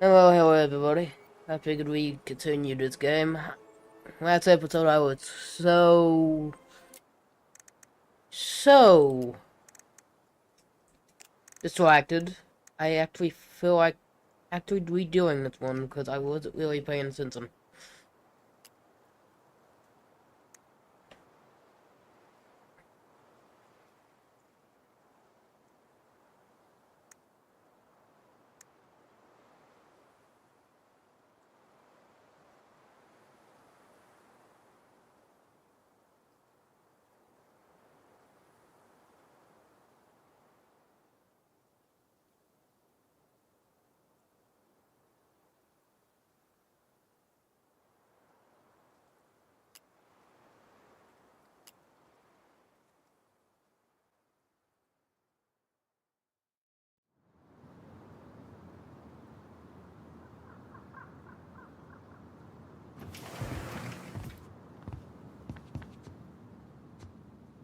Hello everybody. I figured we'd continue this game. Last episode I was so distracted. I actually feel like actually redoing this one because I wasn't really paying attention.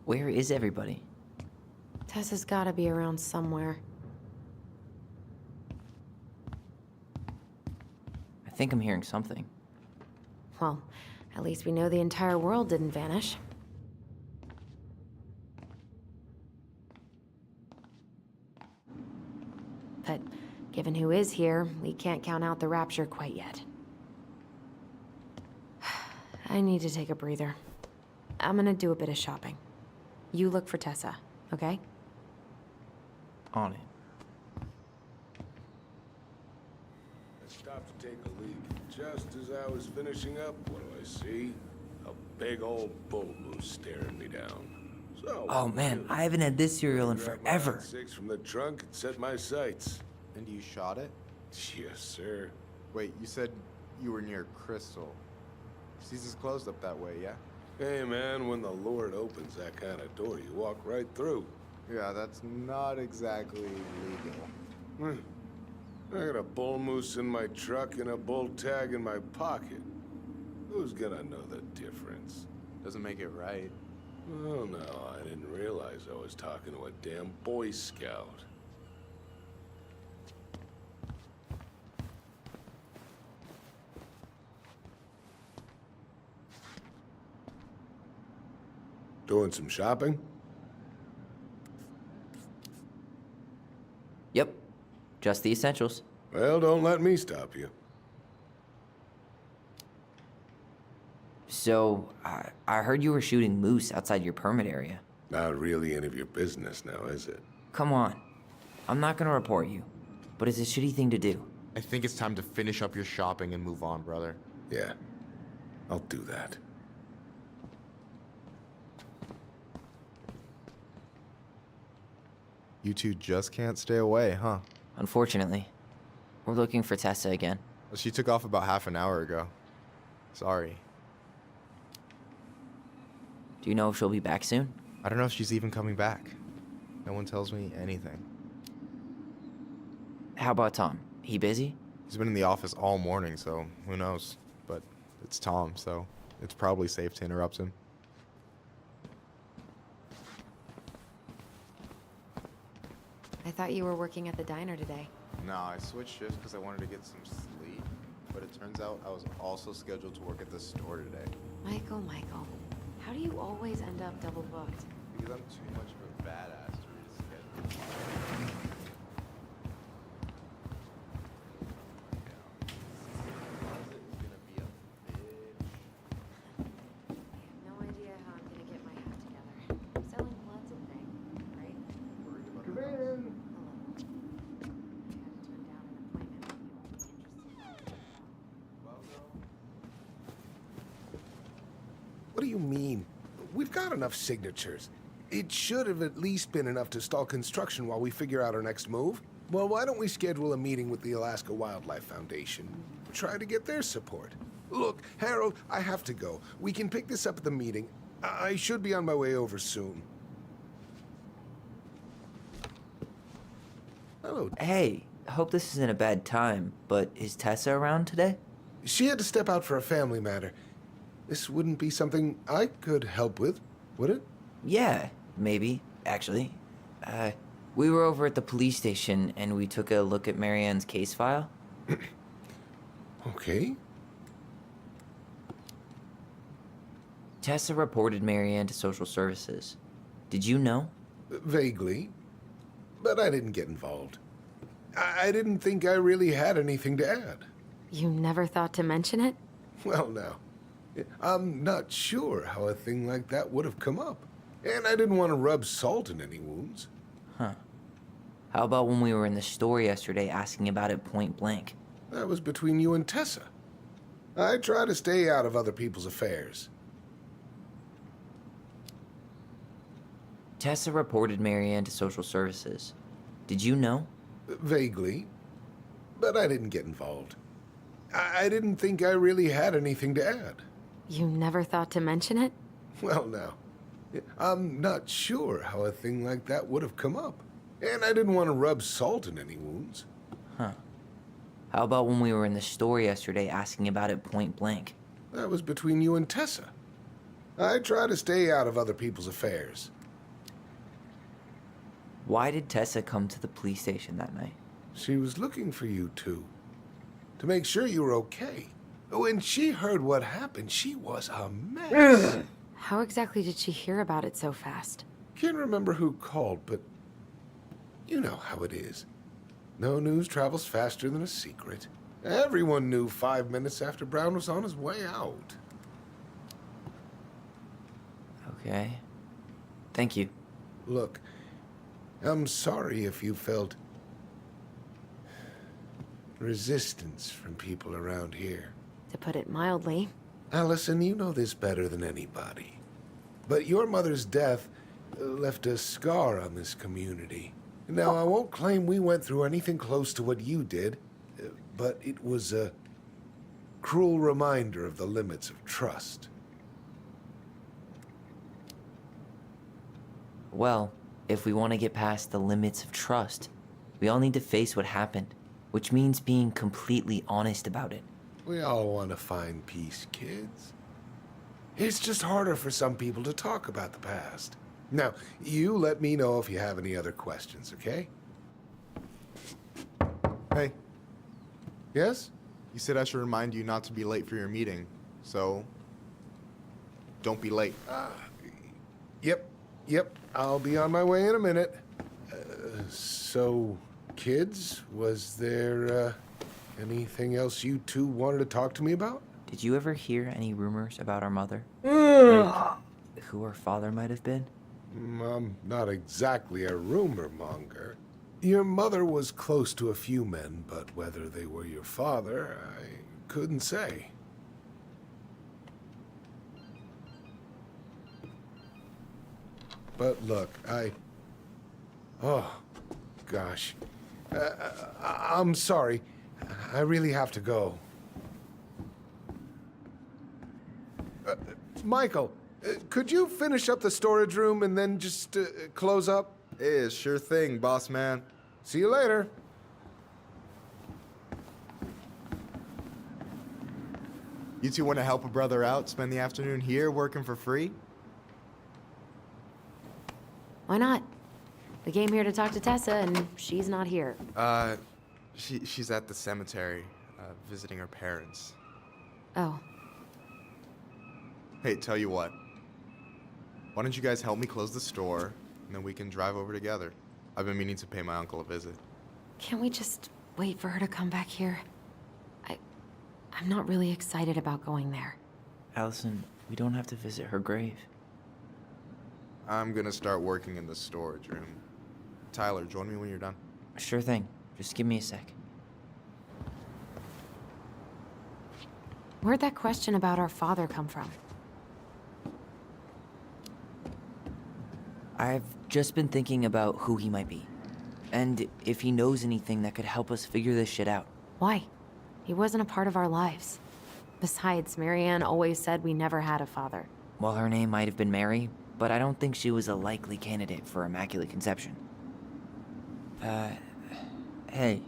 Where is everybody? Tessa's gotta be around somewhere. I think I'm hearing something. Well, at least we know the entire world didn't vanish. But given who is here, we can't count out the rapture quite yet. I need to take a breather. I'm gonna do a bit of shopping. You look for Tessa, okay? On it. I stopped to take a leak. Just as I was finishing up, what do I see? A big old bull moose staring me down. So, Oh man, I haven't had this cereal in grabbed my forever. six from the trunk and set my sights. And you shot it? Yes, sir. Wait, you said you were near Crystal. Season's closed up that way, yeah? Hey, man, when the Lord opens that kind of door, you walk right through. Yeah, that's not exactly legal. I got a bull moose in my truck and a bull tag in my pocket. Who's gonna know the difference? Doesn't make it right. Oh, no, I didn't realize I was talking to a damn Boy Scout. Doing some shopping? Yep, just the essentials. Well, don't let me stop you. So, I heard you were shooting moose outside your permit area. Not really any of your business now, is it? Come on. I'm not gonna report you, but it's a shitty thing to do. I think it's time to finish up your shopping and move on, brother. Yeah, I'll do that. You two just can't stay away, huh? Unfortunately, we're looking for Tessa again. Well, she took off about half an hour ago. Sorry. Do you know if she'll be back soon? I don't know if she's even coming back. No one tells me anything. How about Tom? He busy? He's been in the office all morning, so who knows? But it's Tom, so it's probably safe to interrupt him. I thought you were working at the diner today. No, I switched shifts because I wanted to get some sleep. But it turns out I was also scheduled to work at the store today. Michael, how do you always end up double booked? Because I'm too much of a badass to reschedule. No idea how I'm gonna get my act together. Selling blood's a thing, right? Come in. What do you mean? We've got enough signatures. It should have at least been enough to stall construction while we figure out our next move. Well, why don't we schedule a meeting with the Alaska Wildlife Foundation? Try to get their support. Look, Harold, I have to go. We can pick this up at the meeting. I should be on my way over soon. Hello. Hey, hope this isn't a bad time, but is Tessa around today? She had to step out for a family matter. This wouldn't be something I could help with, would it? Yeah, maybe, actually. We were over at the police station and we took a look at Marianne's case file. Okay. Tessa reported Marianne to social services. Did you know? Vaguely. But I didn't get involved. I didn't think I really had anything to add. You never thought to mention it? Well, now, I'm not sure how a thing like that would have come up. And I didn't want to rub salt in any wounds. Huh. How about when we were in the store yesterday asking about it point blank? That was between you and Tessa. I try to stay out of other people's affairs. Tessa reported Marianne to social services. Did you know? Vaguely. But I didn't get involved. I didn't think I really had anything to add. You never thought to mention it? Well, now, I'm not sure how a thing like that would have come up. And I didn't want to rub salt in any wounds. Huh. How about when we were in the store yesterday asking about it point blank? That was between you and Tessa. I try to stay out of other people's affairs. Why did Tessa come to the police station that night? She was looking for you two. To make sure you were okay. When she heard what happened, she was a mess. How exactly did she hear about it so fast? Can't remember who called, but you know how it is. No news travels faster than a secret. Everyone knew 5 minutes after Brown was on his way out. Okay. Thank you. Look, I'm sorry if you felt resistance from people around here. To put it mildly. Allison, you know this better than anybody. But your mother's death left a scar on this community. Now, I won't claim we went through anything close to what you did, but it was a cruel reminder of the limits of trust. Well, if we want to get past the limits of trust, we all need to face what happened, which means being completely honest about it. We all want to find peace, kids. It's just harder for some people to talk about the past. Now, you let me know if you have any other questions, okay? Hey, Yes? you said I should remind you not to be late for your meeting, so don't be late. Yep, I'll be on my way in a minute. So, kids, was there anything else you two wanted to talk to me about? Did you ever hear any rumors about our mother? Like, who her father might have been? I'm not exactly a rumor monger. Your mother was close to a few men, but whether they were your father, I couldn't say. But look, oh, gosh. I'm sorry. I really have to go. Michael, could you finish up the storage room and then just close up? Yeah, sure thing, boss man. See you later. You two want to help a brother out, spend the afternoon here working for free? Why not? We came here to talk to Tessa, and she's not here. She's at the cemetery, visiting her parents. Oh, Hey, tell you what. Why don't you guys help me close the store, and then we can drive over together? I've been meaning to pay my uncle a visit. can't we just wait for her to come back here? I'm not really excited about going there. Allison, we don't have to visit her grave. I'm gonna start working in the storage room. Tyler, join me when you're done. Sure thing. Just give me a sec. Where'd that question about our father come from? I've just been thinking about who he might be. And if he knows anything that could help us figure this shit out. Why? He wasn't a part of our lives. Besides, Marianne always said we never had a father. Well, her name might have been Mary, but I don't think she was a likely candidate for Immaculate Conception. Hey,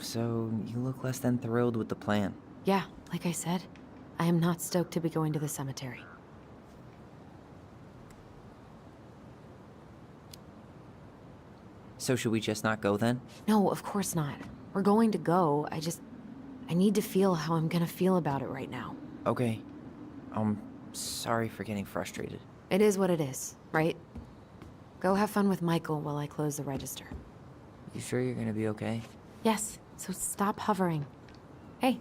so you look less than thrilled with the plan. Yeah, like I said, I am not stoked to be going to the cemetery. So should we just not go then? No, of course not. We're going to go, I I need to feel how I'm gonna feel about it right now. Okay. Sorry for getting frustrated. It is what it is, right? Go have fun with Michael while I close the register. You sure you're gonna be okay? Yes, so stop hovering. Hey.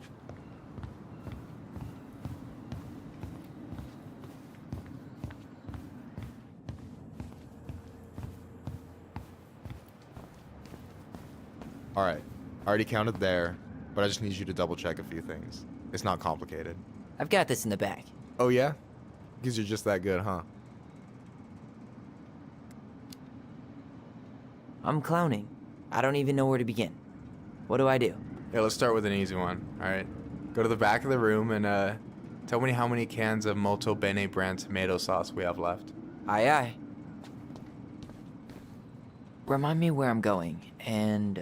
Alright, I already counted there, but I just need you to double check a few things. It's not complicated. I've got this in the bag. Oh yeah? Because you're just that good, huh? I'm clowning. I don't even know where to begin. What do I do? Yeah, let's start with an easy one, alright? Go to the back of the room and tell me how many cans of Molto Bene brand tomato sauce we have left. Aye aye. Remind me where I'm going, and,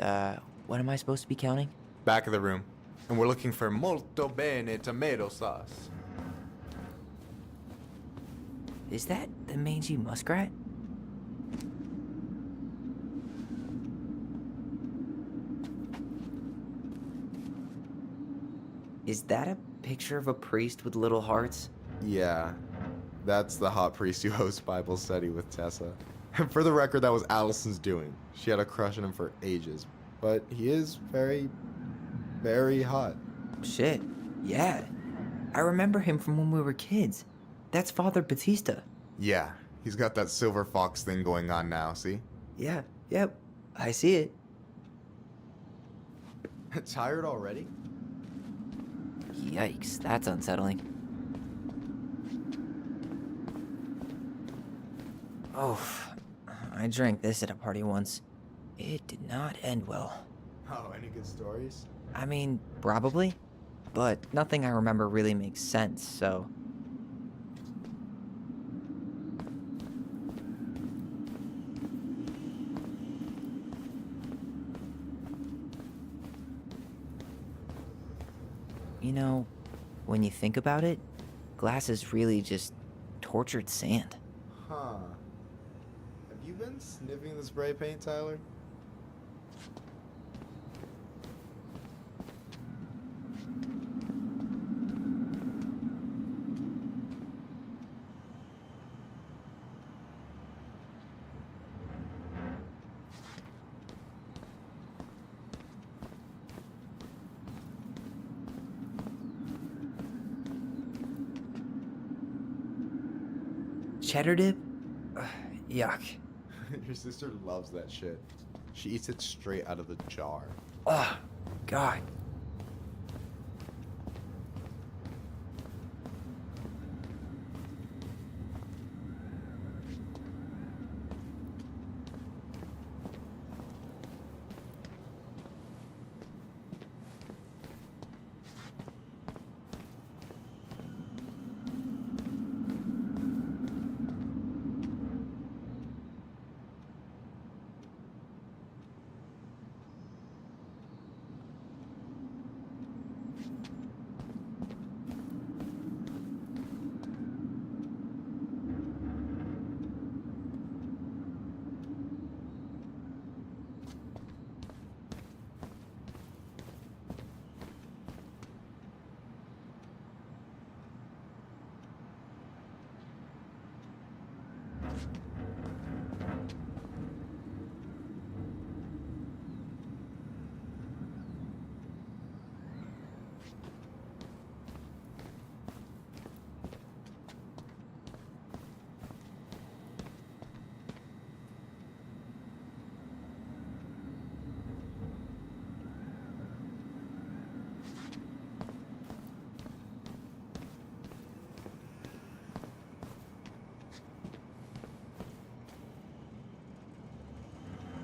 what am I supposed to be counting? Back of the room. And we're looking for Molto Bene tomato sauce. Is that the mangy muskrat? Is that a picture of a priest with little hearts? Yeah, that's the hot priest who hosts Bible study with Tessa. And for the record, that was Allison's doing. She had a crush on him for ages. But he is very, very hot. Shit, yeah. I remember him from when we were kids. That's Father Batista. Yeah, he's got that silver fox thing going on now, see? Yeah, yep, I see it. Tired already? Yikes, that's unsettling. Oh, I drank this at a party once. It did not end well. Oh, any good stories? I mean, probably, but nothing I remember really makes sense, so... You know, when you think about it, glass is really just tortured sand. Huh. Have you been sniffing the spray paint, Tyler? Cheddar dip? Ugh, yuck. Your sister loves that shit. She eats it straight out of the jar. Oh, God.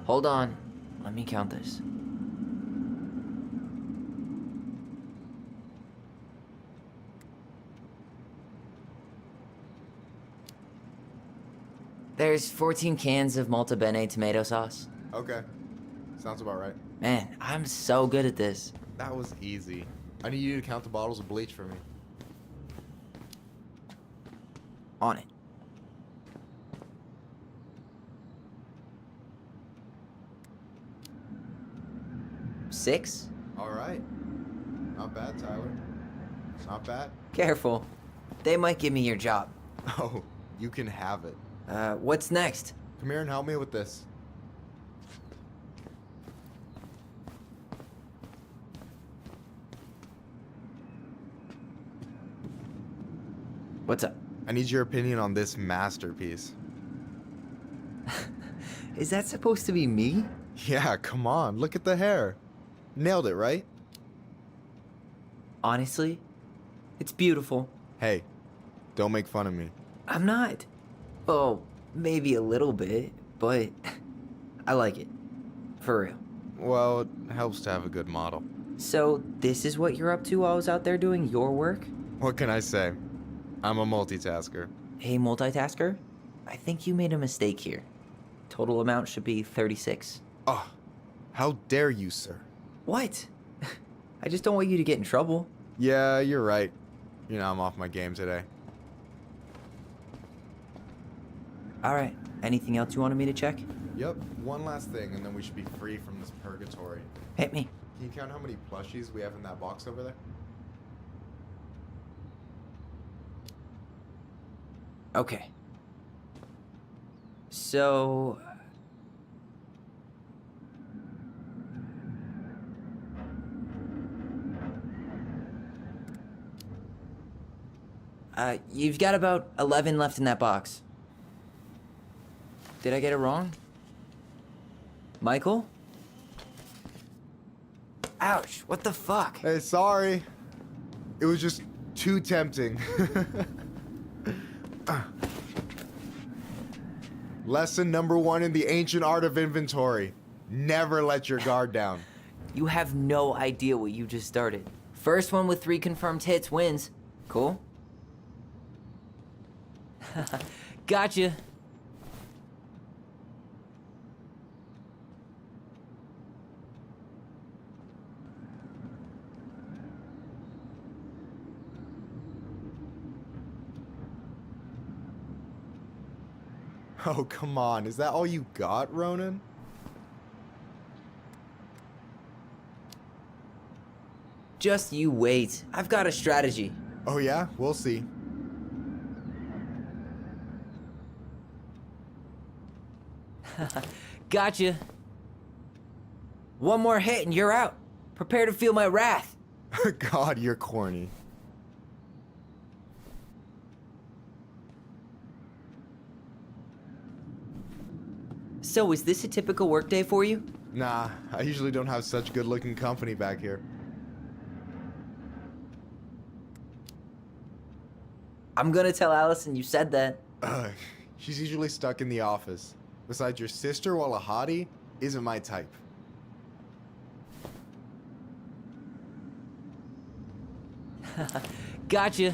Hold on. Let me count this. There's 14 cans of Malta Bene tomato sauce. Okay. Sounds about right. Man, I'm so good at this. That was easy. I need you to count the bottles of bleach for me. On it. Six? All right. Not not bad, Tyler. It's not bad. Careful. They might give me your job. Oh, you can have it. What's next? Come here and help me with this. What's up? I need your opinion on this masterpiece. Is that supposed to be me? Yeah, come on. Look at the hair. Nailed it, right? Honestly, it's beautiful. Hey, don't make fun of me. I'm not. Oh, maybe a little bit, but I like it. For real. Well, it helps to have a good model. So, this is what you're up to while I was out there doing your work? What can I say? I'm a multitasker. Hey, multitasker, I think you made a mistake here. Total amount should be 36. Oh, how dare you, sir? What? I just don't want you to get in trouble. Yeah, you're right. You know, I'm off my game today. Alright, anything else you wanted me to check? Yep, one last thing, and then we should be free from this purgatory. Hit me. Can you count how many plushies we have in that box over there? Okay. So... you've got about 11 left in that box. Did I get it wrong? Michael? Ouch, what the fuck? Hey, sorry. It was just too tempting. Lesson number 1 in the ancient art of inventory. Never let your guard down. You have no idea what you just started. First one with 3 confirmed hits wins. Cool? Gotcha. Oh, come on. Is that all you got, Ronan? Just you wait. I've got a strategy. Oh, yeah? We'll see. Gotcha. One more hit and you're out. Prepare to feel my wrath. God, you're corny. So, is this a typical workday for you? Nah, I usually don't have such good-looking company back here. I'm gonna tell Allison you said that. She's usually stuck in the office. Besides, your sister, while a hottie, isn't my type. Gotcha.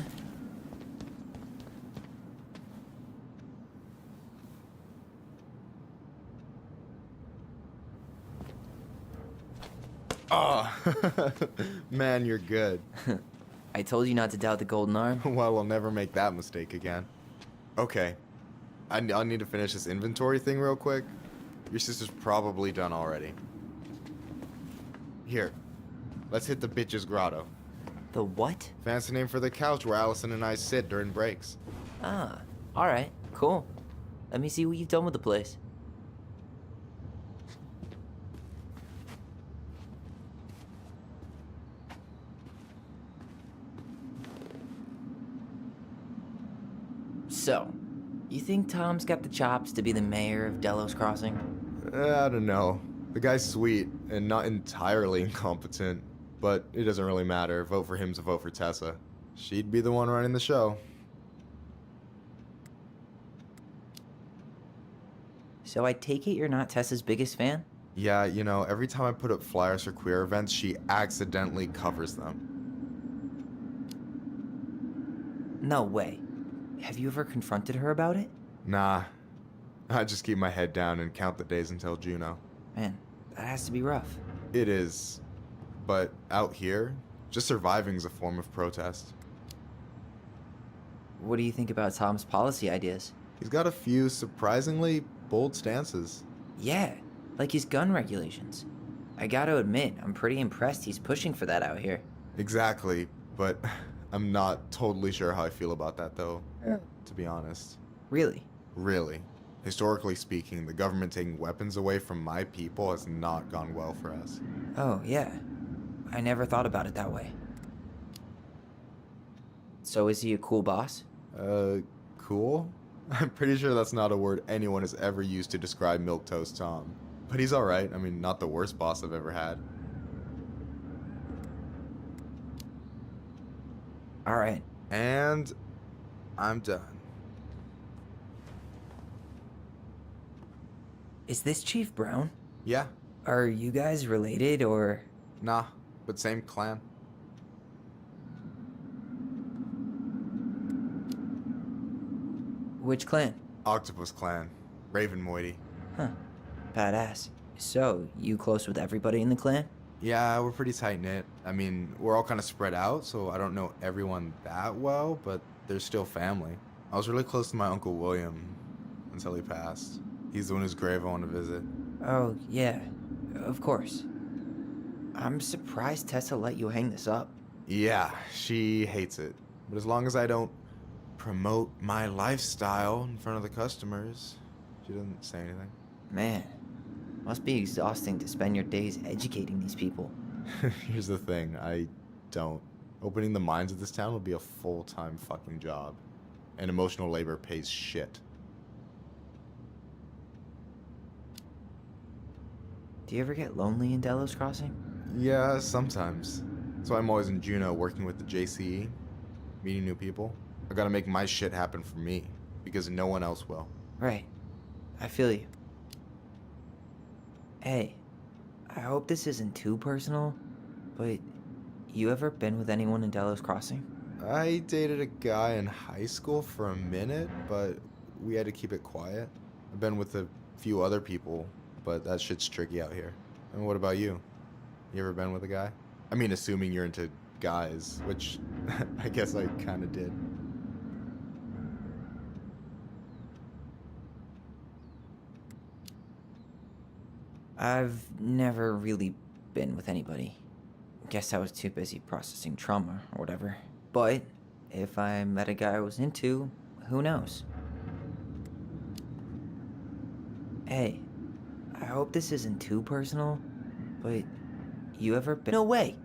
Oh, man, you're good. I told you not to doubt the golden arm. Well, we'll never make that mistake again. Okay, I'll need to finish this inventory thing real quick. Your sister's probably done already. Here, let's hit the bitch's grotto. The what? Fancy name for the couch where Allison and I sit during breaks. Ah, alright, cool. Let me see what you've done with the place. So, you think Tom's got the chops to be the mayor of Delos Crossing? I don't know. The guy's sweet and not entirely incompetent, but it doesn't really matter. Vote for him's a vote for Tessa. She'd be the one running the show. So I take it you're not Tessa's biggest fan? Yeah, you know, every time I put up flyers for queer events, she accidentally covers them. No way. Have you ever confronted her about it? Nah, I just keep my head down and count the days until Juno. Man, that has to be rough. It is, but out here, just surviving's a form of protest. What do you think about Tom's policy ideas? He's got a few surprisingly bold stances. Yeah, like his gun regulations. I gotta admit, I'm pretty impressed he's pushing for that out here. Exactly, but I'm not totally sure how I feel about that, though, Yeah. to be honest. Really? Really. Historically speaking, the government taking weapons away from my people has not gone well for us. Oh, yeah. I never thought about it that way. So is he a cool boss? Cool? I'm pretty sure that's not a word anyone has ever used to describe Milquetoast Tom. But he's alright. I mean, not the worst boss I've ever had. Alright. And I'm done. Is this Chief Brown? Yeah, Are you guys related, or...? nah, but same clan. Which clan? Octopus clan. Raven Moiety. Huh. Badass. So, you close with everybody in the clan? Yeah, we're pretty tight knit. I mean, we're all kind of spread out, so I don't know everyone that well, but they're still family. I was really close to my Uncle William until he passed. He's the one whose grave I want to visit. Oh, yeah. Of course. I'm surprised Tessa let you hang this up. Yeah, she hates it. But as long as I don't promote my lifestyle in front of the customers, she doesn't say anything. Man, must be exhausting to spend your days educating these people. Here's the thing, I don't. Opening the mines of this town would be a full-time fucking job. And emotional labor pays shit. Do you ever get lonely in Delos Crossing? Yeah, sometimes. So I'm always in Juneau working with the JCE, meeting new people. I gotta make my shit happen for me, because no one else will. Right. I feel you. Hey, I hope this isn't too personal, but you ever been with anyone in Delos Crossing? I dated a guy in high school for a minute, but we had to keep it quiet. I've been with a few other people, but that shit's tricky out here. And what about you? You ever been with a guy? I mean, assuming you're into guys, which I guess I kind of did. I've never really been with anybody. Guess I was too busy processing trauma or whatever. But if I met a guy I was into, who knows? Hey, I hope this isn't too personal, but you ever been... No way!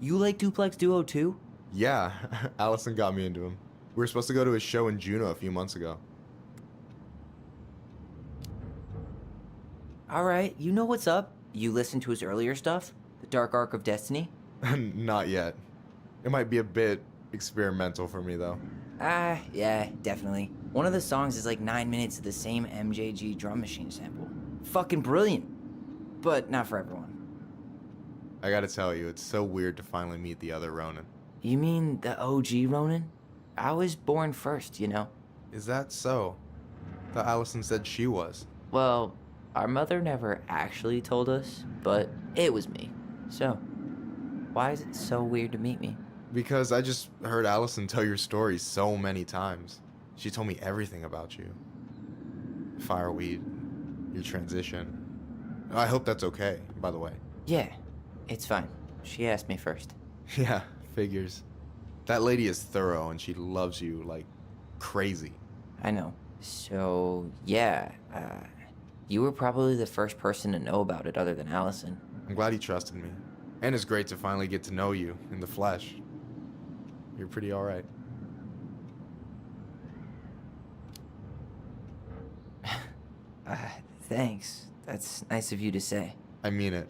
You like Duplex Duo too? Yeah, Allison got me into him. We were supposed to go to his show in Juneau a few months ago. Alright, you know what's up. You listened to his earlier stuff? The Dark Arc of Destiny? Not yet. It might be a bit experimental for me, though. Ah, yeah, definitely. One of the songs is like 9 minutes of the same MJG drum machine sample. Fucking brilliant. But not for everyone. I gotta tell you, it's so weird to finally meet the other Ronin. You mean the OG Ronin? I was born first, you know? Is that so? Thought Allison said she was. Well, our mother never actually told us, but it was me. So, why is it so weird to meet me? Because I just heard Allison tell your story so many times. She told me everything about you. Fireweed, your transition. I hope that's okay, by the way. Yeah, it's fine. She asked me first. Yeah, figures. That lady is thorough and she loves you like crazy. I know. So, yeah, you were probably the first person to know about it other than Allison. I'm glad he trusted me. And it's great to finally get to know you in the flesh. You're pretty alright. Thanks. That's nice of you to say. I mean it.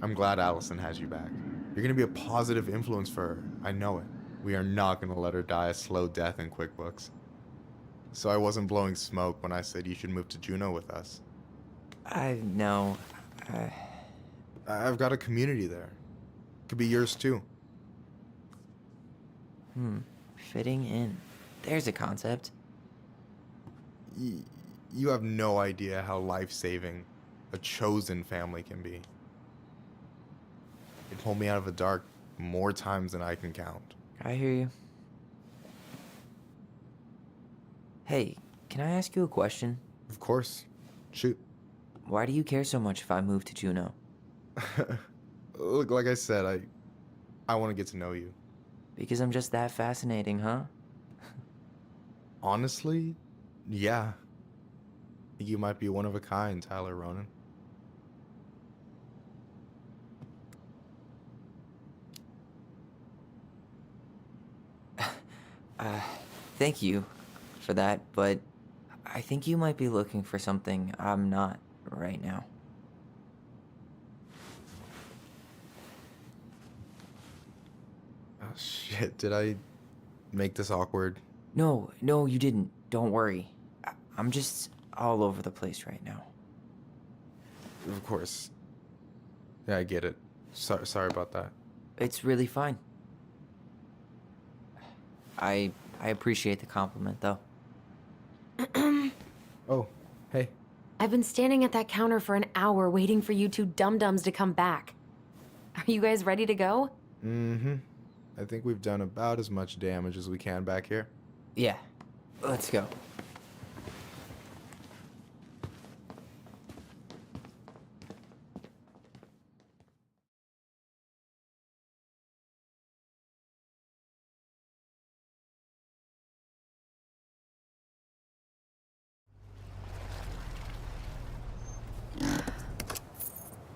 I'm glad Allison has you back. You're gonna be a positive influence for her. I know it. We are not gonna let her die a slow death in QuickBooks. So I wasn't blowing smoke when I said you should move to Juneau with us. I know. I've got a community there. Could be yours too. Fitting in. There's a concept. You have no idea how life-saving a chosen family can be. It pulled me out of the dark more times than I can count. I hear you. Hey, can I ask you a question? Of course. Shoot. Why do you care so much if I move to Juneau? Look, like I said, I want to get to know you. Because I'm just that fascinating, huh? Honestly, yeah. I think you might be one of a kind, Tyler Ronan. Thank you for that, but I think you might be looking for something I'm not right now. Oh, shit. Did I make this awkward? No, you didn't. Don't worry. I'm just all over the place right now. Of course. Yeah, I get it. Sorry about that. It's really fine. I appreciate the compliment, though. Oh, hey. I've been standing at that counter for an hour waiting for you two dum-dums to come back. Are you guys ready to go? Mm-hmm. I think we've done about as much damage as we can back here. Yeah, let's go.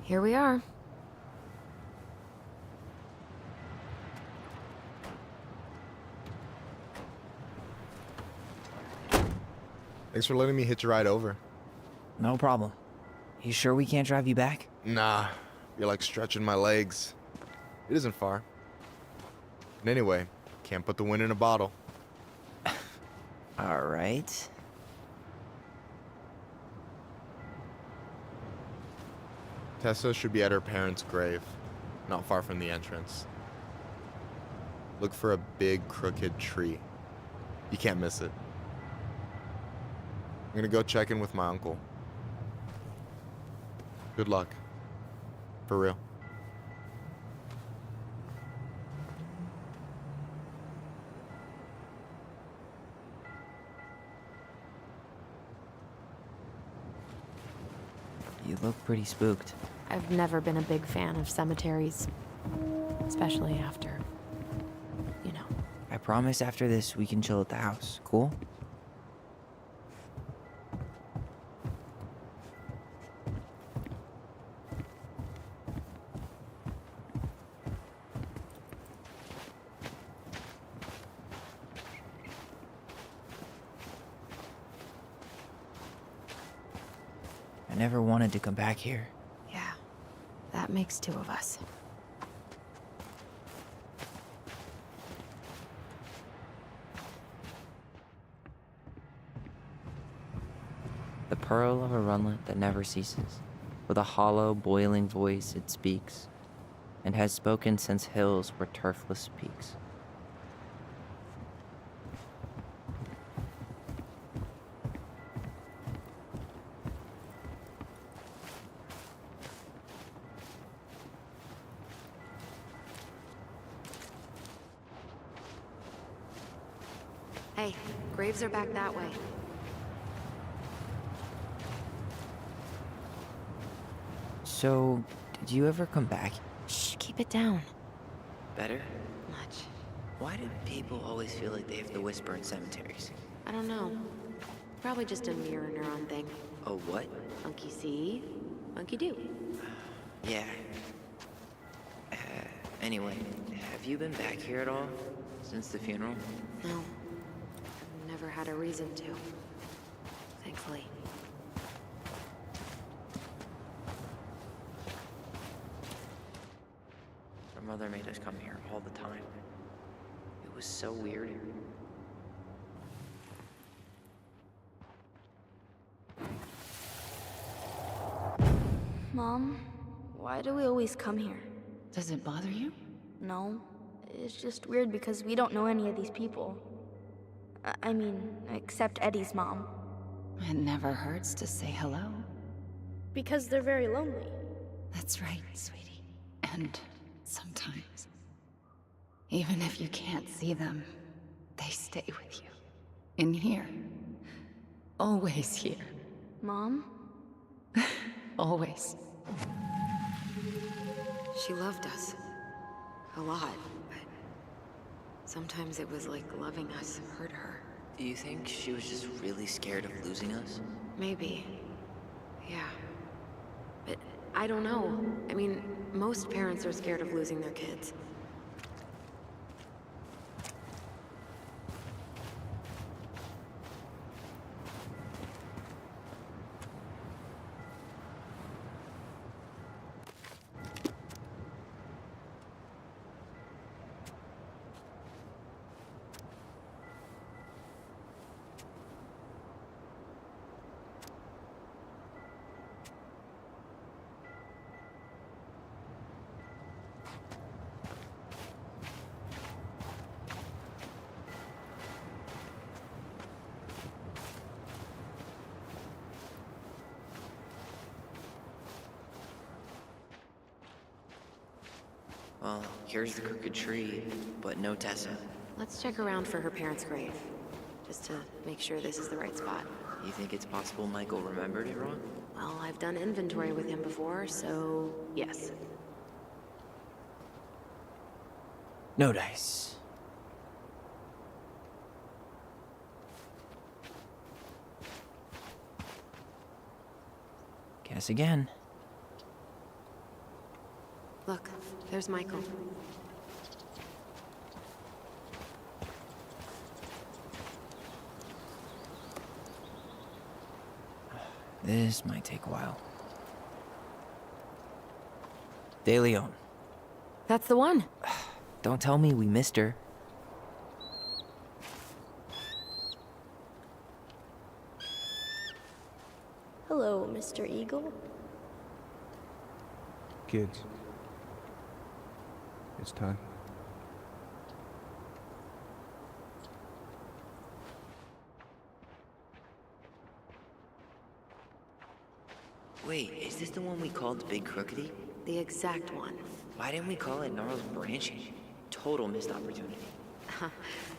Here we are. Thanks for letting me hitch a ride over. No problem. You sure we can't drive you back? Nah, you're like stretching my legs. It isn't far. And anyway, can't put the wind in a bottle. All right. Tessa should be at her parents' grave, not far from the entrance. Look for a big crooked tree. You can't miss it. I'm gonna go check in with my uncle. Good luck. For real. You look pretty spooked. I've never been a big fan of cemeteries. Especially after, you know. I promise after this we can chill at the house, cool? I never wanted to come back here. Yeah, that makes two of us. The pearl of a runlet that never ceases. With a hollow, boiling voice it speaks, and has spoken since hills were turfless peaks. Hey, graves are back that way. So, did you ever come back? Shh, keep it down. Better? Much. Why do people always feel like they have to whisper in cemeteries? I don't know. Probably just a mirror neuron thing. Oh, what? Monkey see, monkey do. Yeah. Anyway, have you been back here at all? Since the funeral? No. I've never had a reason to. Thankfully. Our mother made us come here all the time. It was so weird. Mom, why do we always come here? Does it bother you? No, it's just weird because we don't know any of these people. I mean, except Eddie's mom. It never hurts to say hello. Because they're very lonely. That's right, sweetie. And sometimes, even if you can't see them, they stay with you. In here. Always here. Mom? Always. She loved us. A lot, but sometimes it was like loving us hurt her. Do you think she was just really scared of losing us? Maybe. Yeah. But I don't know. I mean, most parents are scared of losing their kids. Well, here's the crooked tree, but no Tessa. Let's check around for her parents' grave, just to make sure this is the right spot. You think it's possible Michael remembered it wrong? Well, I've done inventory with him before, so yes. No dice. Guess again. Look, there's Michael. This might take a while. De Leon. That's the one. Don't tell me we missed her. Hello, Mr. Eagle. Kids. It's time. Wait, is this the one we called the Big Crookedy? The exact one. Why didn't we call it Gnarls Branching? Total missed opportunity.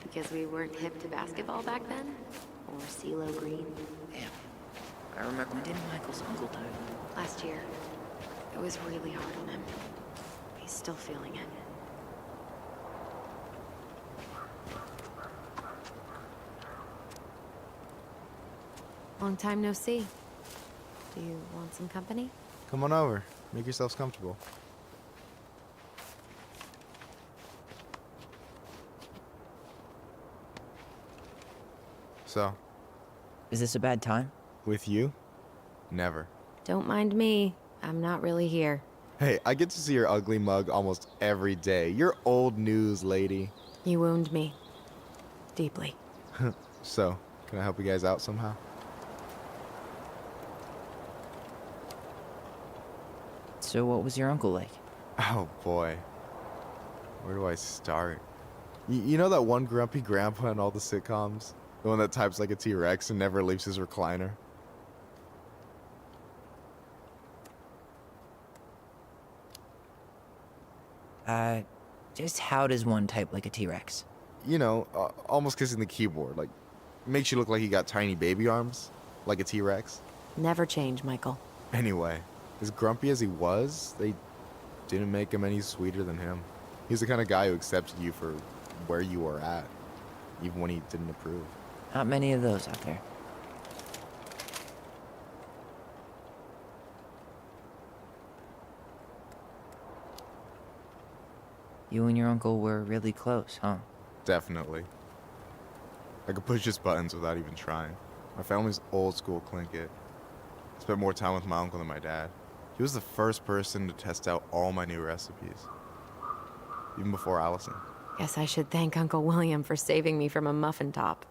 Because we weren't hip to basketball back then? Or CeeLo Green? Damn. I remember, when did Michael's uncle die? Last year. It was really hard on him. He's still feeling it. Long time no see. Do you want some company? Come on over. Make yourselves comfortable. So, Is this a bad time? with you? Never. Don't mind me. I'm not really here. Hey, I get to see your ugly mug almost every day. You're old news, lady. You wound me. Deeply. So, can I help you guys out somehow? So what was your uncle like? Oh boy. Where do I start? You know that one grumpy grandpa in all the sitcoms? The one that types like a T-Rex and never leaves his recliner? Just how does one type like a T-Rex? You know, almost kissing the keyboard. Like, makes you look like you got tiny baby arms. Like a T-Rex. Never change, Michael. Anyway, as grumpy as he was, they didn't make him any sweeter than him. He's the kind of guy who accepted you for where you were at, even when he didn't approve. Not many of those out there. You and your uncle were really close, huh? Definitely. I could push his buttons without even trying. My family's old school Tlingit. I spent more time with my uncle than my dad. He was the first person to test out all my new recipes. Even before Allison. Guess I should thank Uncle William for saving me from a muffin top.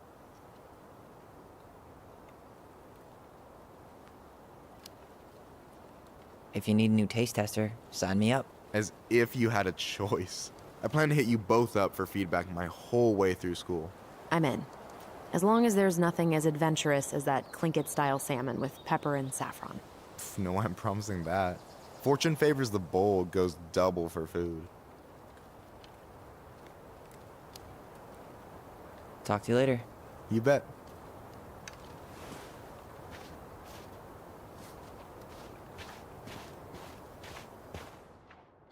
If you need a new taste tester, sign me up. As if you had a choice. I plan to hit you both up for feedback my whole way through school. I'm in. As long as there's nothing as adventurous as that Tlingit-style salmon with pepper and saffron. No way I'm promising that. Fortune favors the bold, goes double for food. Talk to you later. You bet.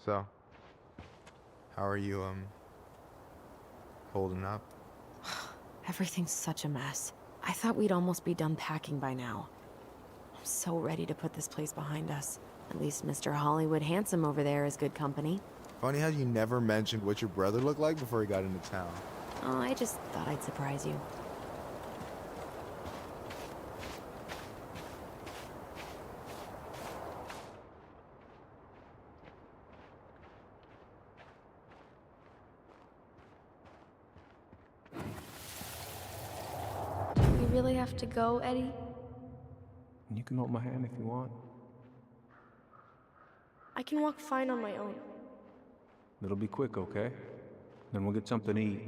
So, How are you, holding up? Everything's such a mess. I thought we'd almost be done packing by now. I'm so ready to put this place behind us. At least Mr. Hollywood Handsome over there is good company. Funny how you never mentioned what your brother looked like before he got into town. Oh, I just thought I'd surprise you. Do we really have to go, Eddie? You can hold my hand if you want. I can walk fine on my own. It'll be quick, okay? Then we'll get something to eat.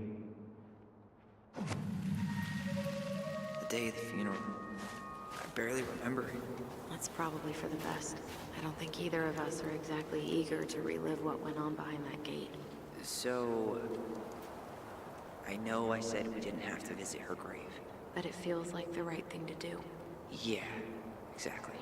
The day of the funeral. I barely remember it. That's probably for the best. I don't think either of us are exactly eager to relive what went on behind that gate. So, I know I said we didn't have to visit her grave. But it feels like the right thing to do. Yeah, exactly.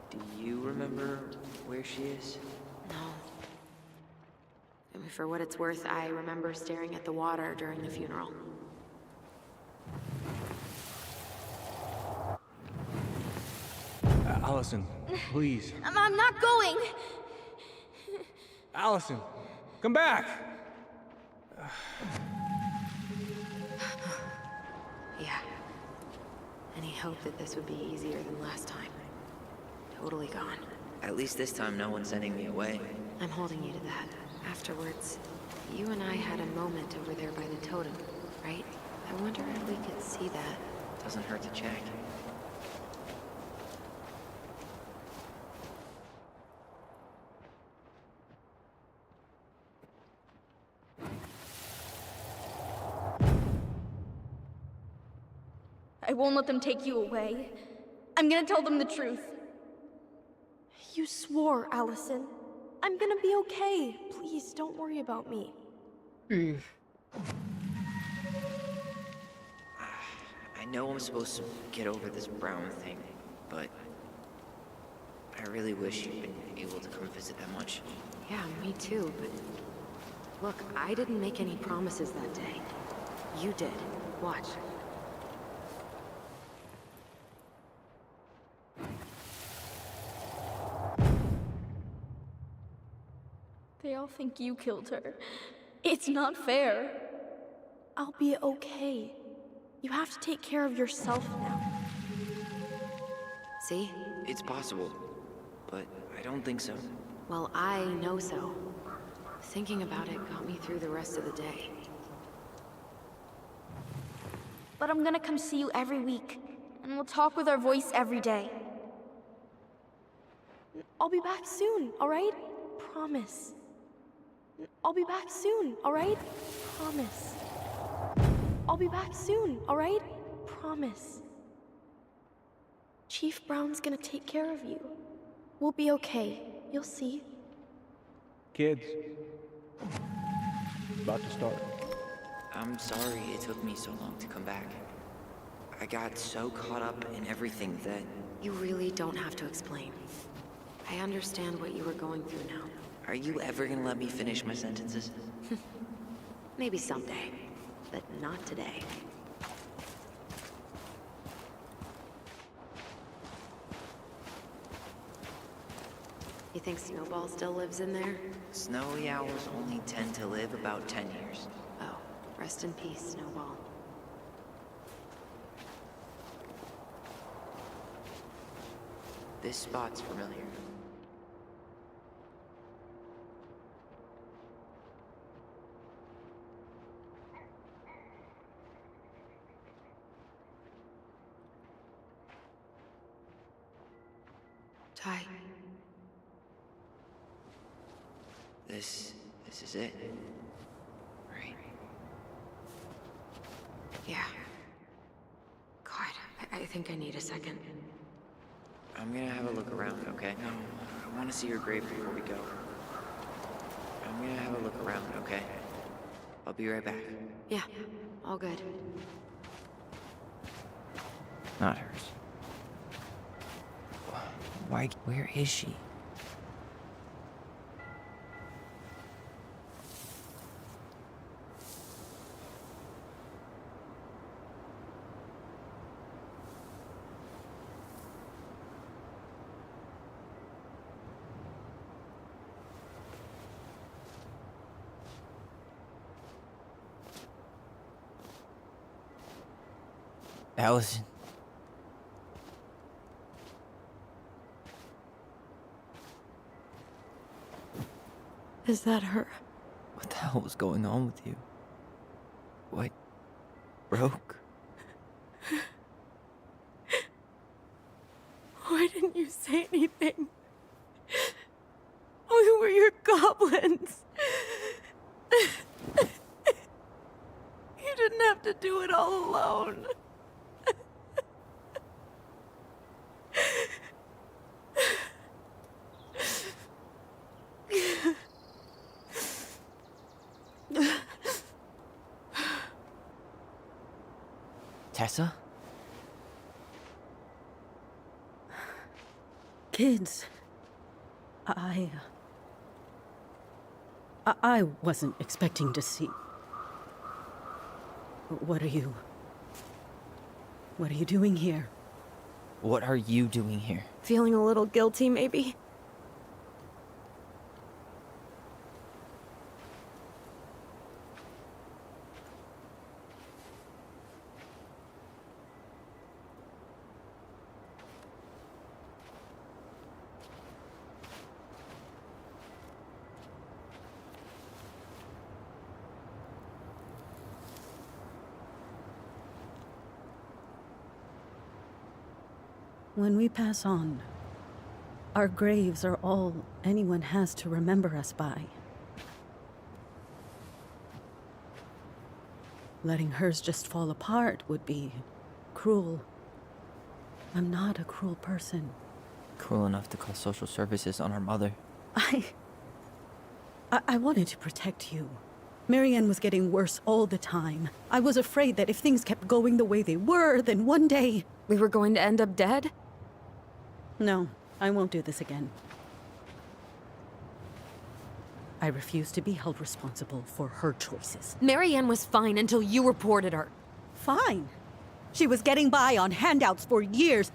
Do you remember where she is? No. I mean, for what it's worth, I remember staring at the water during the funeral. Allison, please. I'm not going! Allison, come back! Yeah. Any hope that this would be easier than last time? Totally gone. At least this time no one's sending me away. I'm holding you to that. Afterwards, you and I had a moment over there by the totem, right? I wonder if we could see that. Doesn't hurt to check. I won't let them take you away. I'm gonna tell them the truth. You swore, Allison. I'm gonna be okay. Please, don't worry about me. I know I'm supposed to get over this Brown thing, but I really wish you'd been able to come visit that much. Yeah, me too, but... Look, I didn't make any promises that day. You did. Watch. They all think you killed her. It's not fair. I'll be okay. You have to take care of yourself now. See? It's possible, but I don't think so. Well, I know so. Thinking about it got me through the rest of the day. But I'm gonna come see you every week, and we'll talk with our voice every day. I'll be back soon, alright? Promise. I'll be back soon, alright? Promise. I'll be back soon, alright? Promise. Chief Brown's gonna take care of you. We'll be okay. You'll see. Kids. About to start. I'm sorry it took me so long to come back. I got so caught up in everything that... You really don't have to explain. I understand what you were going through now. Are you ever gonna let me finish my sentences? Maybe someday, but not today. You think Snowball still lives in there? Snowy owls only tend to live about 10 years. Oh, rest in peace, Snowball. This spot's familiar. Hi. This is it. Right? Yeah. God, I think I need a second. I'm gonna have a look around, okay? No, I wanna see your grave before we go. I'm gonna have a look around, okay? I'll be right back. Yeah, all good. Not hers. Why? Where is she? Allison. Is that her? What the hell was going on with you? What broke? Why didn't you say anything? We were your goblins. You didn't have to do it all alone. Tessa? Kids, I wasn't expecting to see. What are you doing here? What are you doing here? Feeling a little guilty, maybe? When we pass on, our graves are all anyone has to remember us by. Letting hers just fall apart would be cruel. I'm not a cruel person. Cruel enough to call social services on our mother. I wanted to protect you. Marianne was getting worse all the time. I was afraid that if things kept going the way they were, then one day... We were going to end up dead? No, I won't do this again. I refuse to be held responsible for her choices. Marianne was fine until you reported her. Fine. She was getting by on handouts for years.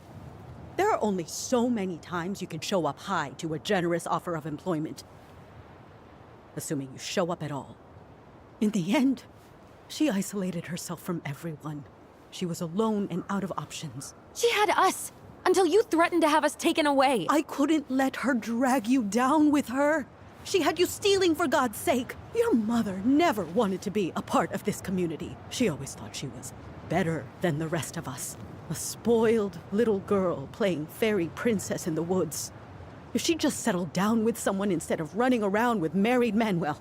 There are only so many times you can show up high to a generous offer of employment. Assuming you show up at all. In the end, she isolated herself from everyone. She was alone and out of options. She had us! Until you threatened to have us taken away! I couldn't let her drag you down with her. She had you stealing for God's sake. Your mother never wanted to be a part of this community. She always thought she was better than the rest of us. A spoiled little girl playing fairy princess in the woods. If she just settled down with someone instead of running around with married men, well...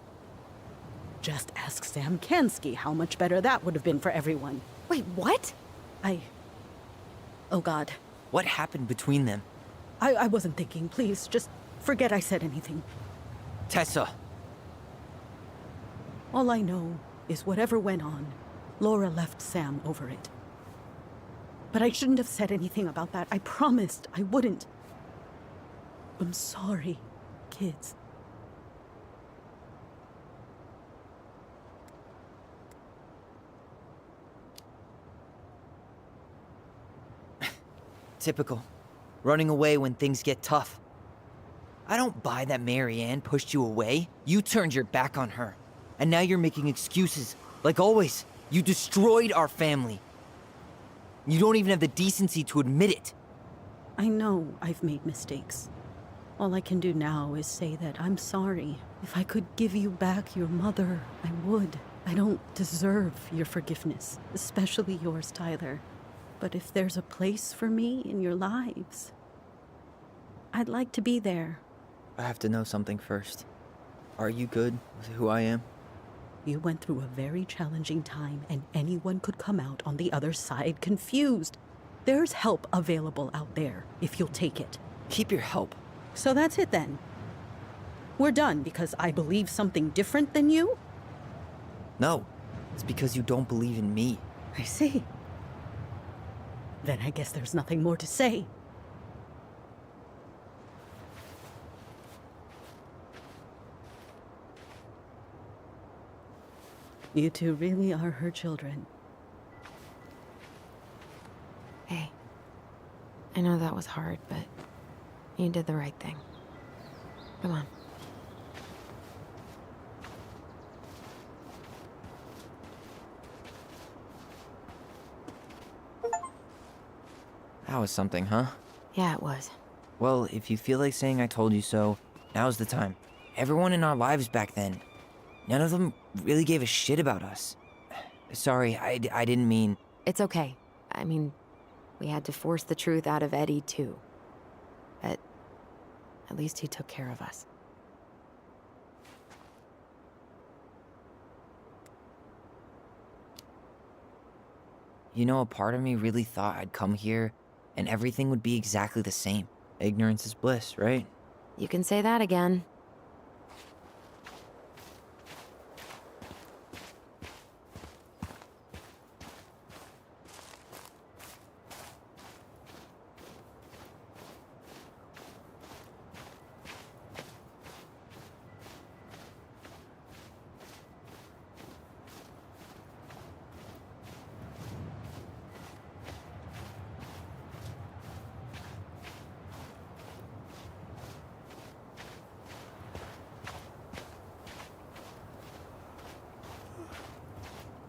Just ask Sam Kansky how much better that would have been for everyone. Wait, what? Oh God. What happened between them? I wasn't thinking. Please, just forget I said anything. Tessa! All I know is whatever went on, Laura left Sam over it. But I shouldn't have said anything about that. I promised I wouldn't. I'm sorry, kids. Typical. Running away when things get tough. I don't buy that Marianne pushed you away. You turned your back on her. And now you're making excuses. Like always, you destroyed our family. You don't even have the decency to admit it. I know I've made mistakes. All I can do now is say that I'm sorry. If I could give you back your mother, I would. I don't deserve your forgiveness, especially yours, Tyler. But if there's a place for me in your lives, I'd like to be there. I have to know something first. Are you good with who I am? You went through a very challenging time, and anyone could come out on the other side confused. There's help available out there, if you'll take it. Keep your help. So that's it then. We're done because I believe something different than you? No, it's because you don't believe in me. I see. Then I guess there's nothing more to say. You two really are her children. Hey, I know that was hard, but you did the right thing. Come on. That was something, huh? Yeah, it was. Well, if you feel like saying I told you so, now's the time. Everyone in our lives back then, none of them really gave a shit about us. Sorry, I didn't mean... It's okay. I mean, we had to force the truth out of Eddie, too. But at least he took care of us. You know, a part of me really thought I'd come here and everything would be exactly the same. Ignorance is bliss, right? You can say that again.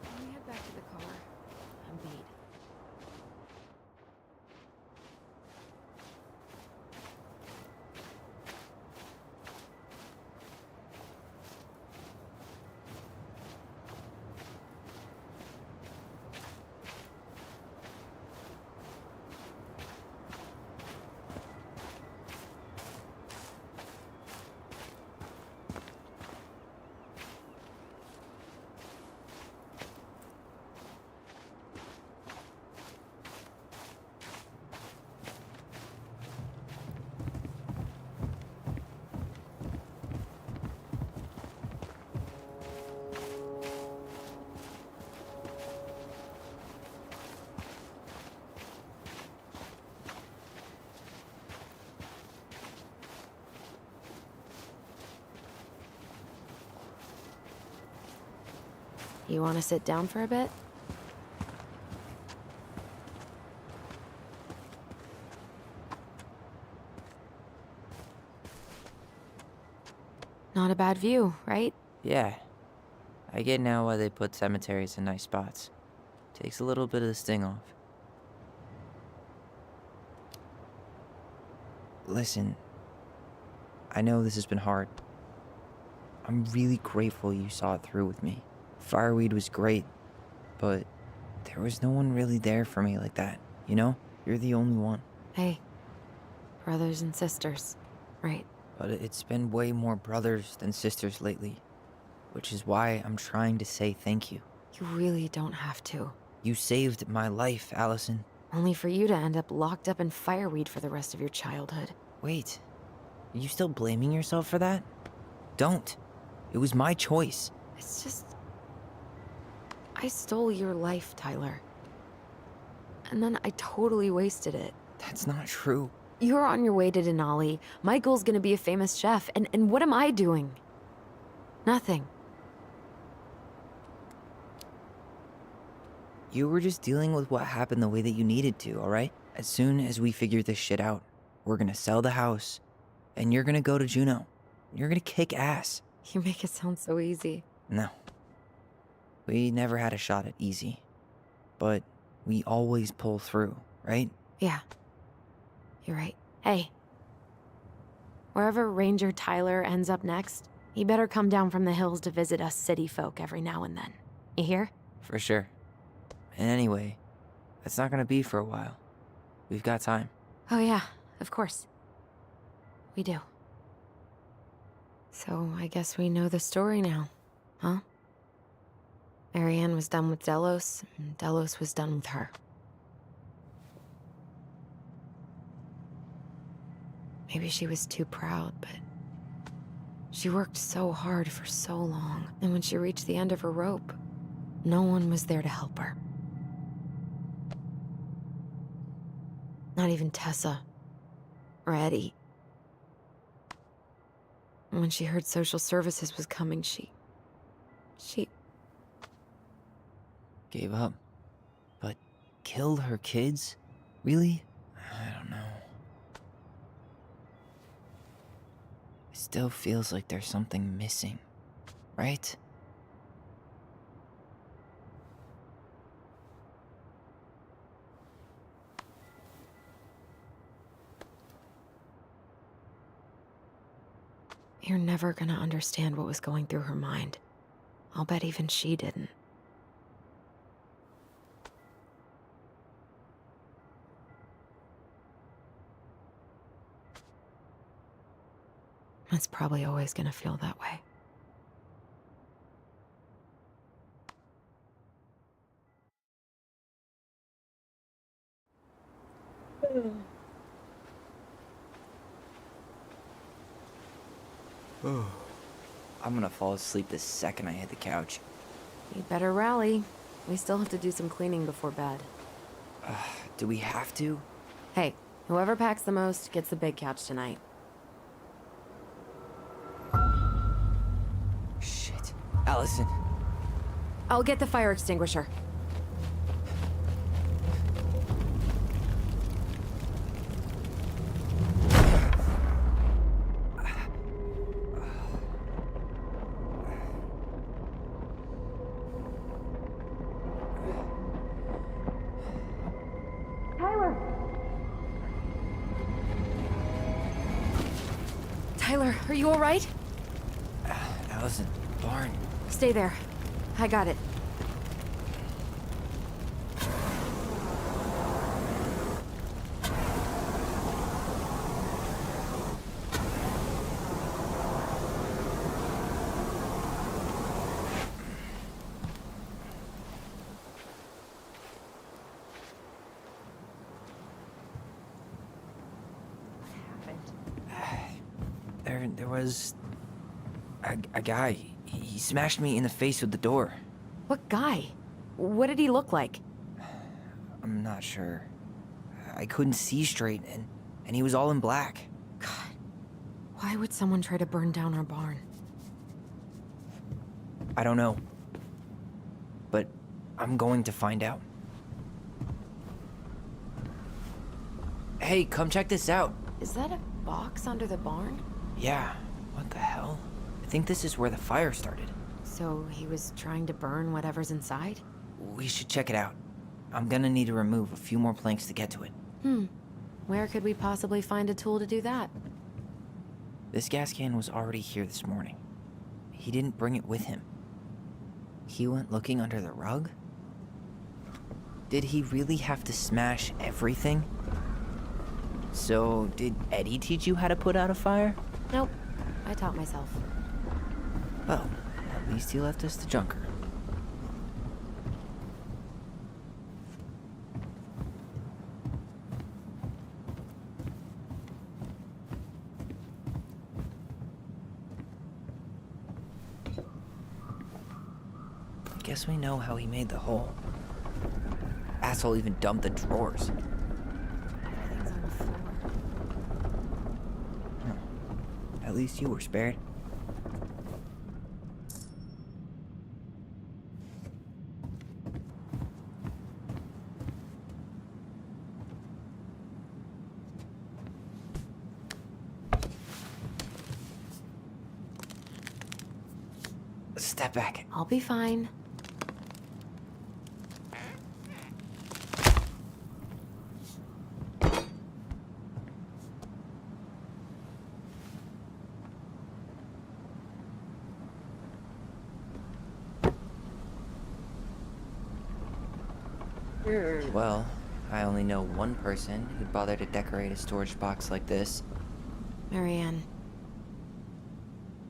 Let me head back to the car. I'm beat. You want to sit down for a bit? Not a bad view, right? Yeah. I get now why they put cemeteries in nice spots. Takes a little bit of the sting off. Listen, I know this has been hard. I'm really grateful you saw it through with me. Fireweed was great, but there was no one really there for me like that, you know? You're the only one. Hey, brothers and sisters, right? But it's been way more brothers than sisters lately, which is why I'm trying to say thank you. You really don't have to. You saved my life, Allison. Only for you to end up locked up in fireweed for the rest of your childhood. Wait, are you still blaming yourself for that? Don't. It was my choice. It's just... I stole your life, Tyler. And then I totally wasted it. That's not true. You're on your way to Denali. Michael's gonna be a famous chef, and what am I doing? Nothing. You were just dealing with what happened the way that you needed to, alright? As soon as we figure this shit out, we're gonna sell the house, and you're gonna go to Juneau. You're gonna kick ass. You make it sound so easy. No. We never had a shot at easy. But we always pull through, right? Yeah. You're right. Hey. Wherever Ranger Tyler ends up next, he better come down from the hills to visit us city folk every now and then. You hear? For sure. And anyway, that's not gonna be for a while. We've got time. Oh yeah, of course. We do. So I guess we know the story now, huh? Marianne was done with Delos, and Delos was done with her. Maybe she was too proud, but she worked so hard for so long, and when she reached the end of her rope, no one was there to help her. Not even Tessa or Eddie. And when she heard social services was coming, she Gave up. But killed her kids? Really? I don't know. It still feels like there's something missing, right? You're never gonna understand what was going through her mind. I'll bet even she didn't. It's probably always gonna feel that way. I'm gonna fall asleep the second I hit the couch. You better rally. We still have to do some cleaning before bed. Do we have to? Hey, whoever packs the most gets the big couch tonight. Shit. Allison. I'll get the fire extinguisher. Tyler, are you all right? Allison, barn. Stay there. I got it. There was a guy. He smashed me in the face with the door. What guy? What did he look like? I'm not sure. I couldn't see straight, and he was all in black. God, why would someone try to burn down our barn? I don't know. But I'm going to find out. Hey, come check this out. Is that a box under the barn? Yeah, what the hell? I think this is where the fire started. So he was trying to burn whatever's inside? We should check it out. I'm gonna need to remove a few more planks to get to it. Where could we possibly find a tool to do that? This gas can was already here this morning. He didn't bring it with him. He went looking under the rug? Did he really have to smash everything? So, did Eddie teach you how to put out a fire? Nope. I taught myself. Well, at least he left us the junker. Guess we know how he made the hole. Asshole even dumped the drawers. Everything's on the floor. At least you were spared. Step back. I'll be fine. Well, I only know one person who'd bother to decorate a storage box like this. Marianne.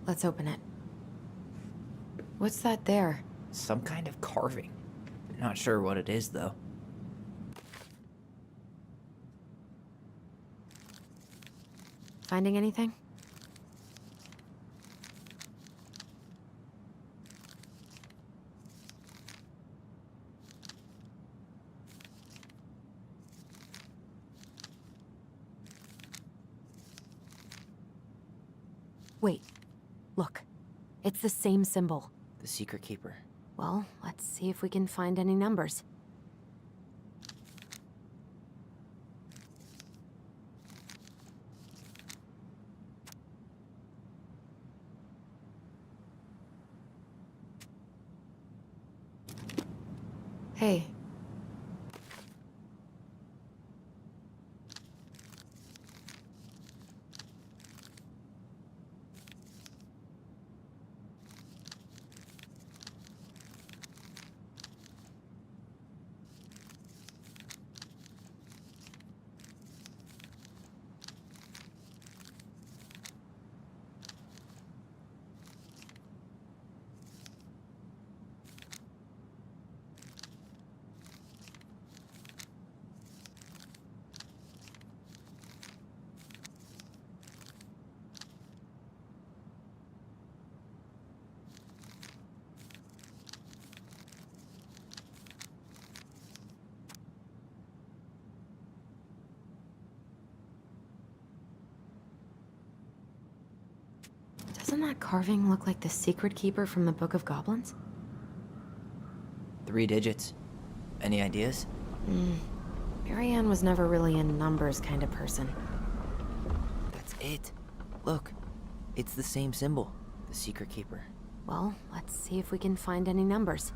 Let's open it. What's that there? Some kind of carving. Not sure what it is, though. Finding anything? Wait. Look. It's the same symbol. The Secret Keeper. Well, let's see if we can find any numbers. Hey. Doesn't that carving look like the Secret Keeper from the Book of Goblins? 3 digits. Any ideas? Marianne was never really a numbers kind of person. That's it. Look. It's the same symbol. The Secret Keeper. Well, let's see if we can find any numbers.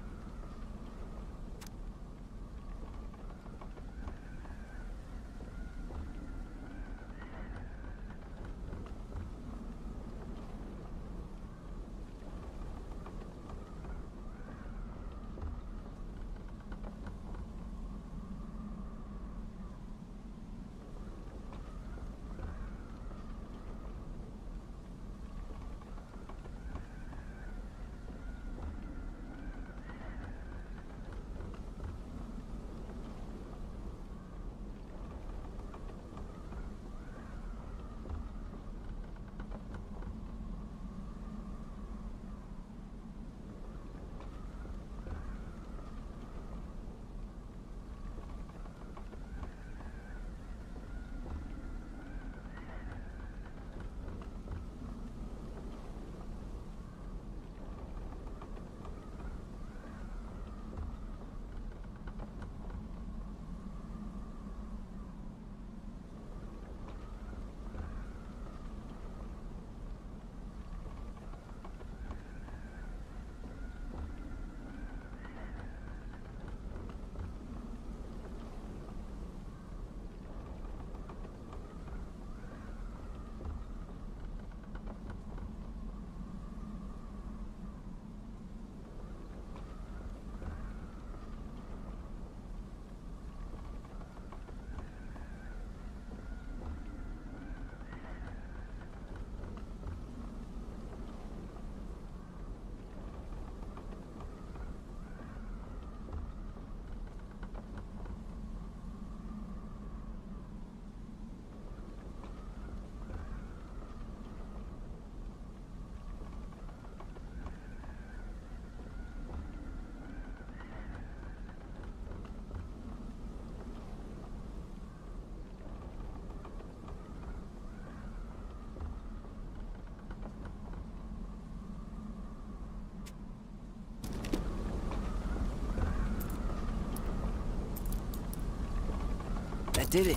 That did it.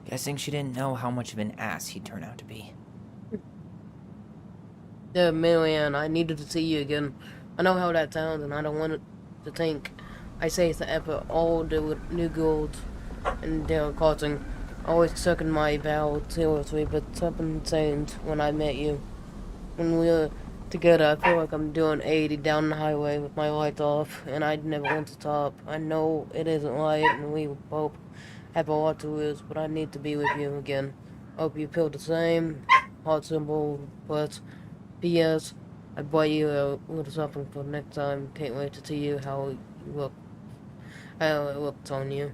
Guessing she didn't know how much of an ass he'd turn out to be. Marianne, I needed to see you again. I know how that sounds, and I don't want it to think I say the effort all the new girls and they're causing. Always took my vow seriously, but something changed when I met you. When we were Together, I feel like I'm doing 80 down the highway with my lights off, and I never want to stop. I know it isn't right, and we both have a lot to lose, but I need to be with you again. Hope you feel the same. Heart symbol, but P.S. I bought you a little something for next time. Can't wait to see you how it looks on you.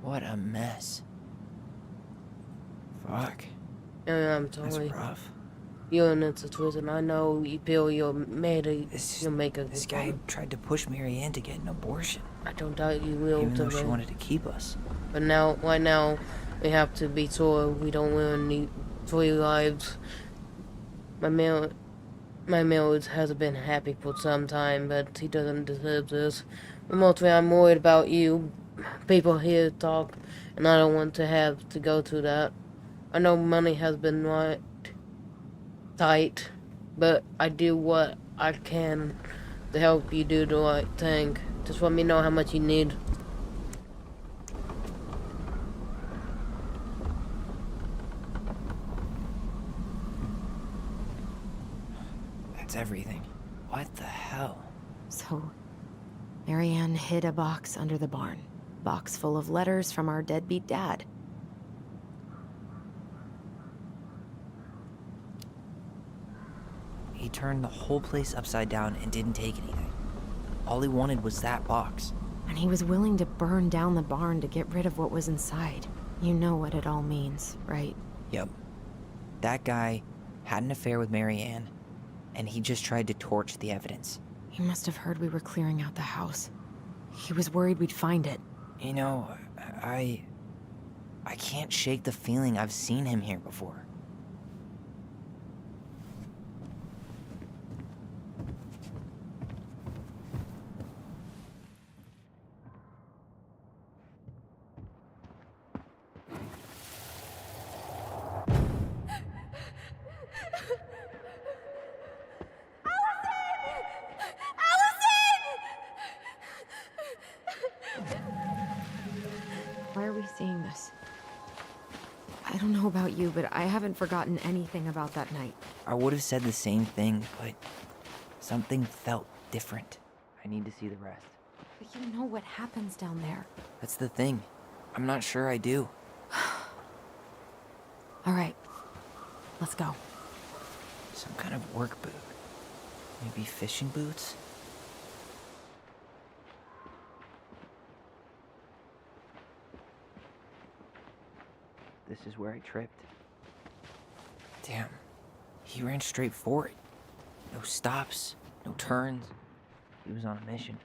What a mess. Fuck. And I'm That's sorry. rough. You're in a situation. I know you feel you'll make a This guy tried to push Marianne to get an abortion. I don't doubt you will. Even though she wanted to keep us. But right now, we have to be sure we don't ruin the 3 lives. My marriage hasn't been happy for some time, but he doesn't deserve this. But mostly, I'm worried about you. People here talk, and I don't want to have to go through that. I know money has been tight, but I do what I can to help you do the right thing. Just let me know how much you need. That's everything. What the hell? So, Marianne hid a box under the barn. Box full of letters from our deadbeat dad. He turned the whole place upside down and didn't take anything. All he wanted was that box. And he was willing to burn down the barn to get rid of what was inside. You know what it all means, right? Yep. That guy had an affair with Marianne, and he just tried to torch the evidence. He must have heard we were clearing out the house. He was worried we'd find it. You know, I can't shake the feeling I've seen him here before. Why are we seeing this? I don't know about you, but I haven't forgotten anything about that night. I would have said the same thing, but something felt different. I need to see the rest. But you know what happens down there. That's the thing. I'm not sure I do. All right, let's go. Some kind of work boot. Maybe fishing boots? This is where I tripped. Damn. He ran straight for it. No stops, no turns. He was on a mission.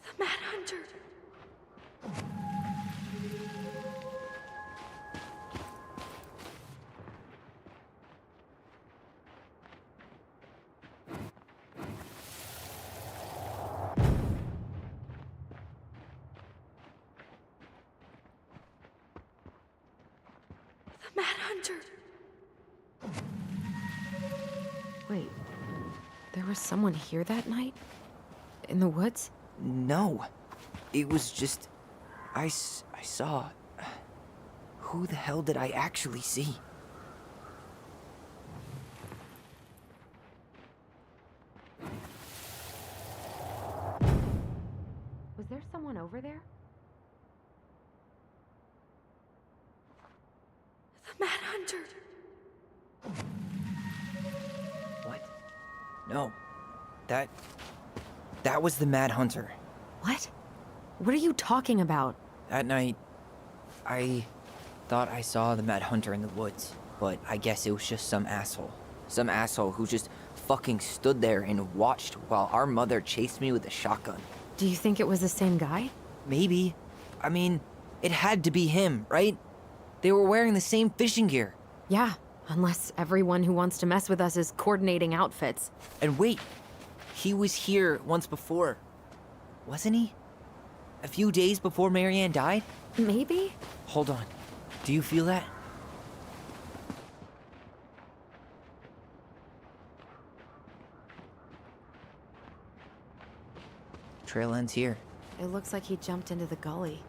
The Mad Hunter. The Mad Hunter. Wait, there was someone here that night? In the woods? No. It was just... I saw... Who the hell did I actually see? Was there someone over there? The Mad Hunter. What? No. That was the Mad Hunter. What? What are you talking about? That night, I thought I saw the Mad Hunter in the woods, but I guess it was just some asshole. Some asshole who just fucking stood there and watched while our mother chased me with a shotgun. Do you think it was the same guy? Maybe. I mean, it had to be him, right? They were wearing the same fishing gear. Yeah, unless everyone who wants to mess with us is coordinating outfits. And wait, he was here once before, wasn't he? A few days before Marianne died? Maybe? Hold on. Do you feel that? trail ends here. It looks like he jumped into the gully.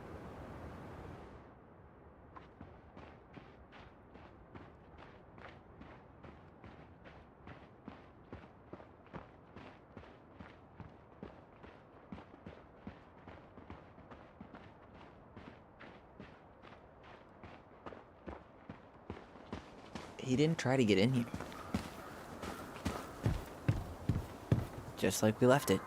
He didn't try to get in here. Just like we left it.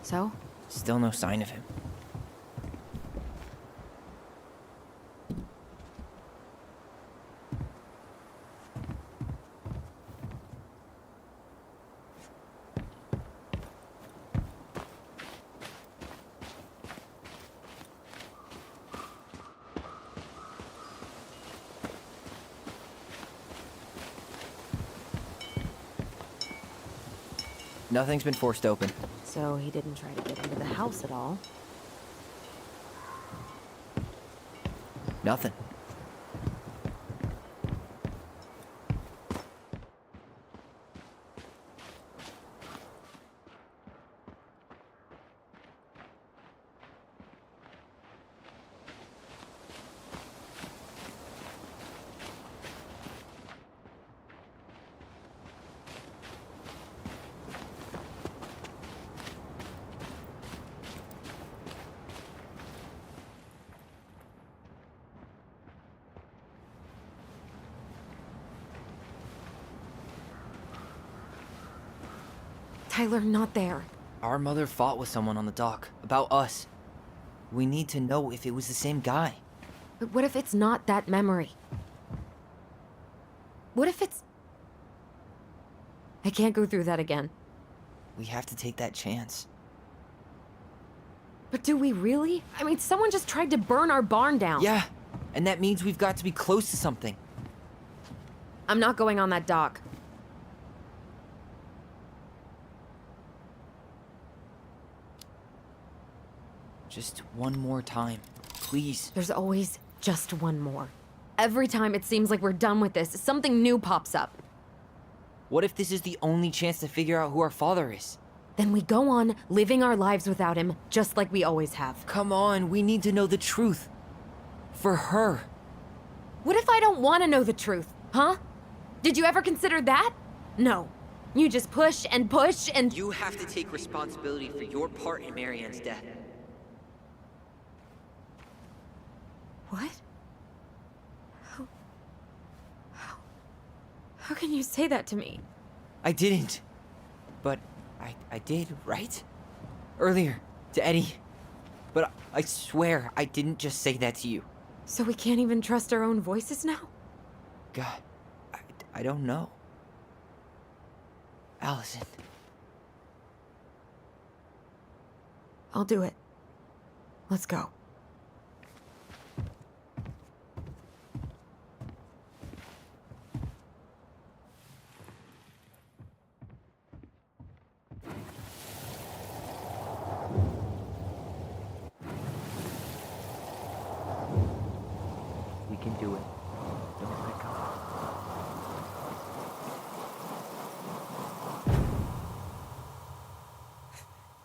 So? Still no sign of him. Nothing's been forced open. So he didn't try to get into the house at all. Nothing. Tyler, not there. Our mother fought with someone on the dock about us. We need to know if it was the same guy. But what if it's not that memory? What if it's... I can't go through that again. We have to take that chance. But do we really? I mean, someone just tried to burn our barn down. Yeah, and that means we've got to be close to something. I'm not going on that dock. Just one more time, please. There's always just one more. Every time it seems like we're done with this, something new pops up. What if this is the only chance to figure out who our father is? Then we go on living our lives without him, just like we always have. Come on, we need to know the truth. For her. What if I don't want to know the truth, huh? Did you ever consider that? No. You just push and push and... You have to take responsibility for your part in Marianne's death. What? How can you say that to me? I didn't. But I did, right? Earlier, to Eddie. But I swear I didn't just say that to you. So we can't even trust our own voices now? God, I don't know. Allison. I'll do it. Let's go. We can do it. Don't let go.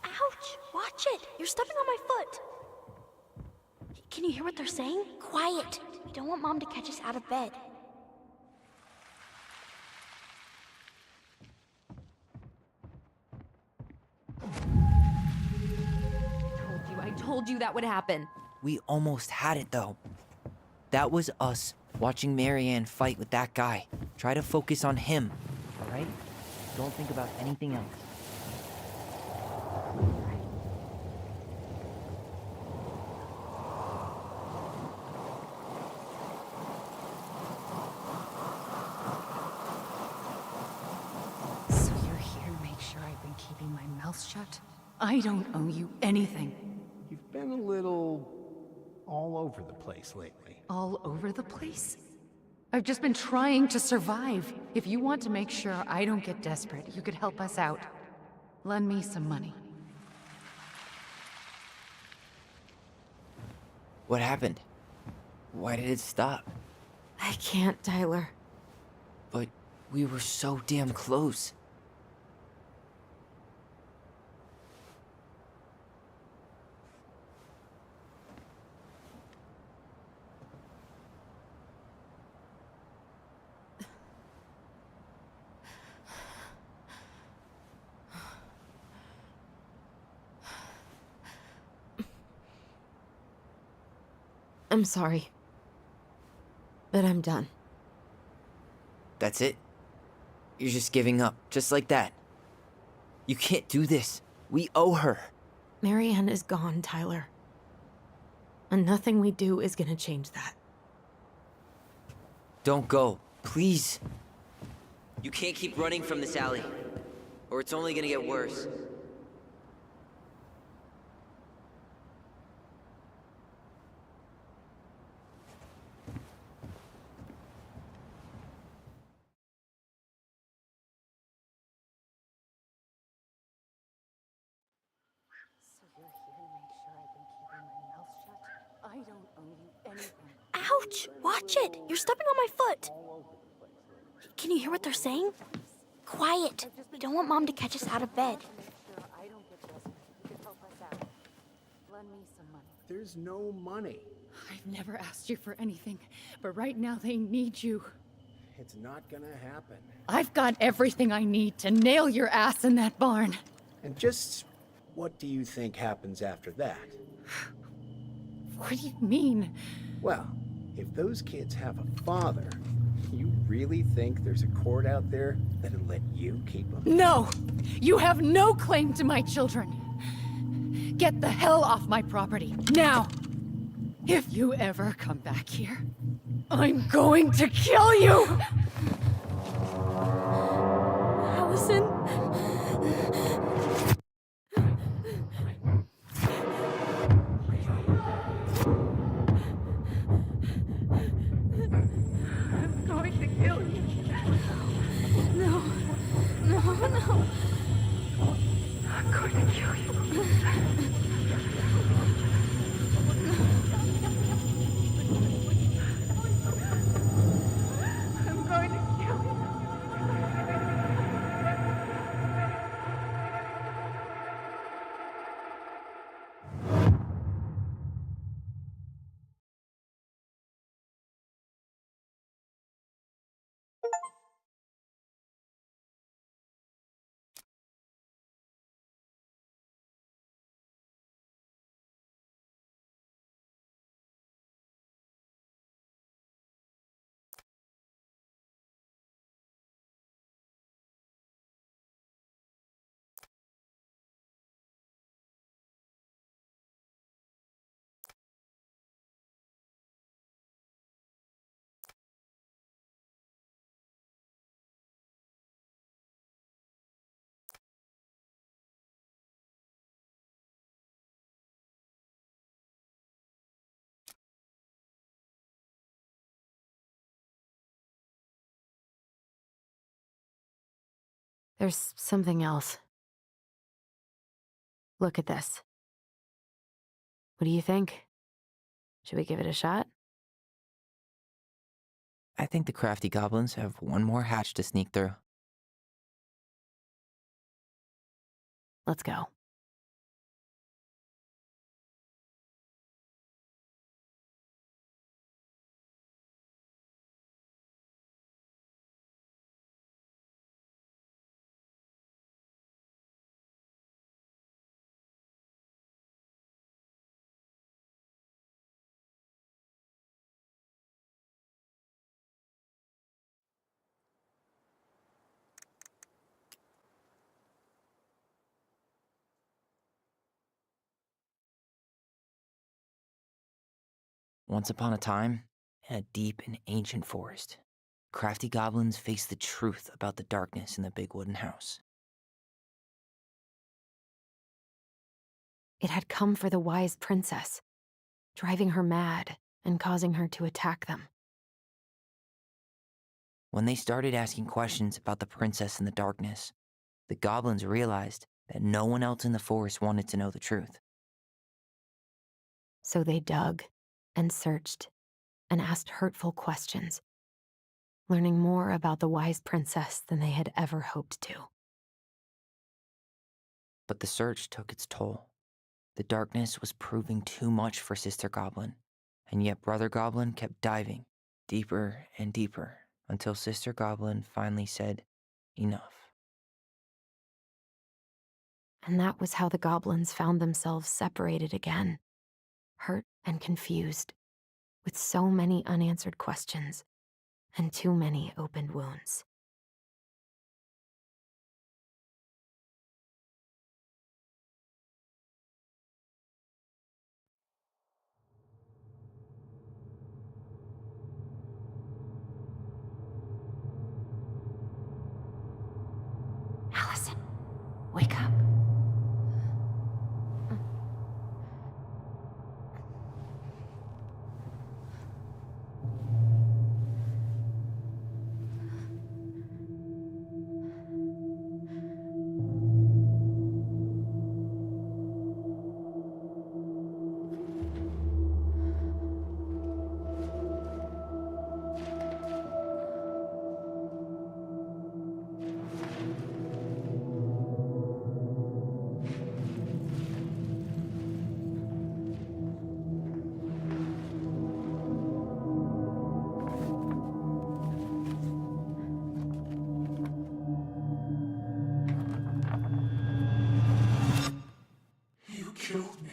Ouch! Watch it! You're stepping on my foot! Can you hear what they're saying? Quiet! We don't want Mom to catch us out of bed. I told you that would happen. We almost had it, though. That was us watching Marianne fight with that guy. Try to focus on him, all right? Don't think about anything else. So you're here to make sure I've been keeping my mouth shut? I don't owe you anything. You've been a little all over the place lately. All over the place? I've just been trying to survive. If you want to make sure I don't get desperate, you could help us out. Lend me some money. What happened? Why did it stop? I can't, Tyler. But we were so damn close. I'm sorry. But I'm done. That's it? You're just giving up, just like that. You can't do this. We owe her. Marianne is gone, Tyler. And nothing we do is gonna change that. Don't go, please. You can't keep running from this alley, or it's only gonna get worse. I don't owe you anything. Ouch! Watch it! You're stepping on my foot! Can you hear what they're saying? Quiet! We don't want Mom to catch us out of bed. I don't get desperate. You could help us out. Lend me some money. There's no money. I've never asked you for anything, but right now they need you. It's not gonna happen. I've got everything I need to nail your ass in that barn. And just what do you think happens after that? What do you mean? Well, if those kids have a father, you really think there's a court out there that'll let you keep them? No! You have no claim to my children. Get the hell off my property, now! If you ever come back here, I'm going to kill you! Allison? I'm going to kill you. No. No, no. I'm going to kill you. I'm going to kill you. There's something else. Look at this. What do you think? Should we give it a shot? I think the crafty goblins have one more hatch to sneak through. Let's go. Once upon a time, in a deep and ancient forest, crafty goblins faced the truth about the darkness in the big wooden house. It had come for the wise princess, driving her mad and causing her to attack them. When they started asking questions about the princess in the darkness, the goblins realized that no one else in the forest wanted to know the truth. So they dug and searched and asked hurtful questions, learning more about the wise princess than they had ever hoped to. But the search took its toll. The darkness was proving too much for Sister Goblin, and yet Brother Goblin kept diving deeper and deeper until Sister Goblin finally said, enough. And that was how the goblins found themselves separated again, hurt and confused, with so many unanswered questions and too many opened wounds. Allison, wake up. You killed me.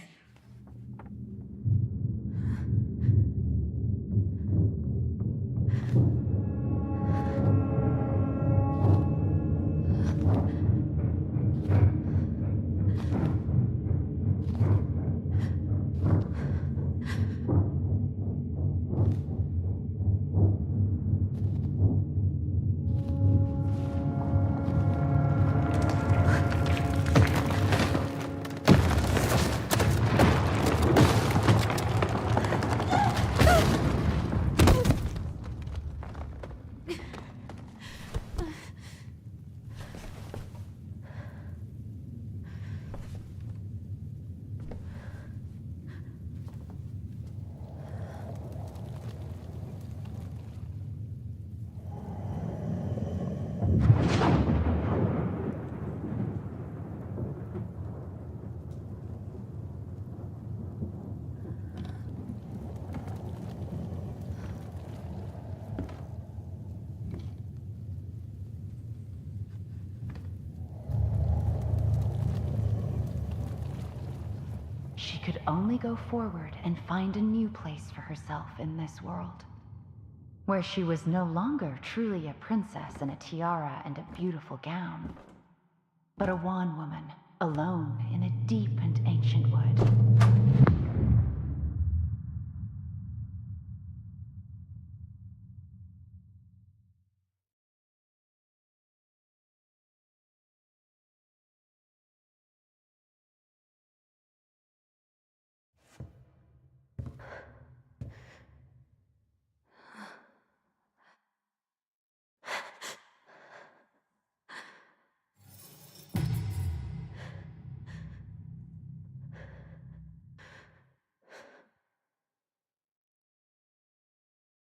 She could only go forward and find a new place for herself in this world, where she was no longer truly a princess in a tiara and a beautiful gown, but a wan woman, alone in a deep and ancient wood.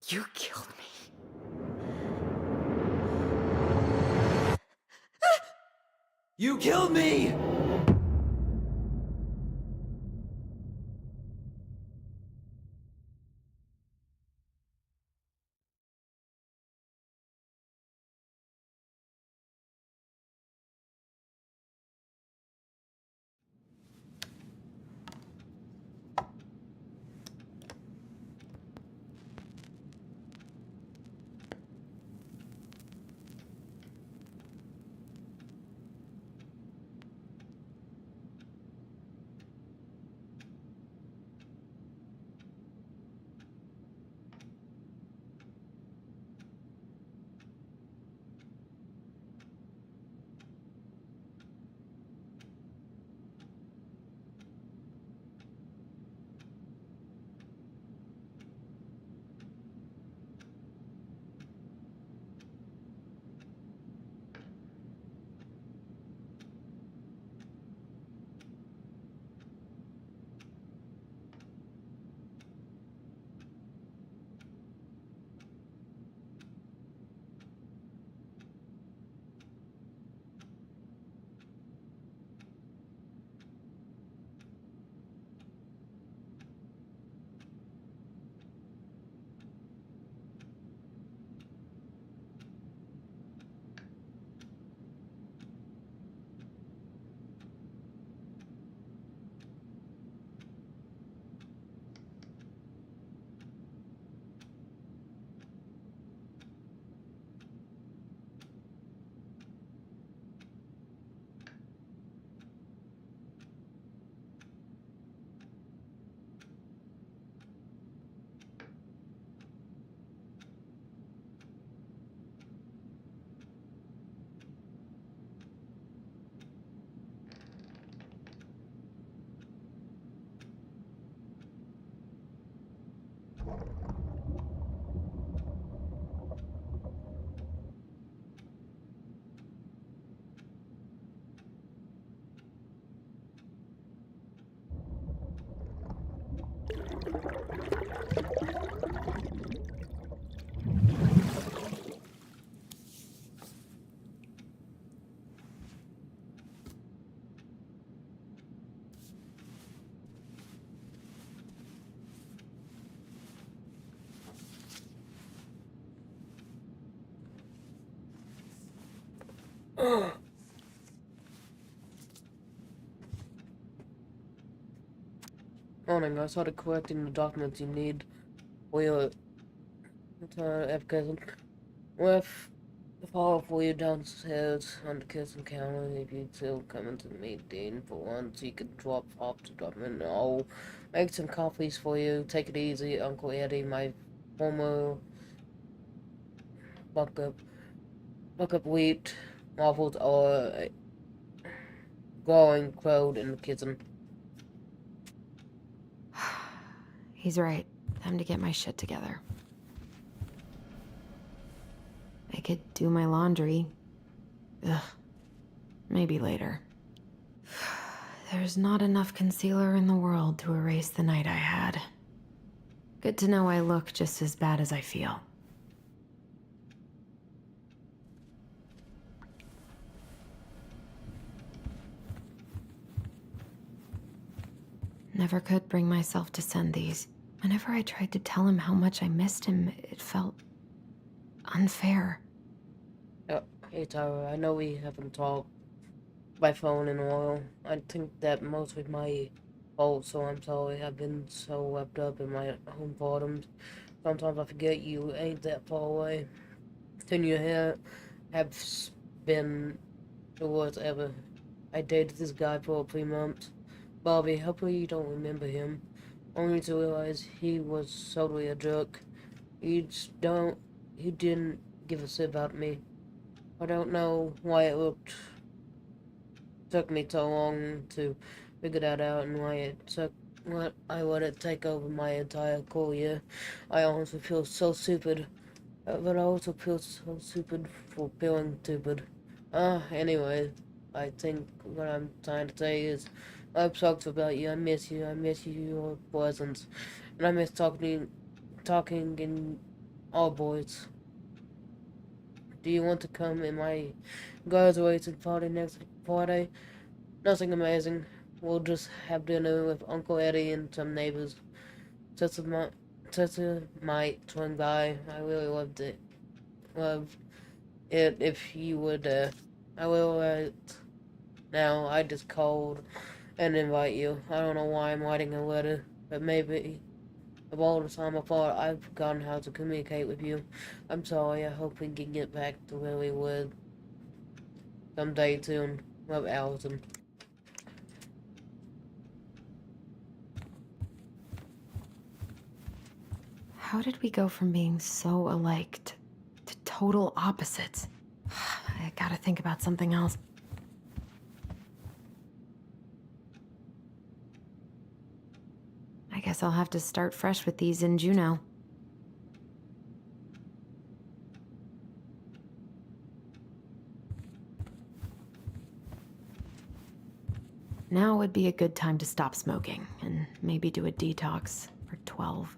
You killed me. You killed me! Morning, I started collecting the documents you need for your application. With the follow for you downstairs on the kitchen counter. If you still coming to meet Dean for once, you could drop off the document. I'll make some coffees for you. Take it easy, Uncle Eddie, my former buck up wheat waffles are glowing crowed in the kitchen. He's right. Time to get my shit together. I could do my laundry. Ugh. Maybe later. There's not enough concealer in the world to erase the night I had. Good to know I look just as bad as I feel. Never could bring myself to send these. Whenever I tried to tell him how much I missed him, it felt unfair. Hey Tyra, I know we haven't talked by phone in a while. I think that mostly my fault, so I'm sorry. I've been so wrapped up in my own problems. Sometimes I forget you ain't that far away. 10 years have been the worst ever. I dated this guy for 3 months. Bobby, hopefully you don't remember him. Only to realize he was totally a jerk. He didn't give a shit about me. I don't know why took me so long to figure that out and why I let it take over my entire career. I honestly feel so stupid. But I also feel so stupid for feeling stupid. Anyway, I think what I'm trying to say is, I'm talked about you. I miss you. I miss your presence, and I miss talking in all boys. Do you want to come in my graduation party next Friday? Nothing amazing. We'll just have dinner with Uncle Eddie and some neighbors. Tessa might swing by. I really love it if you would, I will, now I just called and invite you. I don't know why I'm writing a letter, but maybe of all the time apart, I've forgotten how to communicate with you. I'm sorry, I hope we can get back to where we were someday soon. Love, Allison. How did we go from being so alike to total opposites? I gotta think about something else. I guess I'll have to start fresh with these in Juneau. Now would be a good time to stop smoking and maybe do a detox for 12.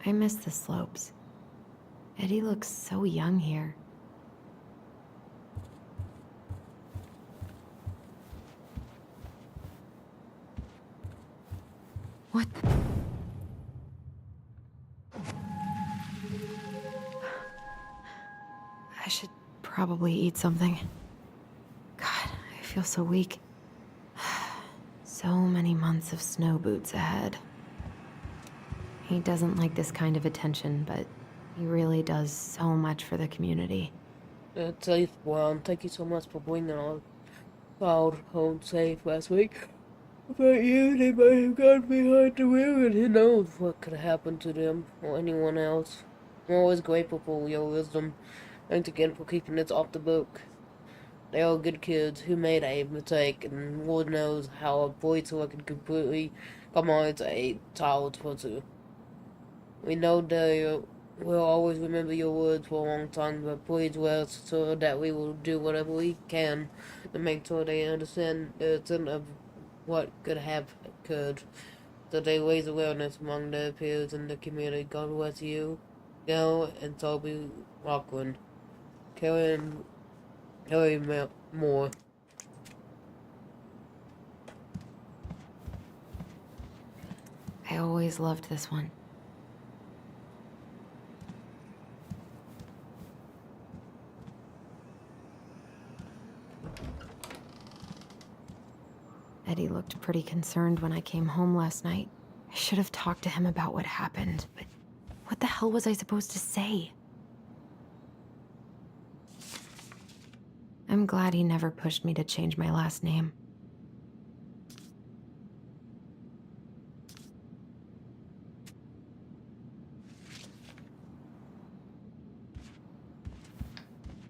I miss the slopes. Eddie looks so young here. What? I should probably eat something. God, I feel so weak. So many months of snow boots ahead. He doesn't like this kind of attention, but he really does so much for the community. Safe, well, thank you so much for bringing our child home safe last week. But you, they might have gone behind the wheel, and who knows what could have happened to them or anyone else. I'm always grateful for your wisdom. Thanks again for keeping this off the book. They are good kids who made a mistake, and Lord knows how a boy so can completely come on to a child's pursue. We know they will always remember your words for a long time, but please rest so that we will do whatever we can to make sure they understand the extent of what could have occurred. so they raise awareness among their peers in the community. God bless you, Gail and Toby Rockland. Carry Moore. I always loved this one. Eddie looked pretty concerned when I came home last night. I should have talked to him about what happened, but what the hell was I supposed to say? I'm glad he never pushed me to change my last name.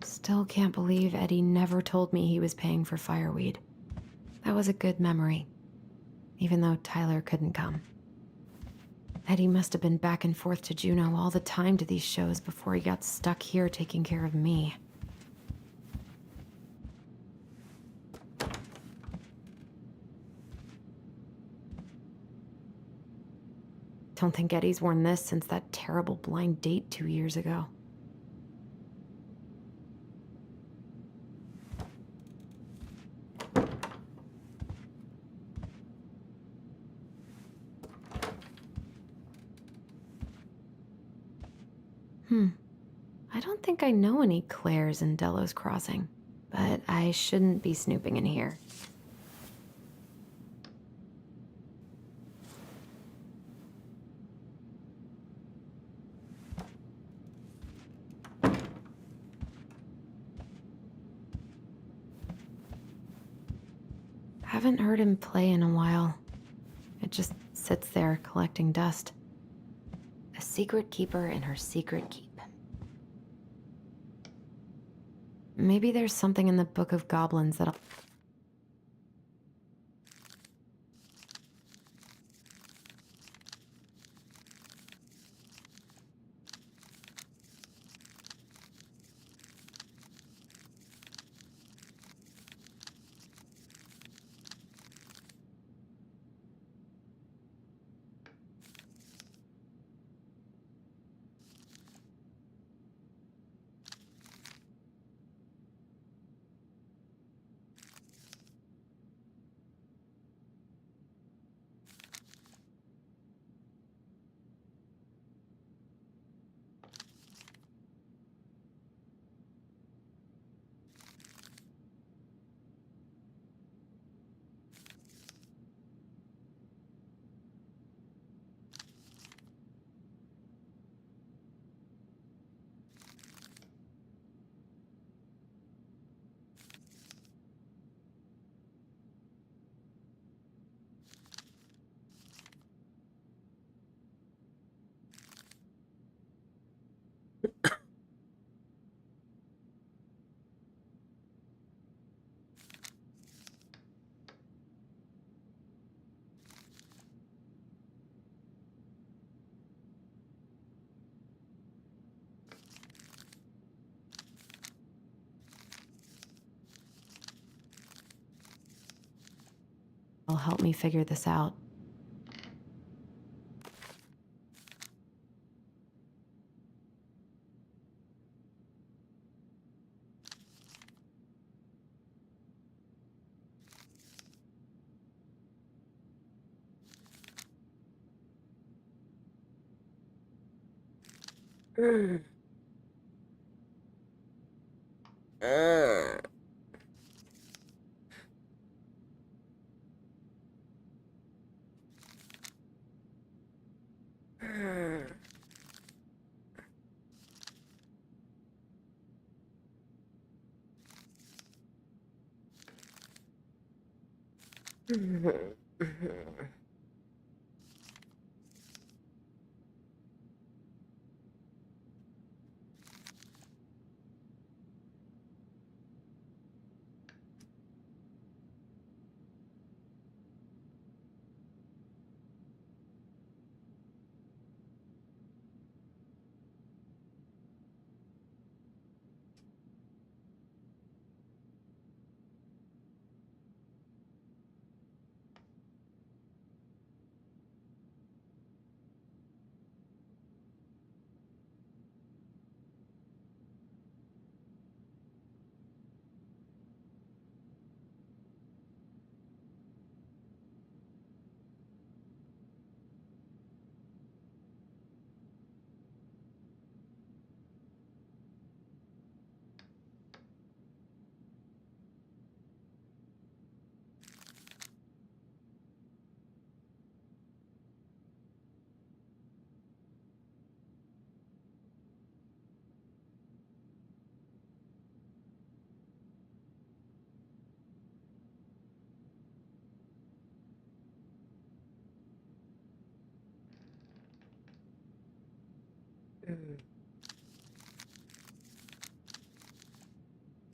Still can't believe Eddie never told me he was paying for fireweed. That was a good memory, even though Tyler couldn't come. Eddie must have been back and forth to Juneau all the time to these shows before he got stuck here taking care of me. Don't think Eddie's worn this since that terrible blind date 2 years ago. I don't think I know any Claires in Delos Crossing, but I shouldn't be snooping in here. Haven't heard him play in a while. It just sits there collecting dust. A secret keeper in her secret keep. Maybe there's something in the Book of Goblins that'll... will help me figure this out.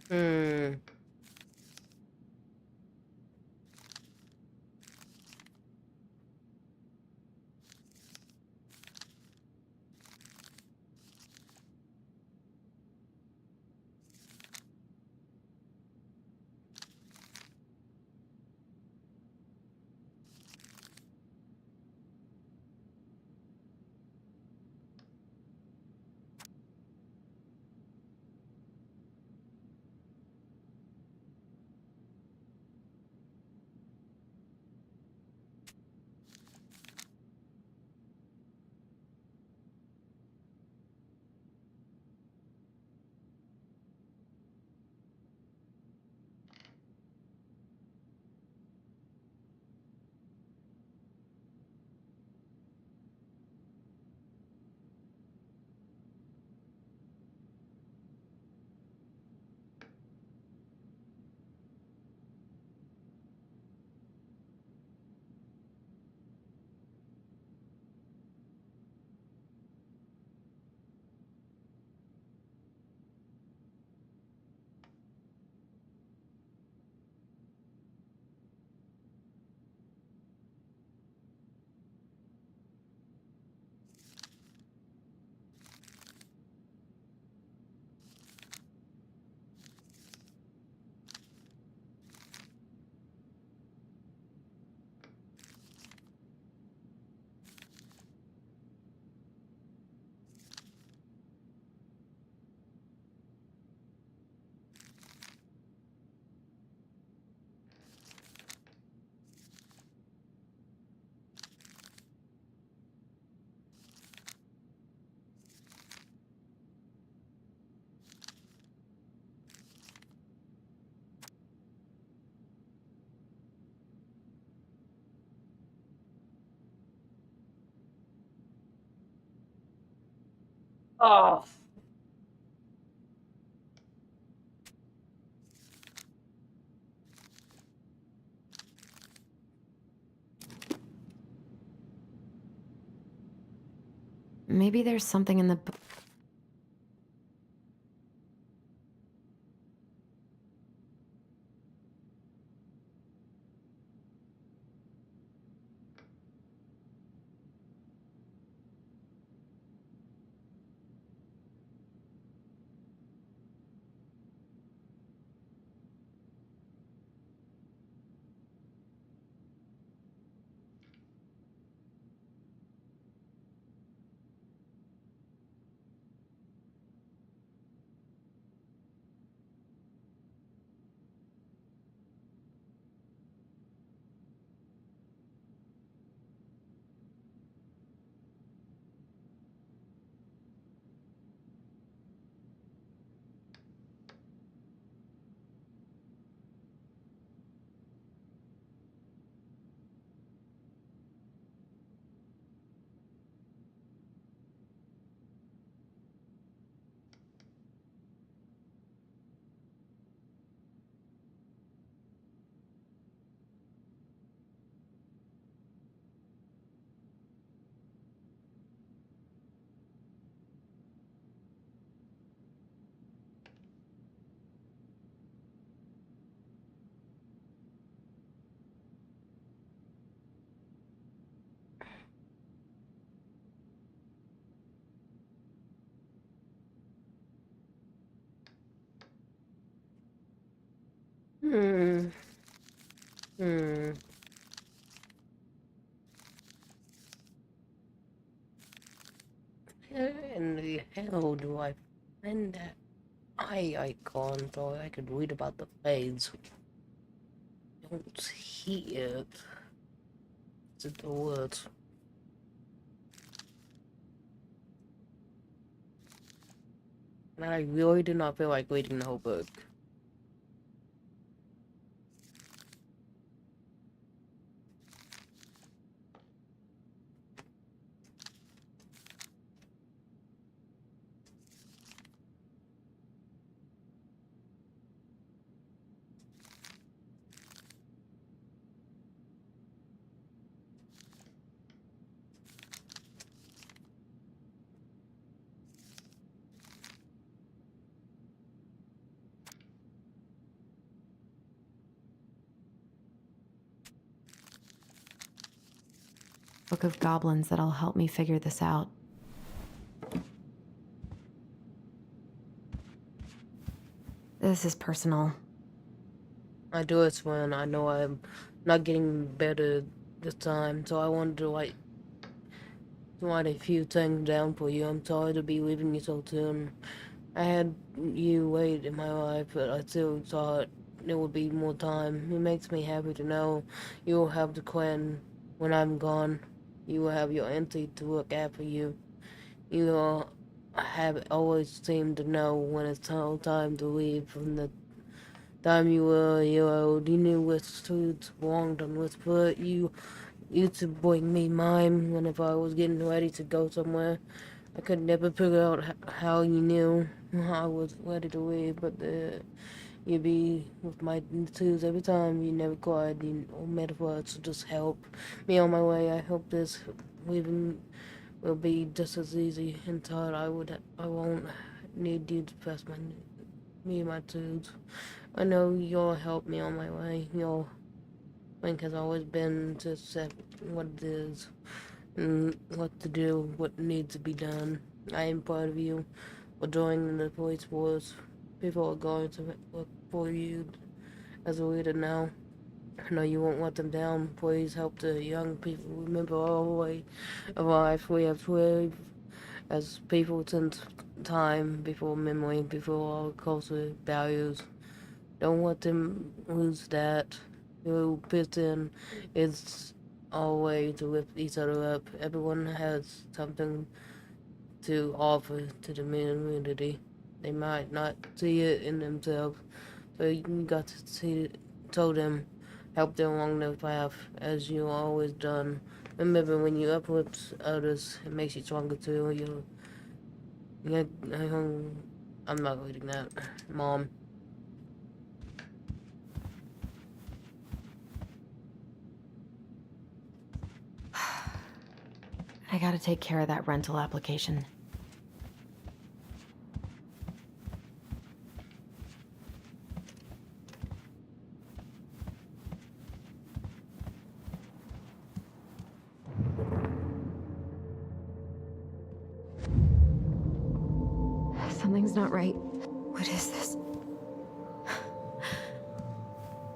Hmm. Oh. Maybe there's something in the Hmm. Hmm. Where in the hell do I find that eye icon so I could read about the fades? Don't see it. Is it the words? And I really do not feel like reading the whole book. book of goblins that'll help me figure this out. This is personal. I do it when I know I'm not getting better this time, so I wanted to write a few things down for you. I'm sorry to be leaving you so soon. I had you wait in my life, but I still thought there would be more time. It makes me happy to know you will have the clan when I'm gone. You will have your auntie to look after you. You will have always seemed to know when it's time to leave. From the time you were a year old, you knew which foods belonged on which foot. You used to bring me mine whenever I was getting ready to go somewhere. I could never figure out how you knew I was ready to leave, but you'd be with my twos every time. You never cried, or made words to just help me on my way. I hope this leaving will be just as easy and tired. I won't need you to pass me and my twos. I know you'll help me on my way. Your link has always been to accept what it is and what to do, what needs to be done. I am proud of you for joining the police force. People are going to look for you as a leader now. I know you won't let them down. Please help the young people remember all the way of life we have lived as people since time, before memory, before our culture, values. Don't let them lose that. Who fits in is our way to lift each other up. Everyone has something to offer to the community. They might not see it in themselves, so you got to show them, help them along their path, as you always done. Remember, when you uplift others, it makes you stronger too. I'm not reading that, Mom. I gotta take care of that rental application. Something's not right. What is this?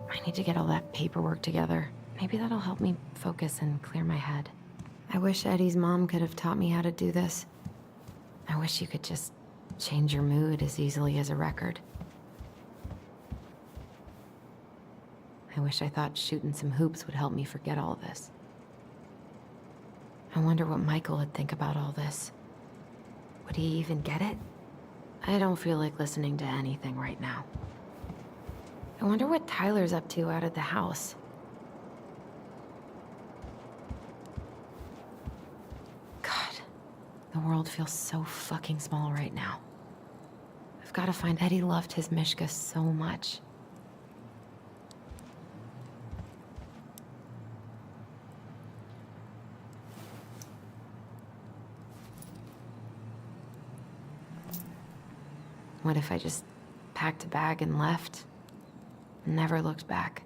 I need to get all that paperwork together. Maybe that'll help me focus and clear my head. I wish Eddie's mom could have taught me how to do this. I wish you could just change your mood as easily as a record. I wish I thought shooting some hoops would help me forget all this. I wonder what Michael would think about all this. Would he even get it? I don't feel like listening to anything right now. I wonder what Tyler's up to out of the house. God, the world feels so fucking small right now. I've got to find Eddie loved his Mishka so much. What if I just packed a bag and left? And never looked back?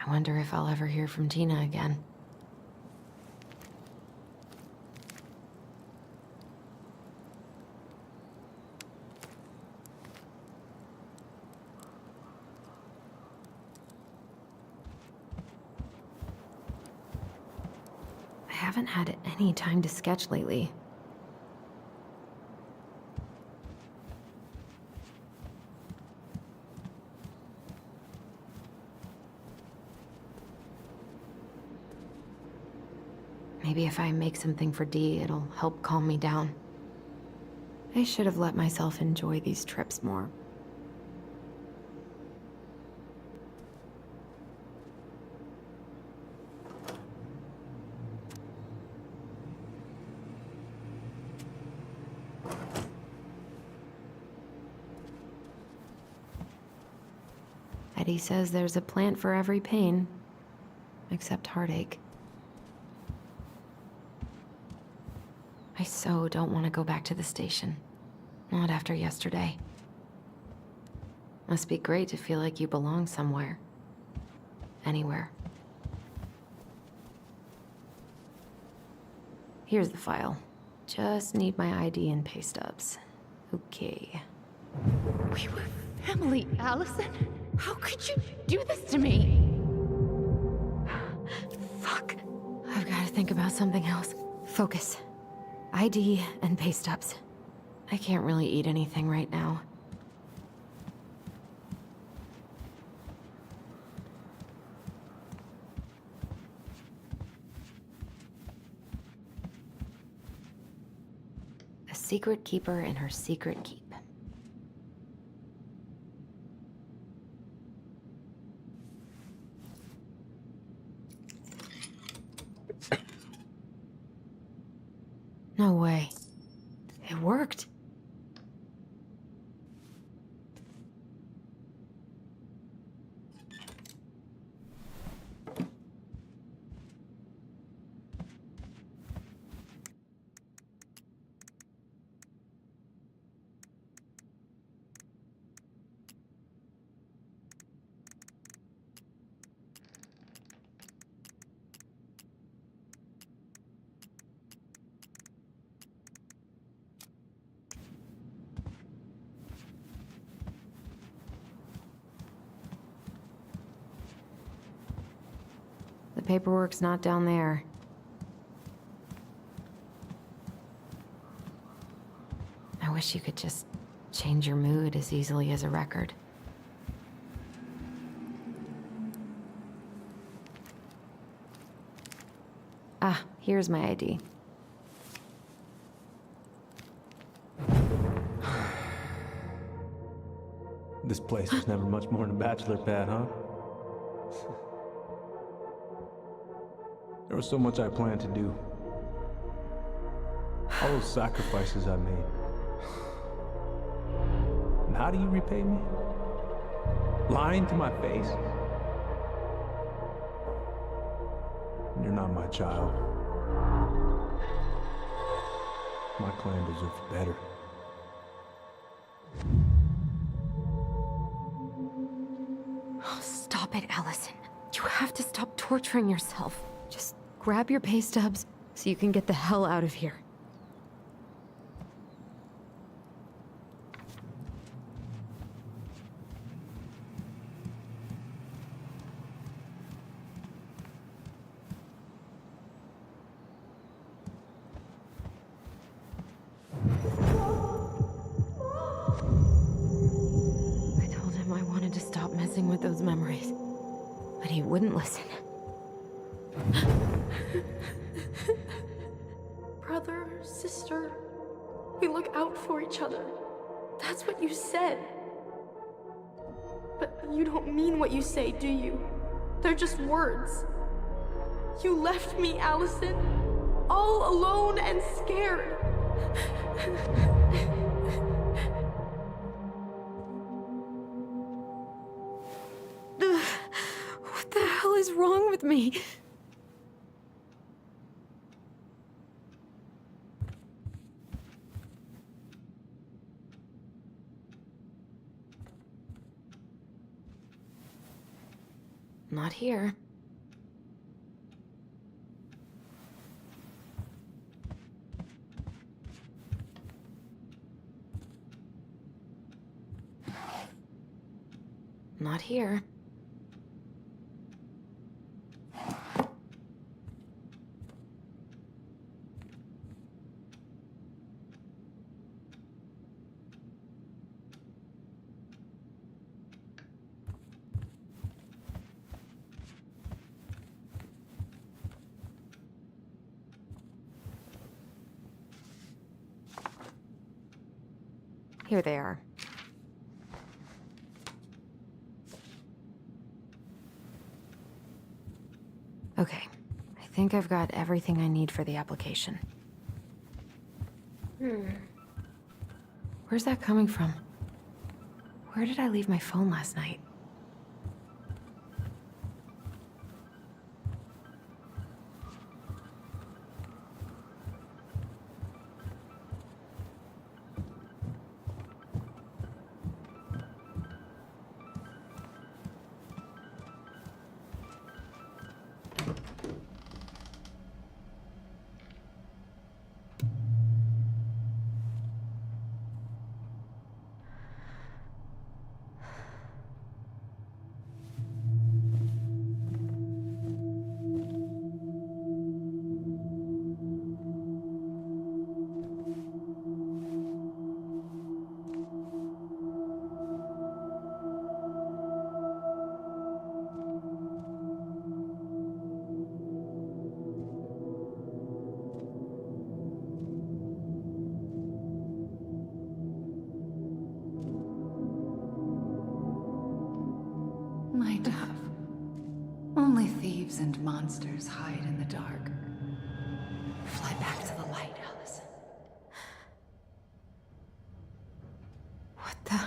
I wonder if I'll ever hear from Tina again. I haven't had any time to sketch lately. Maybe if I make something for Dee, it'll help calm me down. I should have let myself enjoy these trips more. Eddie says there's a plant for every pain, except heartache. I so don't want to go back to the station. Not after yesterday. Must be great to feel like you belong somewhere. Anywhere. Here's the file. Just need my ID and pay stubs. Okay. We were family, Allison. How could you do this to me? Fuck. I've got to think about something else. Focus. ID and pay stubs. I can't really eat anything right now. A secret keeper in her secret keep. No way. It worked. The paperwork's not down there. I wish you could just change your mood as easily as a record. Ah, here's my ID. This place was never much more than a bachelor pad, huh? There was so much I planned to do. All those sacrifices I made. And how do you repay me? Lying to my face? You're not my child. My clan deserves better. Oh, stop it, Allison. You have to stop torturing yourself. Just grab your pay stubs so you can get the hell out of here. I told him I wanted to stop messing with those memories, but he wouldn't listen. Brother, sister, we look out for each other. That's what you said. But you don't mean what you say, do you? They're just words. You left me, Allison, all alone and scared. What the hell is wrong with me? Not here. Not here. Here they are. Okay, I think I've got everything I need for the application. Where's that coming from? Where did I leave my phone last night? thieves and monsters hide in the dark. Fly back to the light, Allison. What the?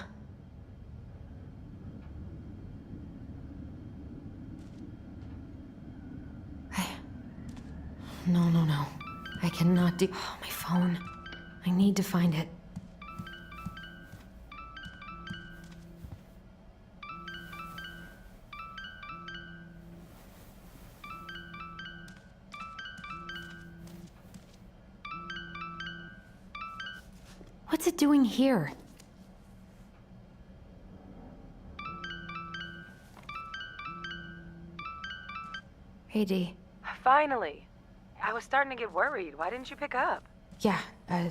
No. I cannot do. Oh, my phone. I need to find it. What's it doing here? Hey, Dee. Finally. I was starting to get worried. Why didn't you pick up? Yeah,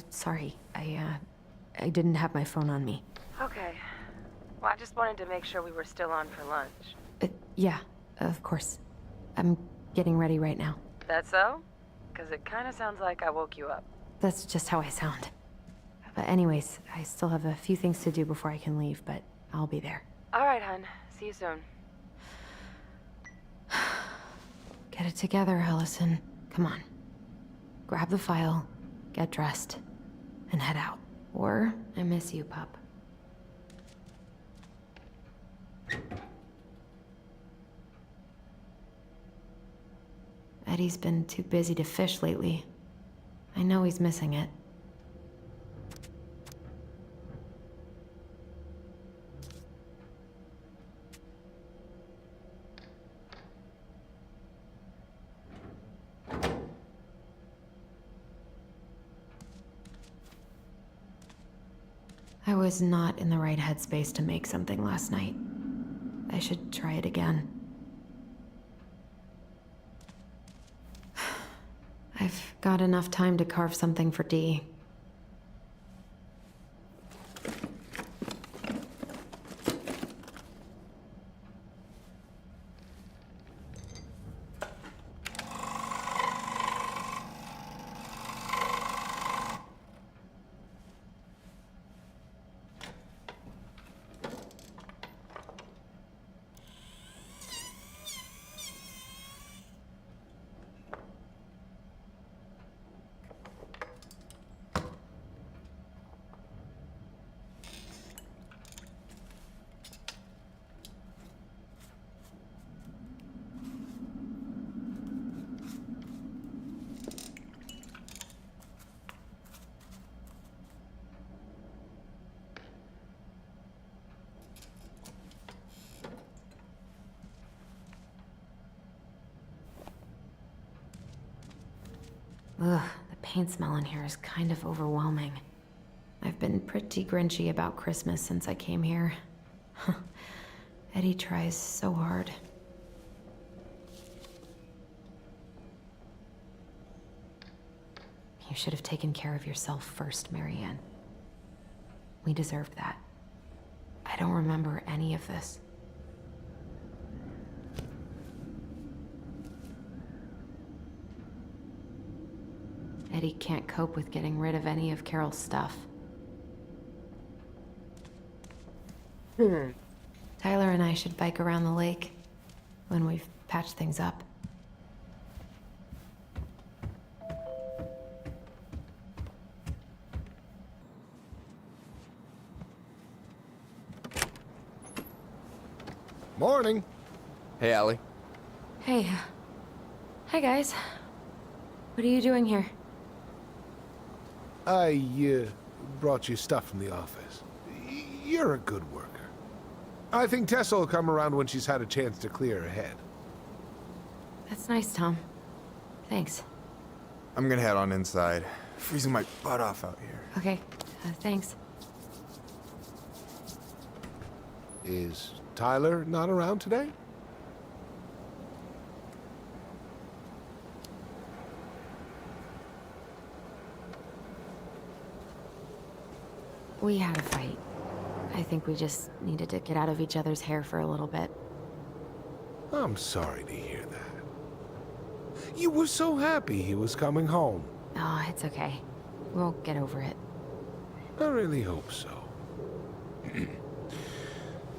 sorry. I didn't have my phone on me. Okay. Well, I just wanted to make sure we were still on for lunch. Yeah, of course. I'm getting ready right now. That so? Because it kind of sounds like I woke you up. That's just how I sound. But anyways, I still have a few things to do before I can leave, but I'll be there. All right, hun. See you soon. Get it together, Allison. Come on. Grab the file, get dressed, and head out. Or I miss you, pup. Eddie's been too busy to fish lately. I know he's missing it. I was not in the right headspace to make something last night. I should try it again. I've got enough time to carve something for Dee. Ugh, the paint smell in here is kind of overwhelming. I've been pretty grinchy about Christmas since I came here. Eddie tries so hard. You should have taken care of yourself first, Marianne. We deserved that. I don't remember any of this. Eddie can't cope with getting rid of any of Carol's stuff. Tyler and I should bike around the lake when we've patched things up. Morning. Hey, Allie. Hey. Hi, guys. What are you doing here? I brought you stuff from the office. You're a good worker. I think Tessa will come around when she's had a chance to clear her head. That's nice, Tom. Thanks. I'm gonna head on inside. Freezing my butt off out here. Okay, thanks. Is Tyler not around today? We had a fight. I think we just needed to get out of each other's hair for a little bit. I'm sorry to hear that. You were so happy he was coming home. Oh, it's okay. We'll get over it. I really hope so.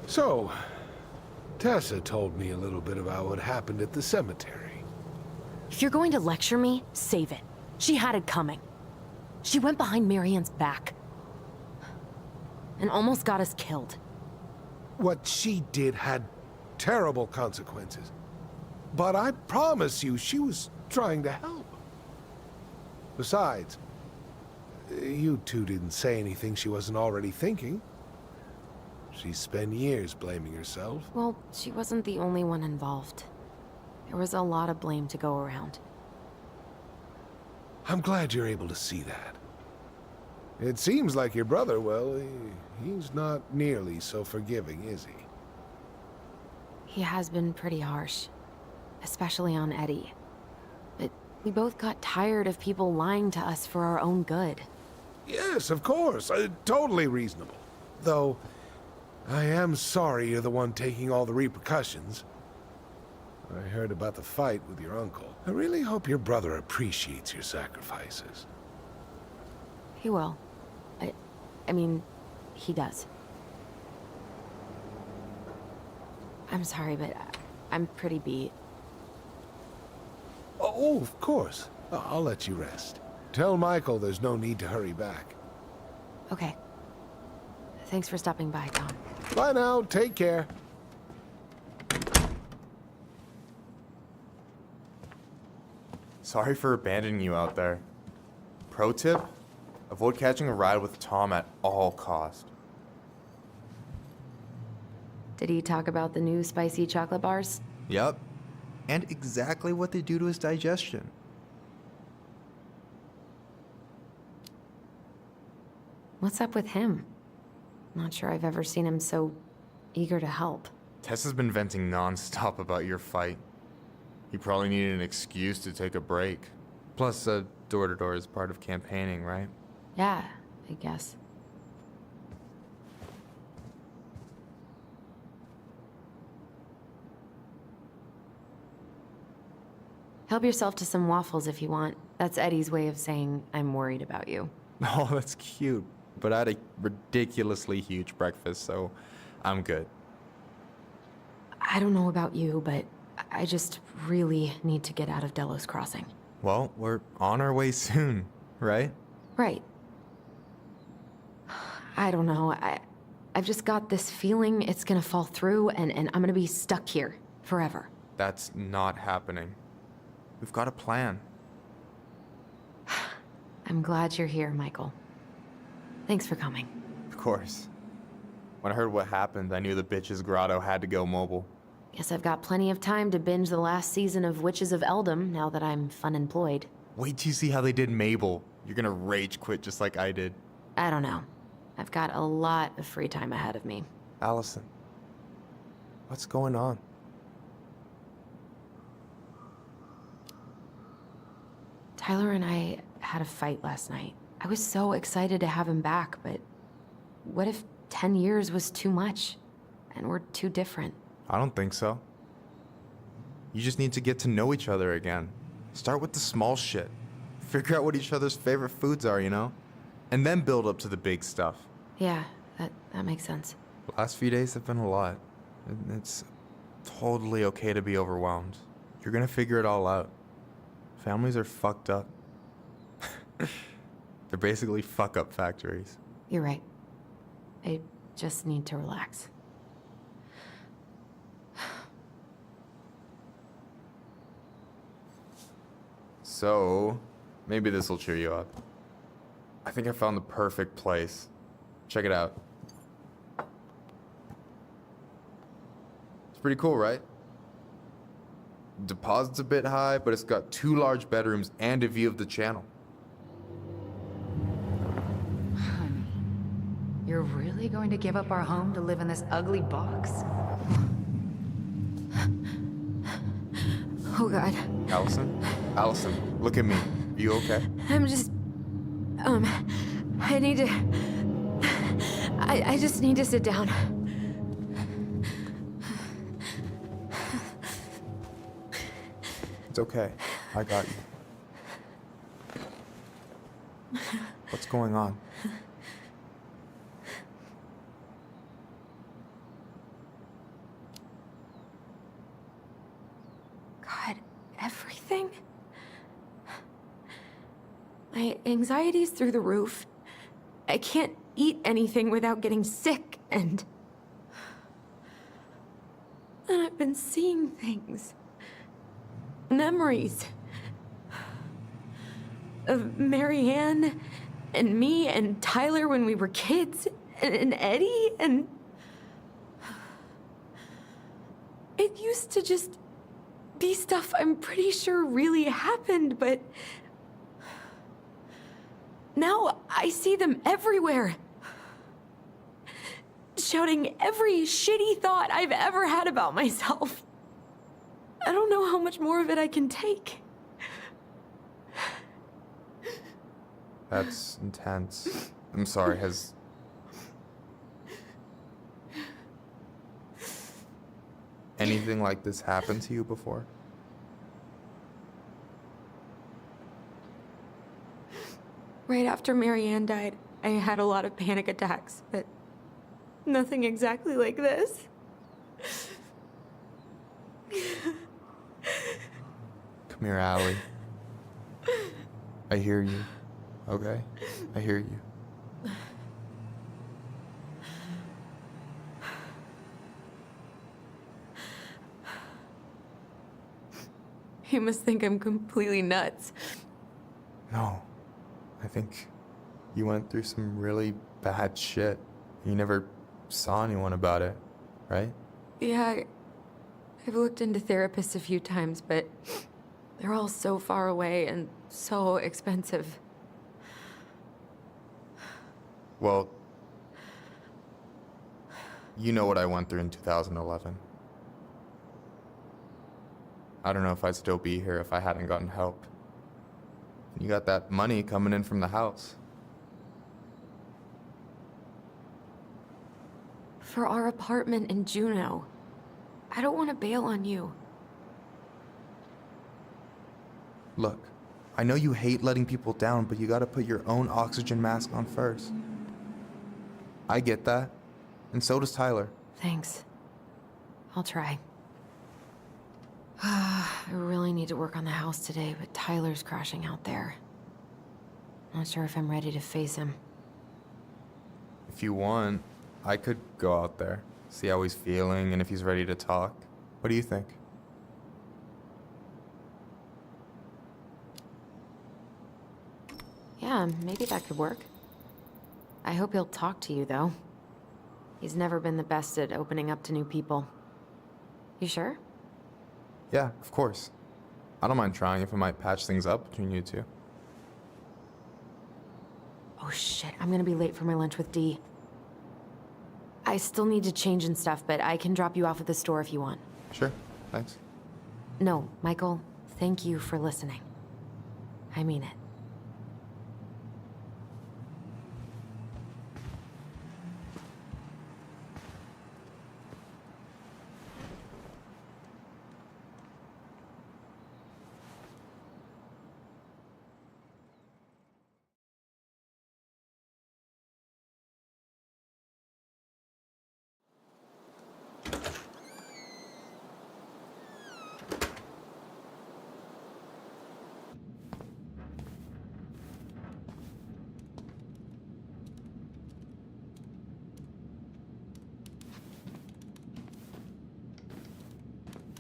So, Tessa told me a little bit about what happened at the cemetery. If you're going to lecture me, save it. She had it coming. She went behind Marianne's back. And almost got us killed. What she did had terrible consequences. But I promise you, she was trying to help. Besides, you two didn't say anything she wasn't already thinking. She spent years blaming herself. Well, she wasn't the only one involved. There was a lot of blame to go around. I'm glad you're able to see that. It seems like your brother, well, he's not nearly so forgiving, is he? He has been pretty harsh. Especially on Eddie. But we both got tired of people lying to us for our own good. Yes, of course. Totally reasonable. Though, I am sorry you're the one taking all the repercussions. I heard about the fight with your uncle. I really hope your brother appreciates your sacrifices. He will. I mean, he does. I'm sorry, but I'm pretty beat. Oh, of course. I'll let you rest. Tell Michael there's no need to hurry back. Okay. Thanks for stopping by, Tom. Bye now. Take care. Sorry for abandoning you out there. Pro tip? Avoid catching a ride with Tom at all cost. Did he talk about the new spicy chocolate bars? Yep. And exactly what they do to his digestion. What's up with him? Not sure I've ever seen him so eager to help. Tessa's been venting non-stop about your fight. He probably needed an excuse to take a break. Plus, door-to-door is part of campaigning, right? Yeah, I guess. Help yourself to some waffles if you want. That's Eddie's way of saying I'm worried about you. Oh, that's cute. But I had a ridiculously huge breakfast, so I'm good. I don't know about you, but I just really need to get out of Delos Crossing. Well, we're on our way soon, right? Right. I don't know. I've just got this feeling it's gonna fall through and I'm gonna be stuck here forever. That's not happening. We've got a plan. I'm glad you're here, Michael. Thanks for coming. Of course. When I heard what happened, I knew the bitch's grotto had to go mobile. Guess I've got plenty of time to binge the last season of Witches of Eldom now that I'm fun-employed. Wait till you see how they did Mabel. You're gonna rage quit just like I did. I don't know. I've got a lot of free time ahead of me. Allison, what's going on? Tyler and I had a fight last night. I was so excited to have him back, but what if 10 years was too much and we're too different? I don't think so. You just need to get to know each other again. Start with the small shit. Figure out what each other's favorite foods are, you know? And then build up to the big stuff. Yeah, that makes sense. The last few days have been a lot. It's totally okay to be overwhelmed. You're gonna figure it all out. Families are fucked up. They're basically fuck-up factories. You're right. I just need to relax. So, maybe this will cheer you up. I think I found the perfect place. Check it out. It's pretty cool, right? Deposit's a bit high, but it's got 2 large bedrooms and a view of the channel. Honey, you're really going to give up our home to live in this ugly box? Oh God. Allison? Allison, look at me. Are you okay? I'm just... I need to... I just need to sit down. It's okay. I got you. What's going on? everything. My anxiety's through the roof. I can't eat anything without getting sick, and I've been seeing things. Memories. Of Marianne, and me, and Tyler when we were kids, and Eddie, and... It used to just be stuff I'm pretty sure really happened, but... Now I see them everywhere. Shouting every shitty thought I've ever had about myself. I don't know how much more of it I can take. That's intense. I'm sorry, has... anything like this happened to you before? Right after Marianne died, I had a lot of panic attacks, but nothing exactly like this. Come here, Allie. I hear you. Okay? I hear you. You must think I'm completely nuts. No. I think you went through some really bad shit. You never saw anyone about it, right? Yeah, I've looked into therapists a few times, but they're all so far away and so expensive. Well, you know what I went through in 2011. I don't know if I'd still be here if I hadn't gotten help. You got that money coming in from the house. For our apartment in Juneau. I don't want to bail on you. Look, I know you hate letting people down, but you gotta put your own oxygen mask on first. I get that, and so does Tyler. Thanks. I'll try. I really need to work on the house today, but Tyler's crashing out there. Not sure if I'm ready to face him. If you want, I could go out there, see how he's feeling, and if he's ready to talk. What do you think? Yeah, maybe that could work. I hope he'll talk to you, though. He's never been the best at opening up to new people. You sure? Yeah, of course. I don't mind trying if it might patch things up between you two. Oh shit, I'm gonna be late for my lunch with Dee. I still need to change and stuff, but I can drop you off at the store if you want. Sure, thanks. No, Michael, thank you for listening. I mean it.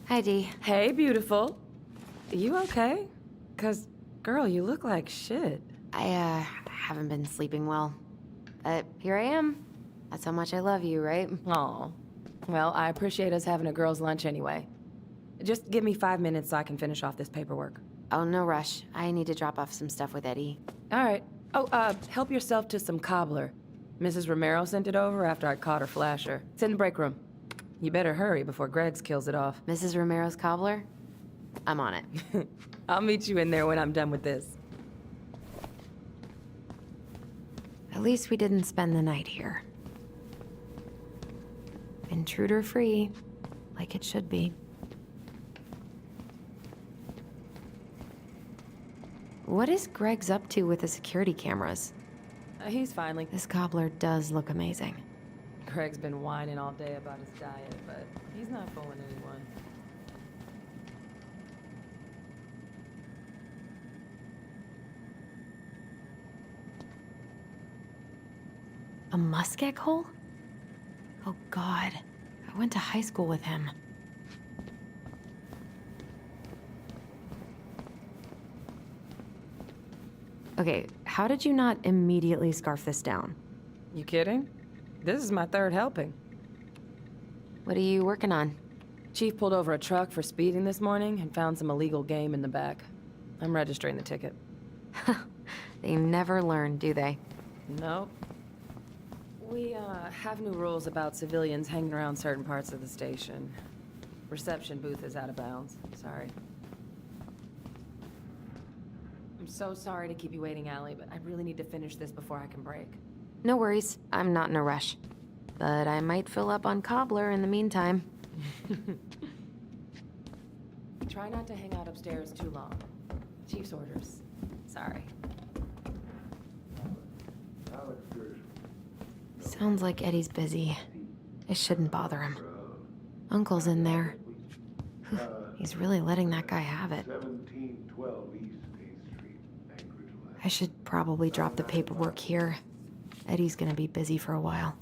Hi, Dee. Hey, beautiful. You okay? 'Cause, girl, you look like shit. I haven't been sleeping well. Here I am. That's how much I love you, right? Aw. Well, I appreciate us having a girls' lunch anyway. Just give me 5 minutes so I can finish off this paperwork. Oh, no rush. I need to drop off some stuff with Eddie. All right. Oh, help yourself to some cobbler. Mrs. Romero sent it over after I caught her flasher. It's in the break room. You better hurry before Greggs kills it off. Mrs. Romero's cobbler? I'm on it. I'll meet you in there when I'm done with this. At least we didn't spend the night here. Intruder-free, like it should be. What is Greggs up to with the security cameras? He's finally... This cobbler does look amazing. Greg's been whining all day about his diet, but he's not fooling anyone. A muskeg hole? Oh God, I went to high school with him. Okay, how did you not immediately scarf this down? You kidding? This is my third helping. What are you working on? Chief pulled over a truck for speeding this morning and found some illegal game in the back. I'm registering the ticket. They never learn, do they? Nope. We, have new rules about civilians hanging around certain parts of the station. Reception booth is out of bounds. Sorry. I'm so sorry to keep you waiting, Allie, but I really need to finish this before I can break. No worries, I'm not in a rush. But I might fill up on cobbler in the meantime. Try not to hang out upstairs too long. Chief's orders. Sorry. Sounds like Eddie's busy. I shouldn't bother him. Uncle's in there. Whew, he's really letting that guy have it. I should probably drop the paperwork here. Eddie's gonna be busy for a while.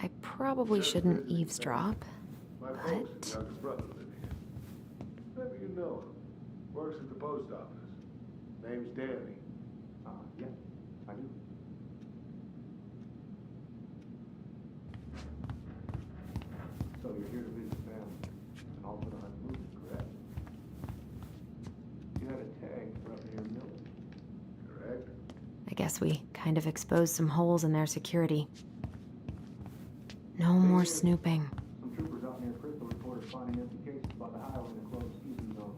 I probably shouldn't eavesdrop, but... Maybe you know him. Works at the post office. Name's Danny. Yeah, I do. So you're here to visit family, and also to hunt movies, correct? You had a tag for up near Millie. Correct? I guess we kind of exposed some holes in their security. No more snooping. Some troopers out near Crystal reported finding empty cases by the highway in a closed season zone.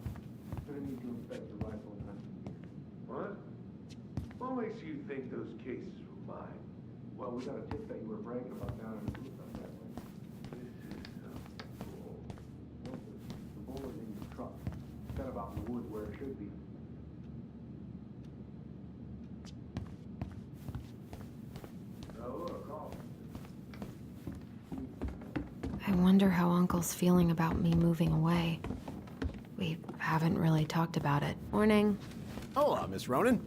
Gonna need to inspect your rifle and hunting gear. What? What makes you think those cases were mine? Well, we got a tip that you were bragging about down in the booth up that way. This is so cool. The bullet in your truck. Set about in the woods where it should be. Now look, I wonder how Uncle's feeling about me moving away. We haven't really talked about it. Morning. Hola, Miss Ronan.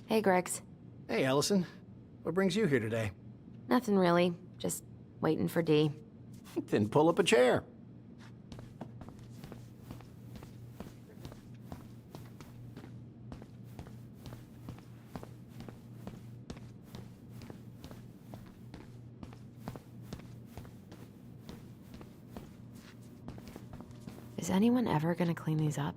Hey, Gregs. Hey, Ellison. What brings you here today? Nothing really. Just waiting for Dee. Then pull up a chair. Is anyone ever gonna clean these up?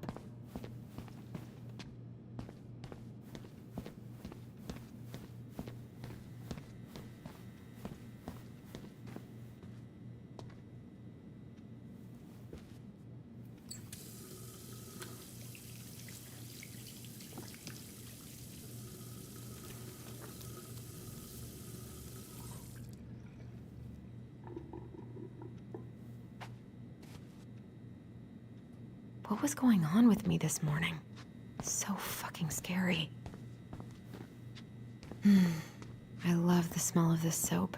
What was going on with me this morning? So fucking scary. I love the smell of this soap.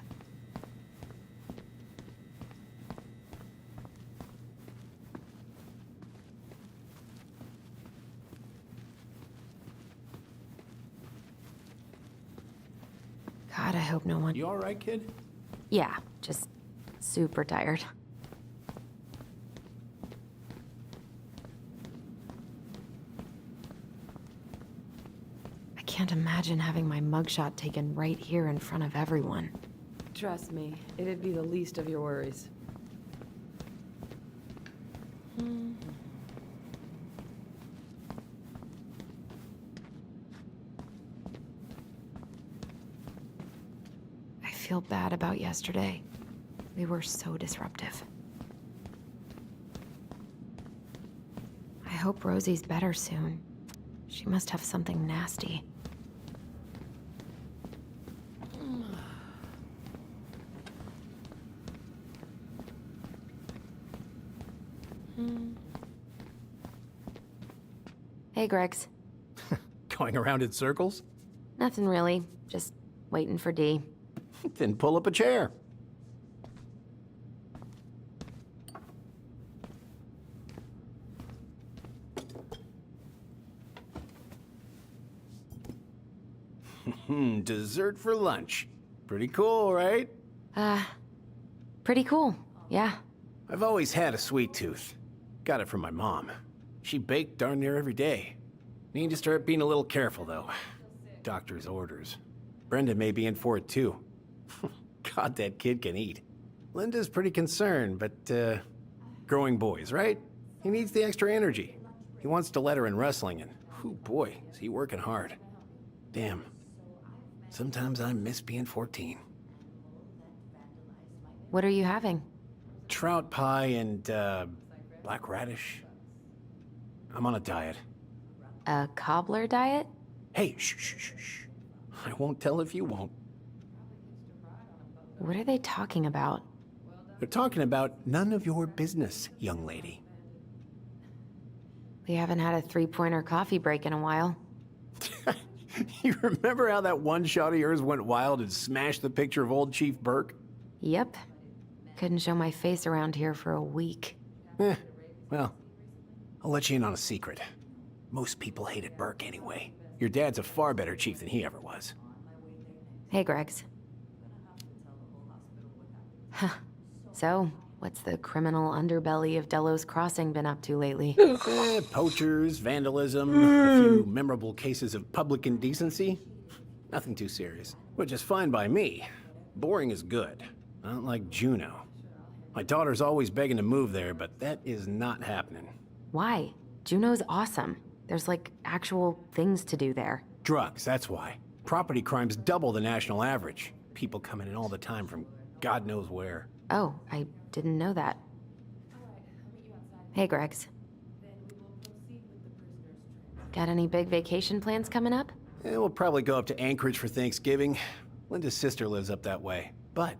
God, I hope no one... You all right, kid? Yeah, just super tired. I can't imagine having my mugshot taken right here in front of everyone. Trust me, it'd be the least of your worries. I feel bad about yesterday. We were so disruptive. I hope Rosie's better soon. She must have something nasty. Hey, Gregs. Going around in circles? Nothing really. Just waiting for Dee. Then pull up a chair. Dessert for lunch. Pretty cool, right? Pretty cool, yeah. I've always had a sweet tooth. Got it from my mom. She baked darn near every day. Need to start being a little careful, though. Doctor's orders. Brenda may be in for it, too. God, that kid can eat. Linda's pretty concerned, but, growing boys, right? He needs the extra energy. He wants to let her in wrestling, and, oh boy, is he working hard. Damn. Sometimes I miss being 14. What are you having? Trout pie and, black radish. I'm on a diet. A cobbler diet? Hey, shh. I won't tell if you won't. What are they talking about? They're talking about none of your business, young lady. We haven't had a three-pointer coffee break in a while. You remember how that one shot of yours went wild and smashed the picture of old Chief Burke? Yep. Couldn't show my face around here for a week. Well, I'll let you in on a secret. Most people hated Burke anyway. Your dad's a far better chief than he ever was. Hey, Greggs. Huh. So, what's the criminal underbelly of Delos Crossing been up to lately? Poachers, vandalism, a few memorable cases of public indecency. Nothing too serious. Which is fine by me. Boring is good. Not like Juneau. My daughter's always begging to move there, but that is not happening. Why? Juneau's awesome. There's like actual things to do there. Drugs, that's why. Property crime's double the national average. People coming in all the time from God knows where. Oh, I didn't know that. Hey, Greggs. Got any big vacation plans coming up? We'll probably go up to Anchorage for Thanksgiving. Linda's sister lives up that way. But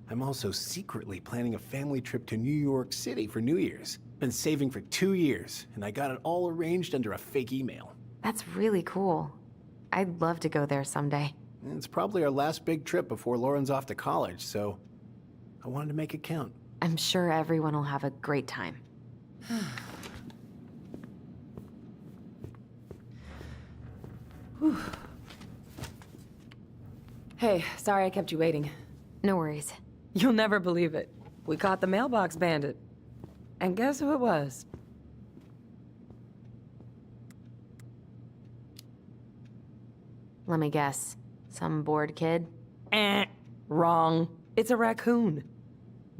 I'm also secretly planning a family trip to New York City for New Year's. Been saving for 2 years, and I got it all arranged under a fake email. That's really cool. I'd love to go there someday. It's probably our last big trip before Lauren's off to college, so I wanted to make it count. I'm sure everyone will have a great time. Hey, sorry I kept you waiting. No worries. You'll never believe it. We caught the mailbox bandit. And guess who it was? Let me guess. Some bored kid? Wrong. It's a raccoon.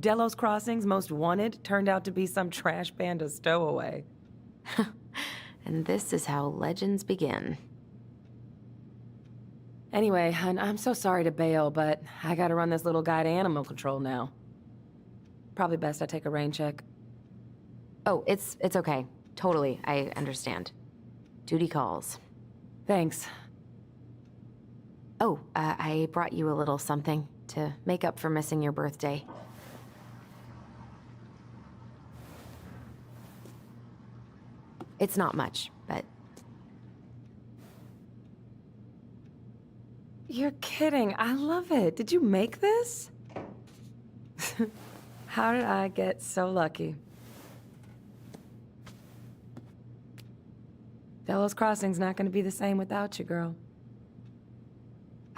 Delos Crossing's most wanted turned out to be some trash panda stowaway. And this is how legends begin. Anyway, hun, I'm so sorry to bail, but I gotta run this little guy to animal control now. Probably best I take a rain check. Oh, it's okay. Totally, I understand. Duty calls. Thanks. Oh, I brought you a little something to make up for missing your birthday. It's not much, but... You're kidding. I love it. Did you make this? How did I get so lucky? Delos Crossing's not gonna be the same without you, girl.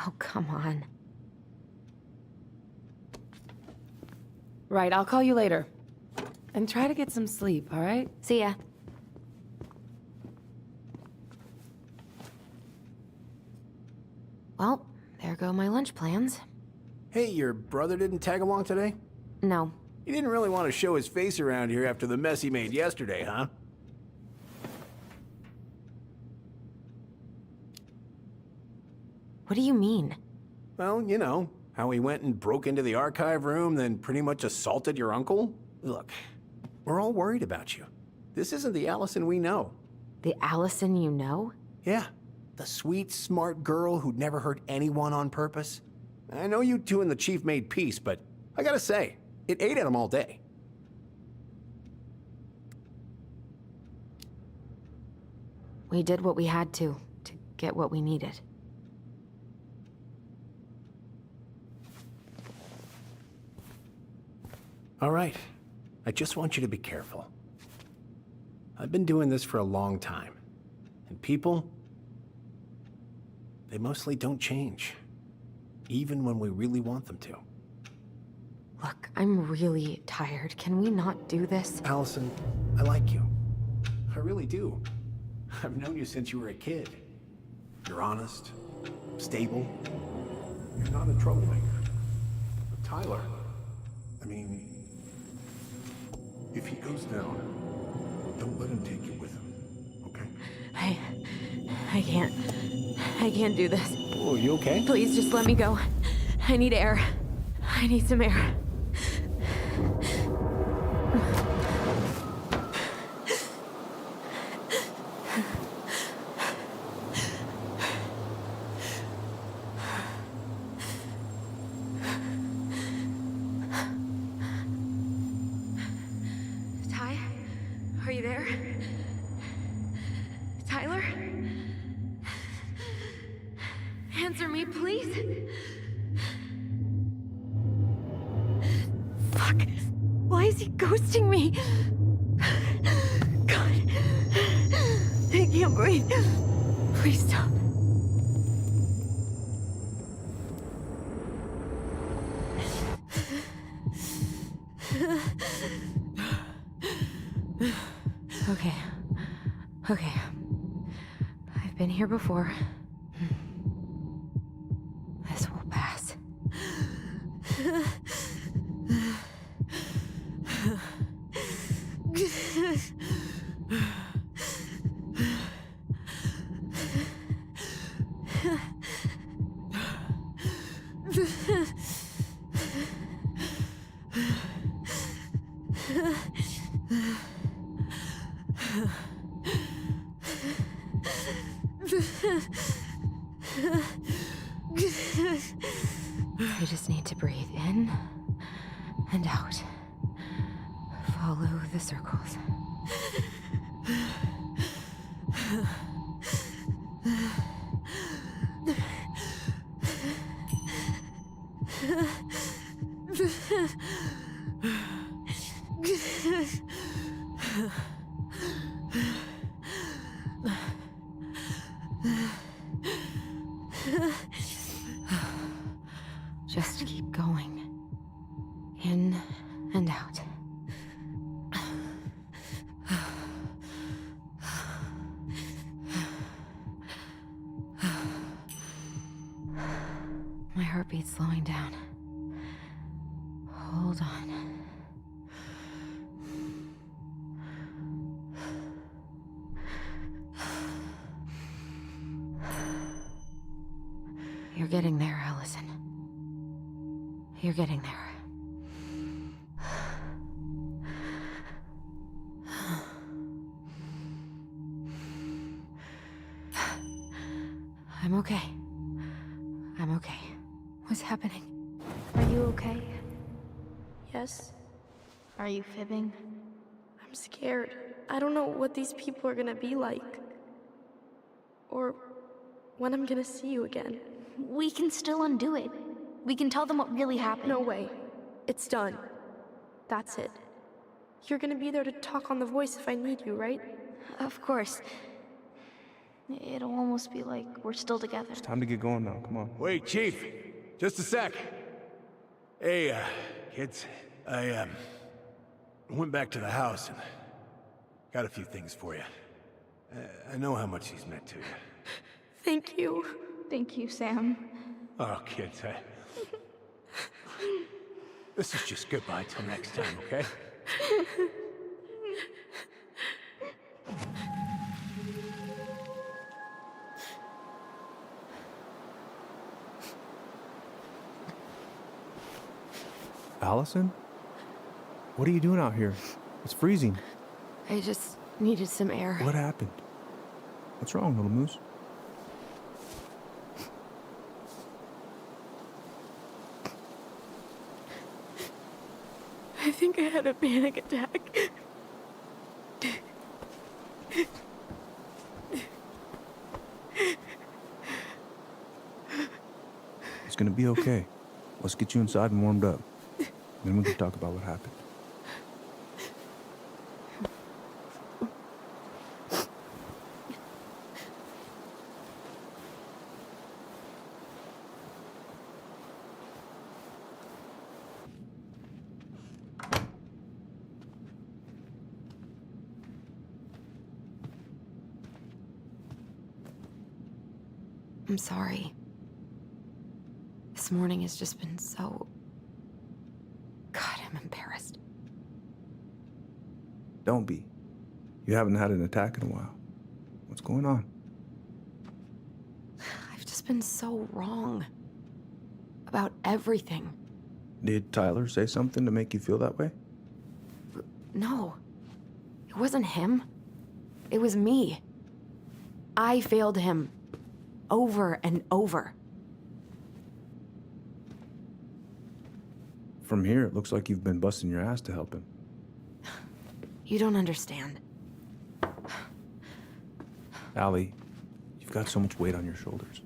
Oh, come on. Right, I'll call you later. And try to get some sleep, all right? See ya. Well, there go my lunch plans. Hey, your brother didn't tag along today? No. He didn't really want to show his face around here after the mess he made yesterday, huh? What do you mean? Well, you know, how he went and broke into the archive room, then pretty much assaulted your uncle? Look, we're all worried about you. This isn't the Allison we know. The Allison you know? Yeah, the sweet, smart girl who'd never hurt anyone on purpose. I know you two and the chief made peace, but I gotta say, it ate at him all day. We did what we had to get what we needed. All right, I just want you to be careful. I've been doing this for a long time, and people they mostly don't change. Even when we really want them to. Look, I'm really tired. Can we not do this? Allison, I like you. I really do. I've known you since you were a kid. You're honest, stable. You're not a troublemaker. But Tyler, I mean, If he goes down, don't let him take you with him, okay? I can't do this. oh, you okay? Please just let me go. I need air. I need some air. Ty? Are you there? Tyler? Answer me, please. Fuck. Why is he ghosting me? God. I can't breathe. Please stop. Okay. Okay. I've been here before. This will pass. You just need to breathe in and out. Follow the circles. Just keep going. In and out. My heartbeat's slowing down. Hold on. You're getting there, Allison. You're getting there. I'm okay. I'm okay. What's happening? Are you okay? Yes? Are you fibbing? I'm scared. I don't know what these people are gonna be like. Or when I'm gonna see you again. We can still undo it. We can tell them what really happened. No way. It's done. That's it. You're gonna be there to talk on the voice if I need you, right? Of course. It'll almost be like we're still together. It's time to get going now. Come on. Wait, Chief. Just a sec. Hey, kids. I went back to the house and got a few things for you. I know how much he's meant to you. Thank you. Thank you, Sam. Oh, kids, this is just goodbye till next time, okay? Allison? What are you doing out here? It's freezing. I just needed some air. What happened? What's wrong, little moose? I think I had a panic attack. It's gonna be okay. Let's get you inside and warmed up. Then we can talk about what happened. I'm sorry. This morning has just been so... God, I'm embarrassed. Don't be. You haven't had an attack in a while. What's going on? I've just been so wrong. About everything. Did Tyler say something to make you feel that way? No. It wasn't him. It was me. I failed him. Over and over. From here, it looks like you've been busting your ass to help him. You don't understand. Allie, you've got so much weight on your shoulders.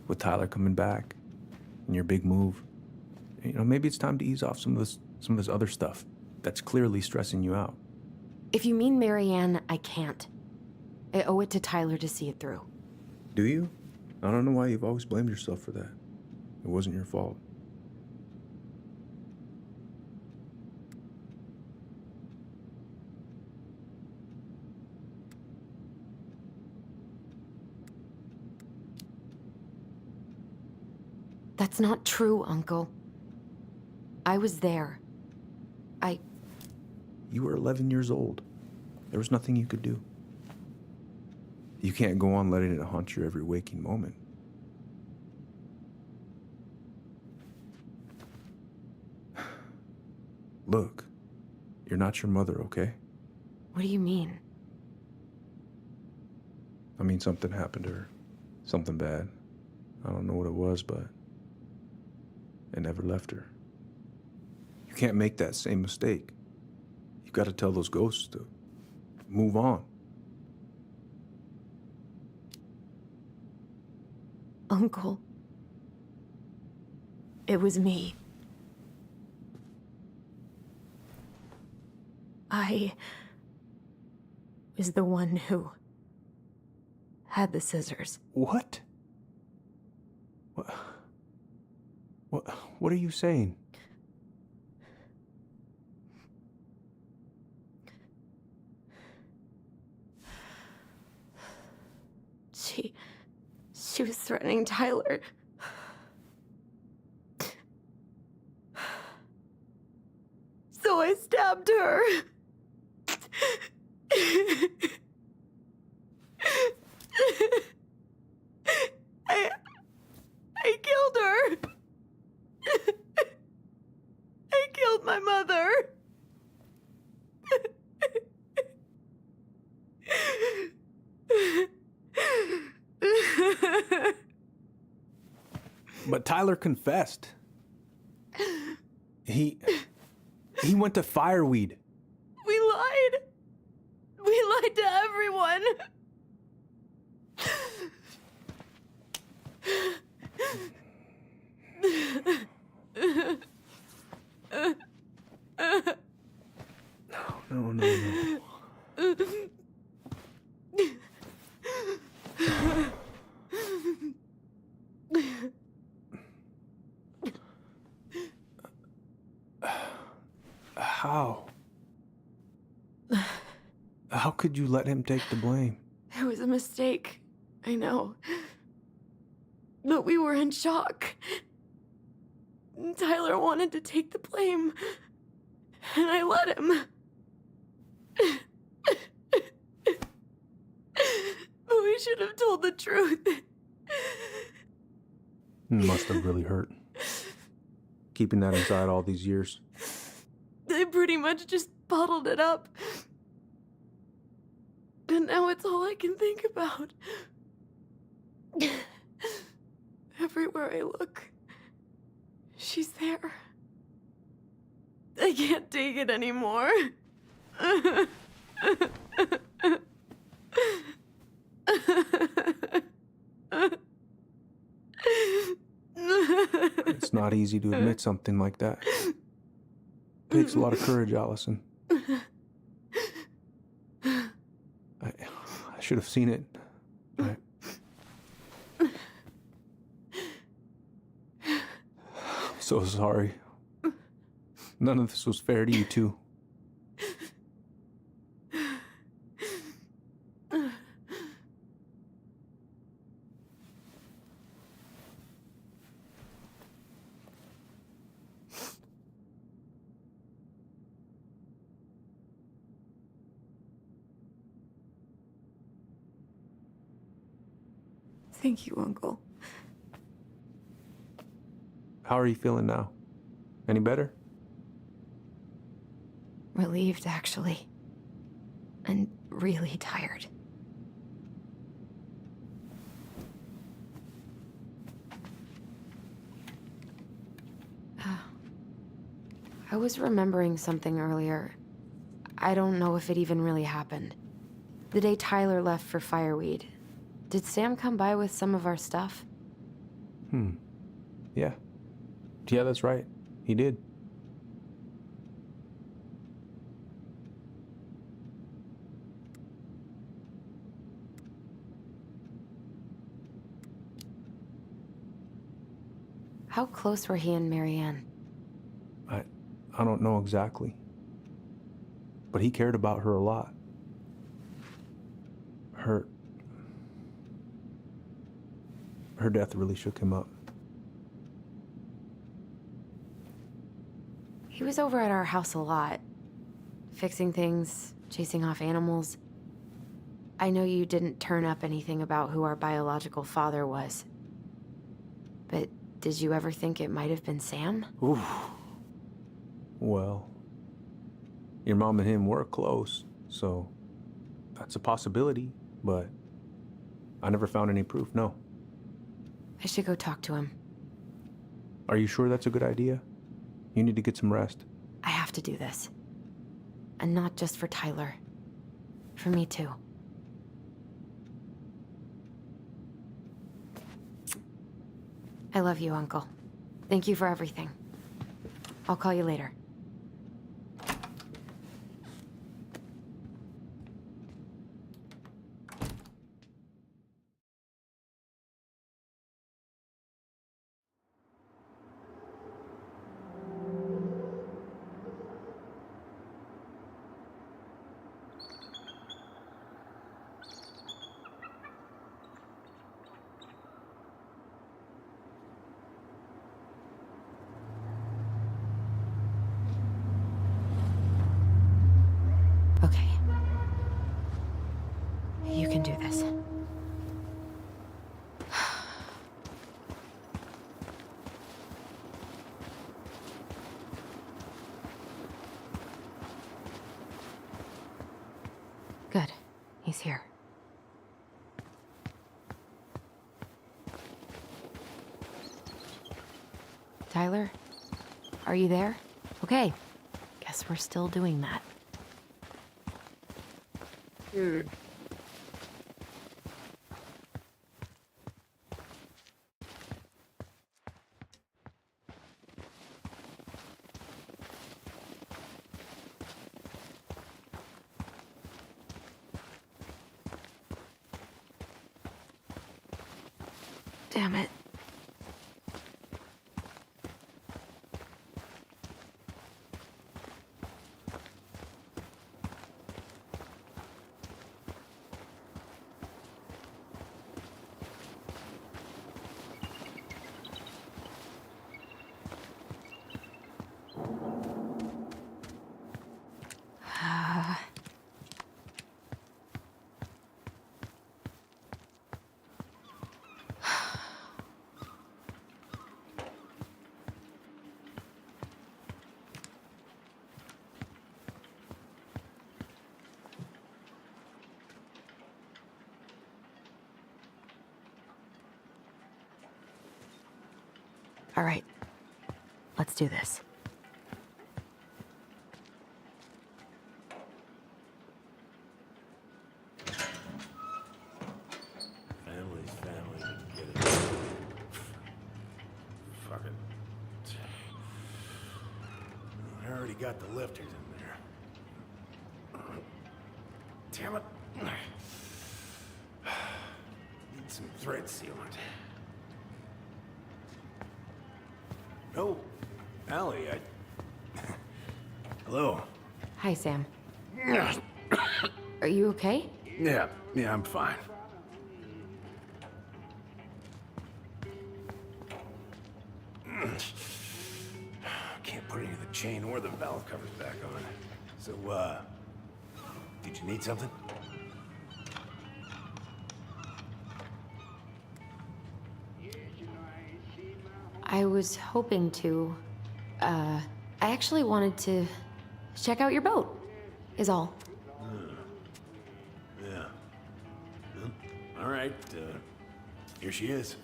With Tyler coming back, and your big move, you know, maybe it's time to ease off some of this other stuff that's clearly stressing you out. If you mean Marianne, I can't. I owe it to Tyler to see it through. Do you? I don't know why you've always blamed yourself for that. It wasn't your fault. That's not true, Uncle. I was there. You were 11 years old. There was nothing you could do. You can't go on letting it haunt your every waking moment. Look, you're not your mother, okay? What do you mean? I mean, something happened to her. Something bad. I don't know what it was, but it never left her. You can't make that same mistake. You've got to tell those ghosts to move on. Uncle. It was me. I was the one who had the scissors. What? What are you saying? She was threatening Tyler. So I stabbed her. I killed her. I killed my mother. But Tyler confessed. He went to Fireweed. We lied. We lied to everyone. No. How? How could you let him take the blame? It was a mistake. I know. But we were in shock. Tyler wanted to take the blame. And I let him. But we should have told the truth. It must have really hurt. Keeping that inside all these years. I pretty much just bottled it up. And now it's all I can think about. Everywhere I look, she's there. I can't take it anymore. It's not easy to admit something like that. Takes a lot of courage, Allison. I should have seen it. So sorry. None of this was fair to you two. Thank you, Uncle. How are you feeling now? Any better? Relieved, actually. And really tired. I was remembering something earlier. I don't know if it even really happened. The day Tyler left for Fireweed, did Sam come by with some of our stuff? Yeah. Yeah, that's right. He did. How close were he and Marianne? I don't know exactly. But he cared about her a lot. Her death really shook him up. He was over at our house a lot. Fixing things, chasing off animals. I know you didn't turn up anything about who our biological father was. But did you ever think it might have been Sam? Oof. Well, your mom and him were close, so that's a possibility, but I never found any proof, no. I should go talk to him. Are you sure that's a good idea? You need to get some rest. I have to do this. And not just for Tyler. For me, too. I love you, Uncle. Thank you for everything. I'll call you later. Okay. You can do this. Good. He's here. Tyler? Are you there? Okay. Guess we're still doing that. Damn it. All right. Let's do this. Family's family. Get it. Fuck it. I already got the lifters in there. Damn it. Need some thread sealant. Oh, Allie, Hello. Hi, Sam. Are you okay? Yeah, I'm fine. Can't put any of the chain or the valve covers back on. So, did you need something? I was hoping to. I actually wanted to check out your boat, is all. Yeah. Well, all right, here she is.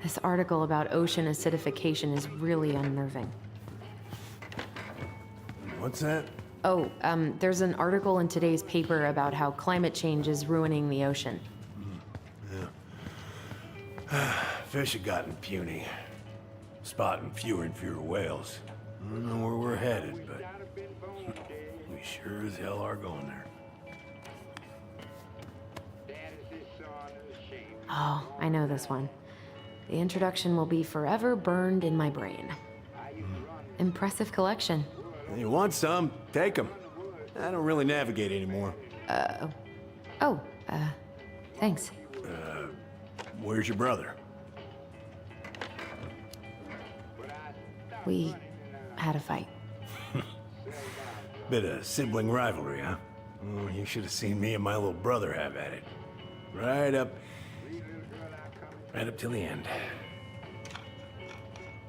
This article about ocean acidification is really unnerving. What's that? Oh, there's an article in today's paper about how climate change is ruining the ocean. Yeah. Fish have gotten puny. Spotting fewer and fewer whales. I don't know where we're headed, but we sure as hell are going there. Oh, I know this one. The introduction will be forever burned in my brain. Impressive collection. You want some? Take them. I don't really navigate anymore. Thanks. Where's your brother? We had a fight. Bit of sibling rivalry, huh? Oh, you should have seen me and my little brother have at it. Right up till the end.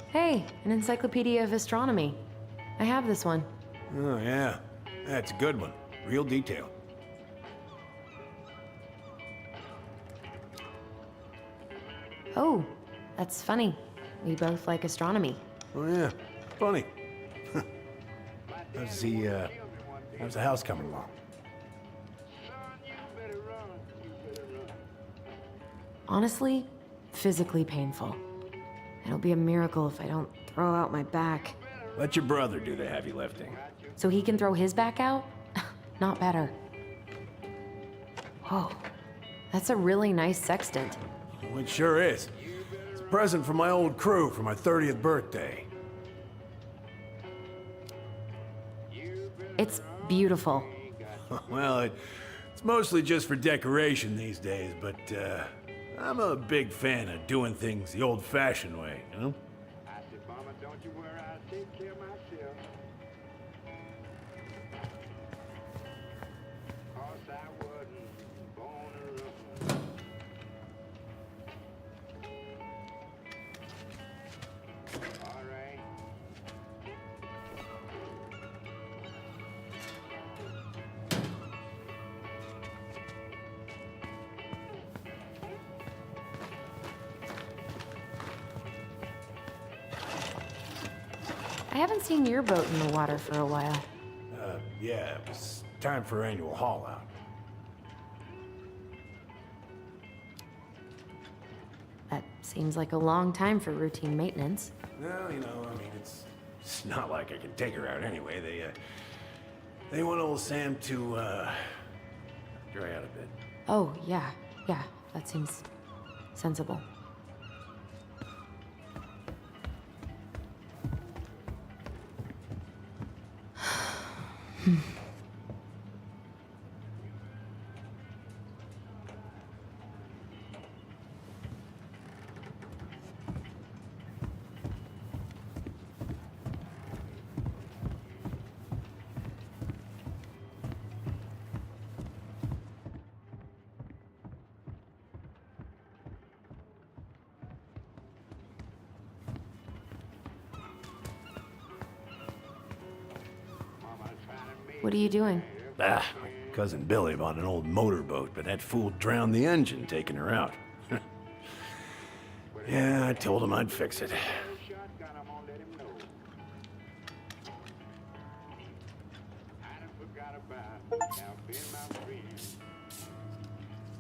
Hey, an encyclopedia of astronomy. I have this one. Oh, yeah. That's a good one. Real detail. Oh, that's funny. We both like astronomy. Oh, yeah. Funny. How's the house coming along? Honestly, physically painful. It'll be a miracle if I don't throw out my back. Let your brother do the heavy lifting. So he can throw his back out? Not better. Whoa, that's a really nice sextant. Well, it sure is. It's a present from my old crew for my 30th birthday. It's beautiful. Well, it's mostly just for decoration these days, but I'm a big fan of doing things the old-fashioned way, you know? I said, Mama, don't you worry, I'll take care of myself. Course I wasn't born a roofer. All right. I haven't seen your boat in the water for a while. Yeah, it was time for annual haul out. That seems like a long time for routine maintenance. Well, you know, I mean, it's not like I can take her out anyway. They want old Sam to, dry out a bit. Oh, yeah, that seems sensible. What are you doing? My cousin Billy bought an old motorboat, but that fool drowned the engine taking her out. Yeah, I told him I'd fix it.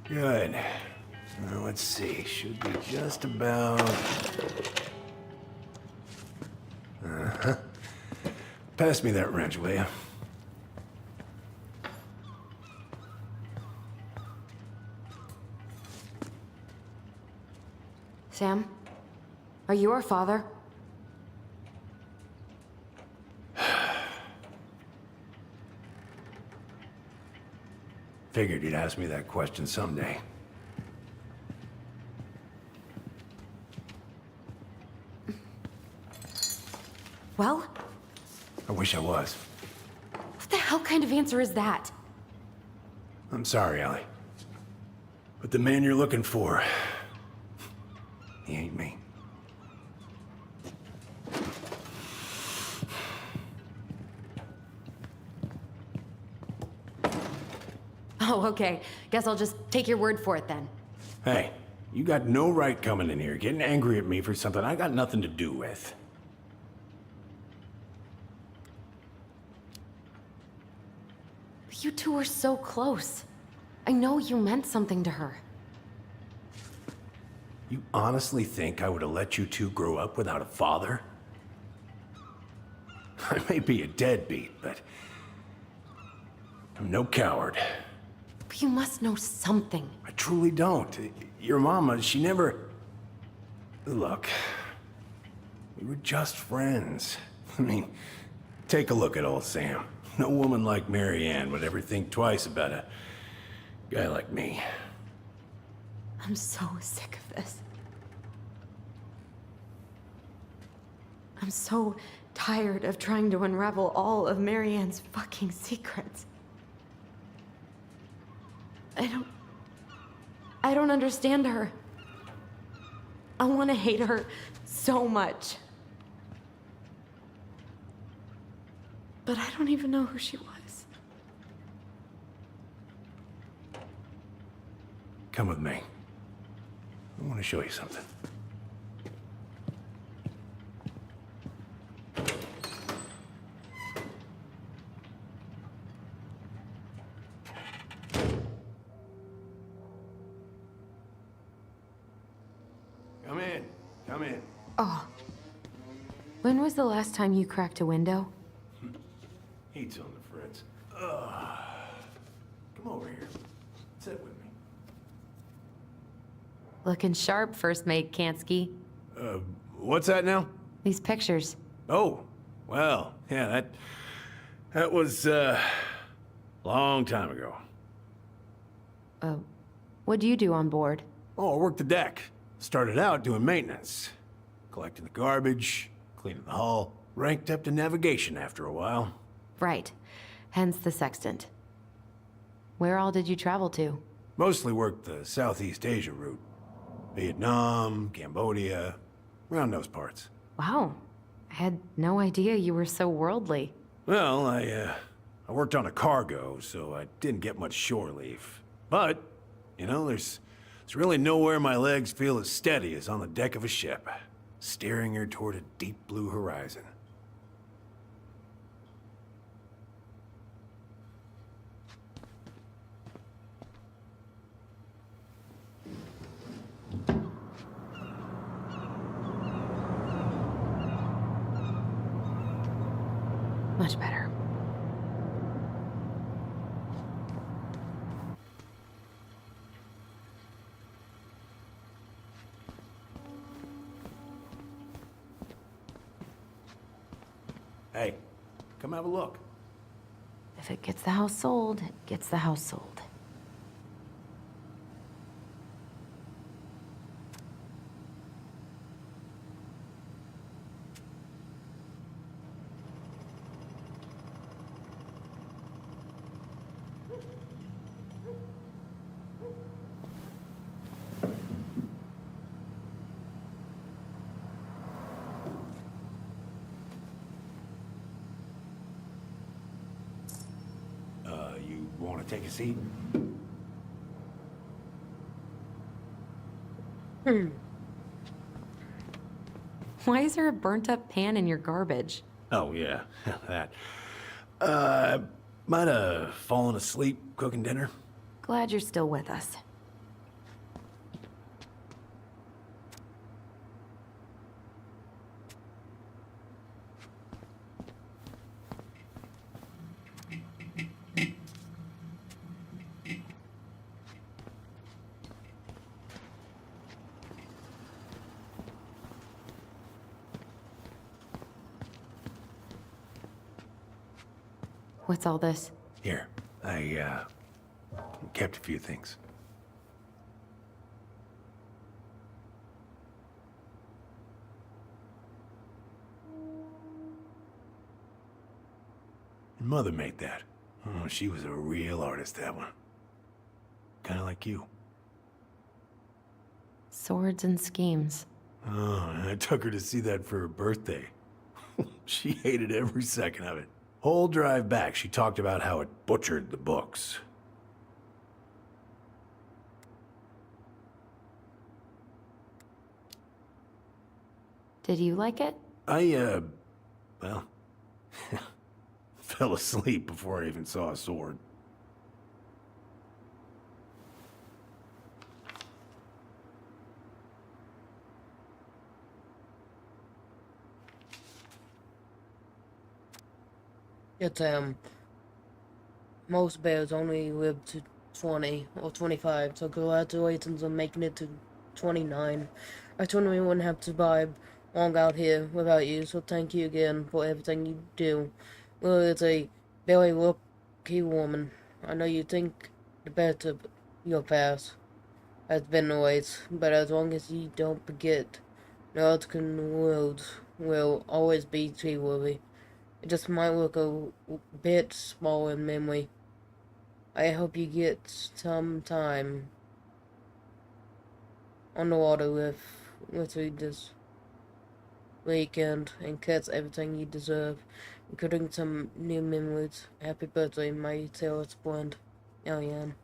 Good. Now, let's see. Should be just about... Uh-huh. Pass me that wrench, will you? Sam? Are you our father? Figured you'd ask me that question someday. Well, I wish I was. what the hell kind of answer is that? I'm sorry, Ellie. But the man you're looking for, he ain't me. Oh, okay. Guess I'll just take your word for it then. Hey, you got no right coming in here getting angry at me for something I got nothing to do with. You two were so close. I know you meant something to her. You honestly think I would have let you two grow up without a father? I may be a deadbeat, but I'm no coward. But you must know something. I truly don't. Your mama, she never... Look, we were just friends. I mean, take a look at old Sam. No woman like Mary Ann would ever think twice about a guy like me. I'm so sick of this. I'm so tired of trying to unravel all of Mary Ann's fucking secrets. I don't understand her. I want to hate her so much. But I don't even know who she was. Come with me. I want to show you something. Come in. Come in. Oh. When was the last time you cracked a window? Heat's on the fritz. Come over here. Sit with me. Looking sharp, First Mate Kansky. What's that now? These pictures. Oh, well, yeah, that was, long time ago. What do you do on board? Oh, I worked the deck. Started out doing maintenance. Collecting the garbage, cleaning the hull. Ranked up to navigation after a while. Right. Hence the sextant. Where all did you travel to? Mostly worked the Southeast Asia route. Vietnam, Cambodia, around those parts. Wow. I had no idea you were so worldly. Well, I worked on a cargo, so I didn't get much shore leave. But, you know, there's really nowhere my legs feel as steady as on the deck of a ship, steering her toward a deep blue horizon. Much better. Hey, come have a look. If it gets the house sold, it gets the house sold. You want to take a seat? Why is there a burnt-up pan in your garbage? Oh, yeah, that. Might have fallen asleep cooking dinner. Glad you're still with us. What's all this? Here, I kept a few things. mother made that. Oh, she was a real artist, that one. Kinda like you. Swords and schemes. Oh, and I took her to see that for her birthday. She hated every second of it. Whole drive back, she talked about how it butchered the books. Did you like it? Well, fell asleep before I even saw a sword. It's, most bears only live to 20 or 25, so congratulations on making it to 29. I totally wouldn't have survived long out here without you, so thank you again for everything you do. Lily is a very lucky woman. I know you think the best of your past has been always, but as long as you don't forget, the Arctic world will always be trustworthy. It just might look a bit small in memory. I hope you get some time on the water with you this weekend and catch everything you deserve, including some new memories. Happy birthday, my Taylor's friend, Eliane.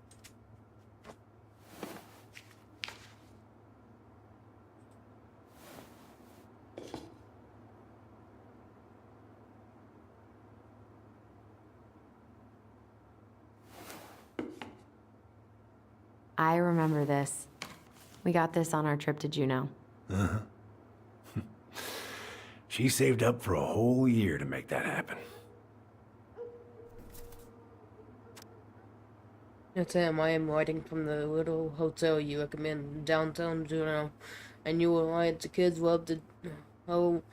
I remember this. We got this on our trip to Juneau. Uh-huh. She saved up for a whole year to make that happen. Yes, Sam, I am writing from the little hotel you recommend in downtown Juneau. And you were right, the kids loved it. Oh,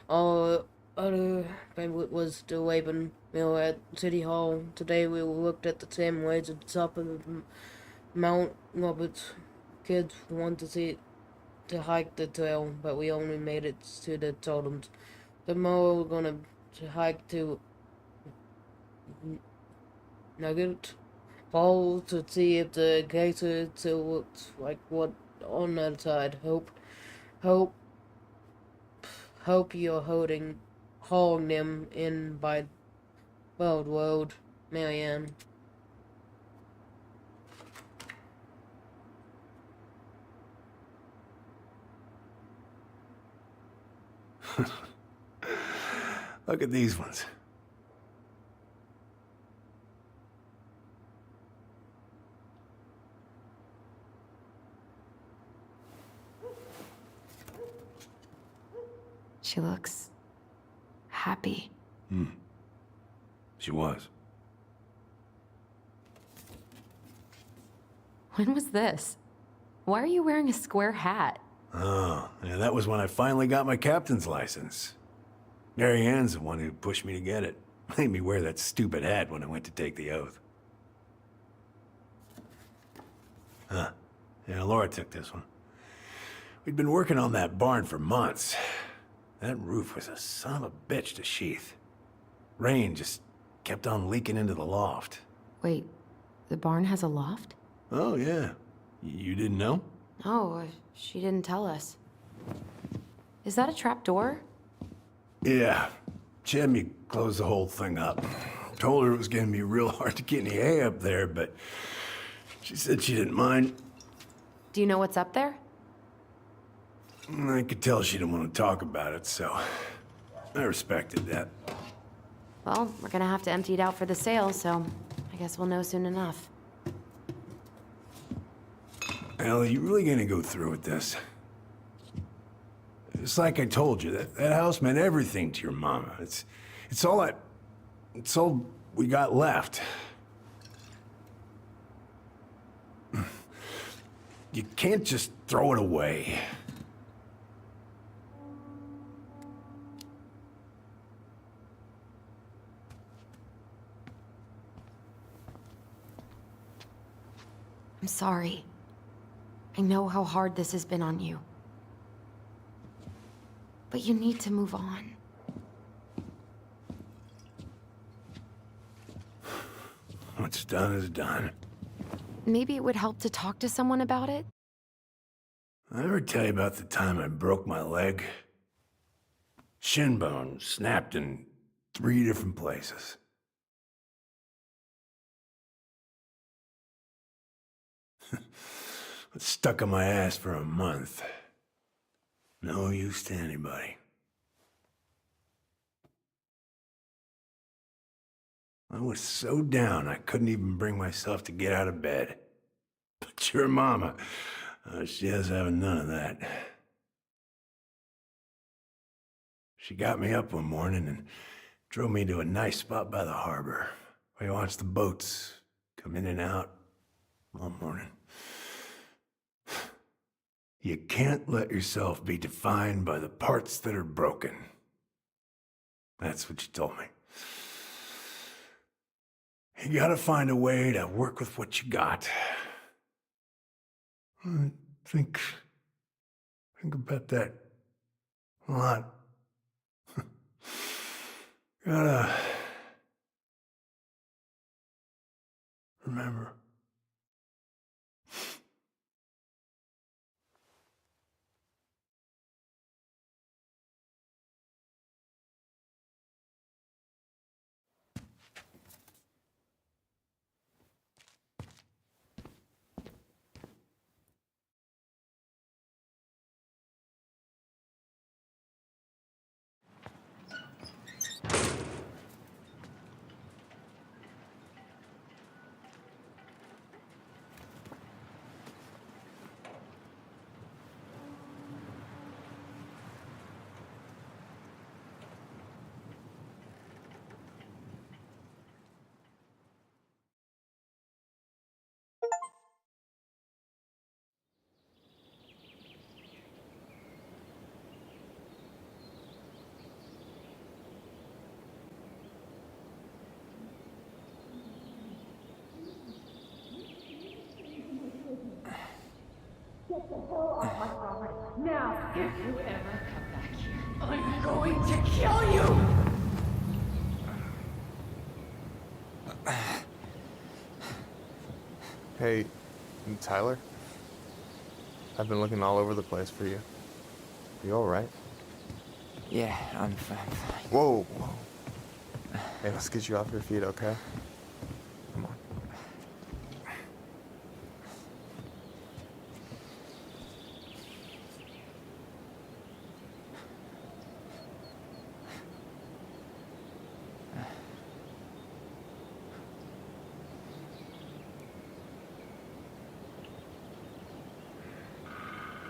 all other favorite was the Laban meal at City Hall. Today we looked at the same ways at the top of the Mount Roberts. Kids want to hike the trail, but we only made it to the totems. Tomorrow we're gonna hike to Nugget Falls to see if the glacier still looks like what on the other side. Hope you're hauling them in by World Road, Marianne. Look at these ones. She looks happy. She was. When was this? Why are you wearing a square hat? Oh, yeah, that was when I finally got my captain's license. Marianne's the one who pushed me to get it. Made me wear that stupid hat when I went to take the oath. Huh. Yeah, Laura took this one. We'd been working on that barn for months. That roof was a son of a bitch to sheath. Rain just kept on leaking into the loft. Wait, the barn has a loft? Oh, yeah. You didn't know? No, she didn't tell us. Is that a trap door? Yeah. She had me close the whole thing up. Told her it was gonna be real hard to get any hay up there, but she said she didn't mind. Do you know what's up there? I could tell she didn't want to talk about it, so I respected that. Well, we're gonna have to empty it out for the sale, so I guess we'll know soon enough. Ellie, you really gonna go through with this? It's like I told you, that house meant everything to your mama. It's all we got left. You can't just throw it away. I'm sorry. I know how hard this has been on you. But you need to move on. What's done is done. Maybe it would help to talk to someone about it? I ever tell you about the time I broke my leg? Shin bone snapped in 3 different places. Was stuck on my ass for a month. No use to anybody. I was so down I couldn't even bring myself to get out of bed. But your mama, she has having none of that. She got me up one morning and drove me to a nice spot by the harbor, where you watch the boats come in and out all morning. You can't let yourself be defined by the parts that are broken. That's what you told me. You gotta find a way to work with what you got. I think about that a lot. Gotta remember. Get the hell off my property. Now, if you ever come back here, I'm going to kill you! Hey, Tyler? I've been looking all over the place for you. You alright? Yeah, I'm fine. Whoa, whoa. Hey, let's get you off your feet, okay? Come on.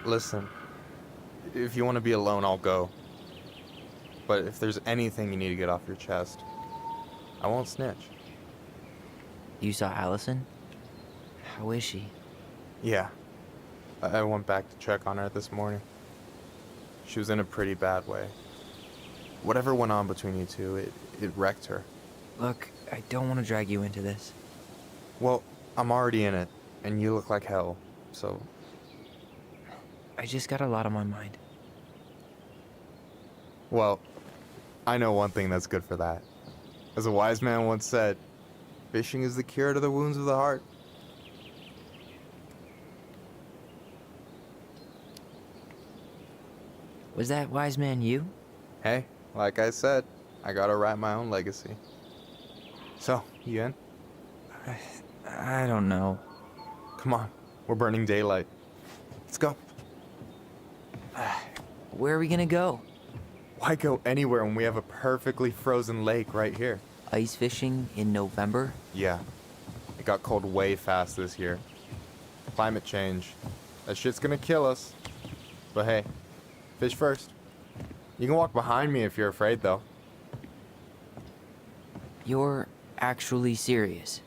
Listen, if you want to be alone, I'll go. But if there's anything you need to get off your chest, I won't snitch. You saw Allison? How is she? Yeah. I went back to check on her this morning. She was in a pretty bad way. Whatever went on between you two, it wrecked her. Look, I don't want to drag you into this. Well, I'm already in it, and you look like hell, so... I just got a lot on my mind. Well, I know one thing that's good for that. As a wise man once said, fishing is the cure to the wounds of the heart. Was that wise man you? Hey, like I said, I gotta write my own legacy. So, you in? I don't know. Come on, we're burning daylight. Let's go. Where are we gonna go? Why go anywhere when we have a perfectly frozen lake right here? Ice fishing in November? Yeah. It got cold way fast this year. Climate change. That shit's gonna kill us. But hey, fish first. You can walk behind me if you're afraid, though. You're actually serious?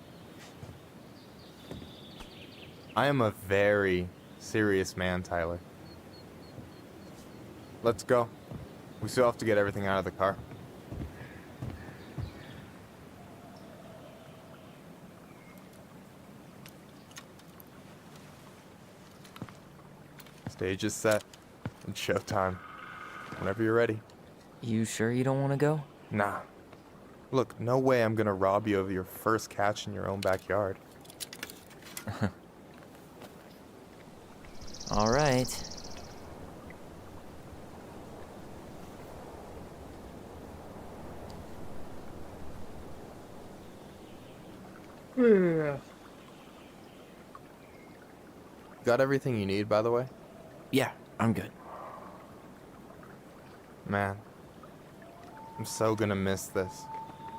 I am a very serious man, Tyler. Let's go. We still have to get everything out of the car. Stage is set. It's showtime. Whenever you're ready. You sure you don't want to go? Nah. Look, no way I'm gonna rob you of your first catch in your own backyard. All right. Got everything you need, by the way? Yeah, I'm good. Man, I'm so gonna miss this.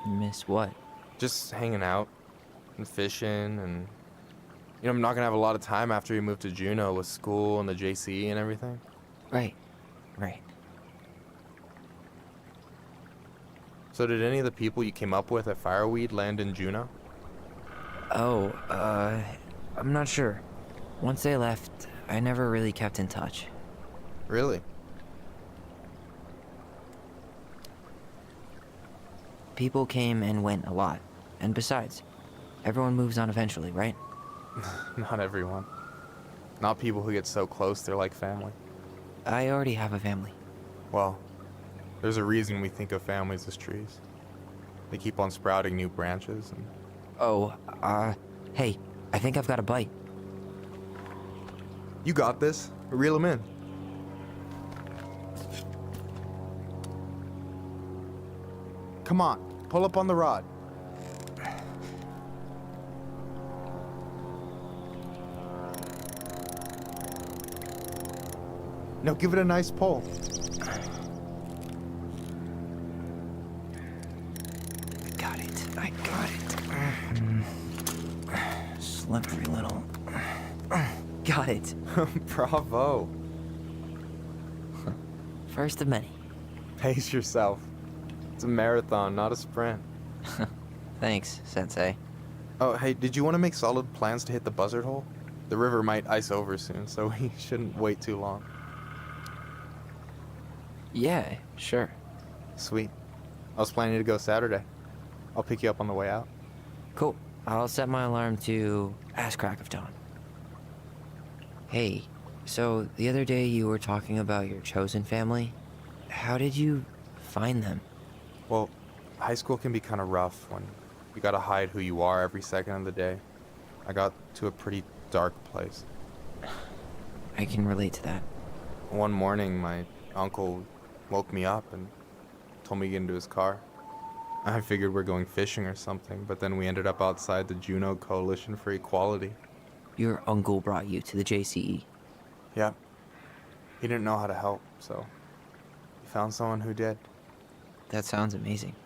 Miss what? Just hanging out and fishing and... You know, I'm not gonna have a lot of time after we move to Juneau with school and the JC and everything. Right. So did any of the people you came up with at Fireweed land in Juneau? Oh, I'm not sure. Once they left, I never really kept in touch. Really? People came and went a lot. And besides, everyone moves on eventually, right? Not everyone. Not people who get so close they're like family. I already have a family. Well, there's a reason we think of families as trees. They keep on sprouting new branches and... Oh, hey, I think I've got a bite. You got this. Reel them in. Come on, pull up on the rod. No, give it a nice pull. I got it. Slippery little. Got it. Bravo. First of many. Pace yourself. It's a marathon, not a sprint. Thanks, Sensei. Oh, hey, did you want to make solid plans to hit the buzzard hole? The river might ice over soon, so we shouldn't wait too long. Yeah, sure. Sweet. I was planning to go Saturday. I'll pick you up on the way out. Cool. I'll set my alarm to ass crack of dawn. Hey, so the other day you were talking about your chosen family. How did you find them? Well, high school can be kind of rough when you gotta hide who you are every second of the day. I got to a pretty dark place. I can relate to that. One morning, my uncle woke me up and told me to get into his car. I figured we're going fishing or something, but then we ended up outside the Juneau Coalition for Equality. Your uncle brought you to the JCE? Yep. He didn't know how to help, so he found someone who did. That sounds amazing.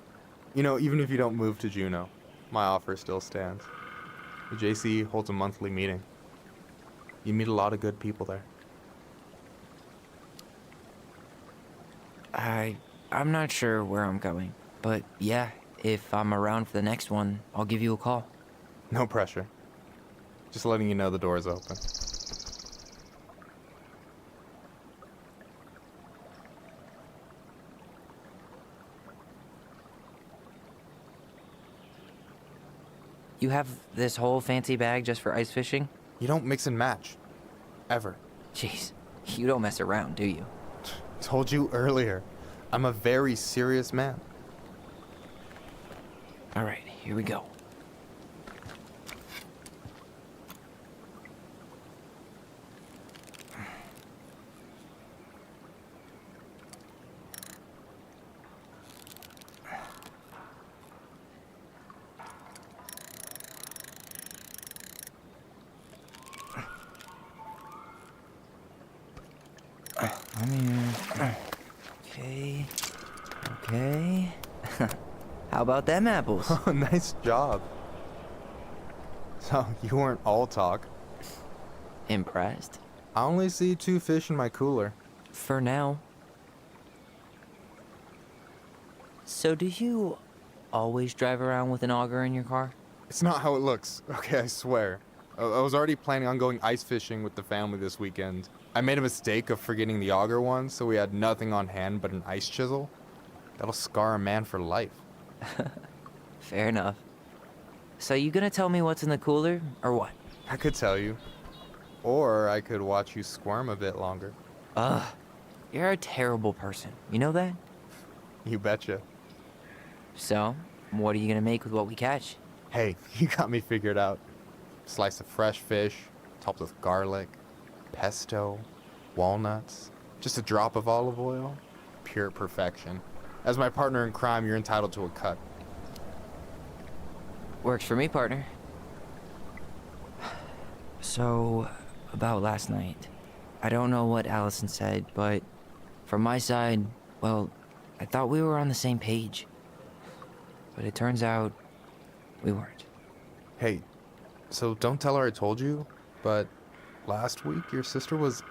You know, even if you don't move to Juneau, my offer still stands. The JCE holds a monthly meeting. You meet a lot of good people there. I'm not sure where I'm going, but yeah, if I'm around for the next one, I'll give you a call. No pressure. Just letting you know the door is open. You have this whole fancy bag just for ice fishing? You don't mix and match. Ever. Jeez, you don't mess around, do you? Told you earlier. I'm a very serious man. All right, here we go. Okay. How about them apples? Oh, nice job. So, you weren't all talk. Impressed? I only see 2 fish in my cooler. For now. So do you always drive around with an auger in your car? It's not how it looks. Okay, I swear. I was already planning on going ice fishing with the family this weekend. I made a mistake of forgetting the auger one, so we had nothing on hand but an ice chisel. That'll scar a man for life. Fair enough. So you gonna tell me what's in the cooler, or what? I could tell you. Or I could watch you squirm a bit longer. Ugh. You're a terrible person. You know that? You betcha. So, what are you gonna make with what we catch? Hey, you got me figured out. Slice of fresh fish, topped with garlic, pesto, walnuts, just a drop of olive oil. Pure perfection. As my partner in crime, you're entitled to a cut. Works for me, partner. So, about last night. I don't know what Allison said, but from my side, well, I thought we were on the same page. But it turns out we weren't. Hey, so don't tell her I told you, but last week your sister was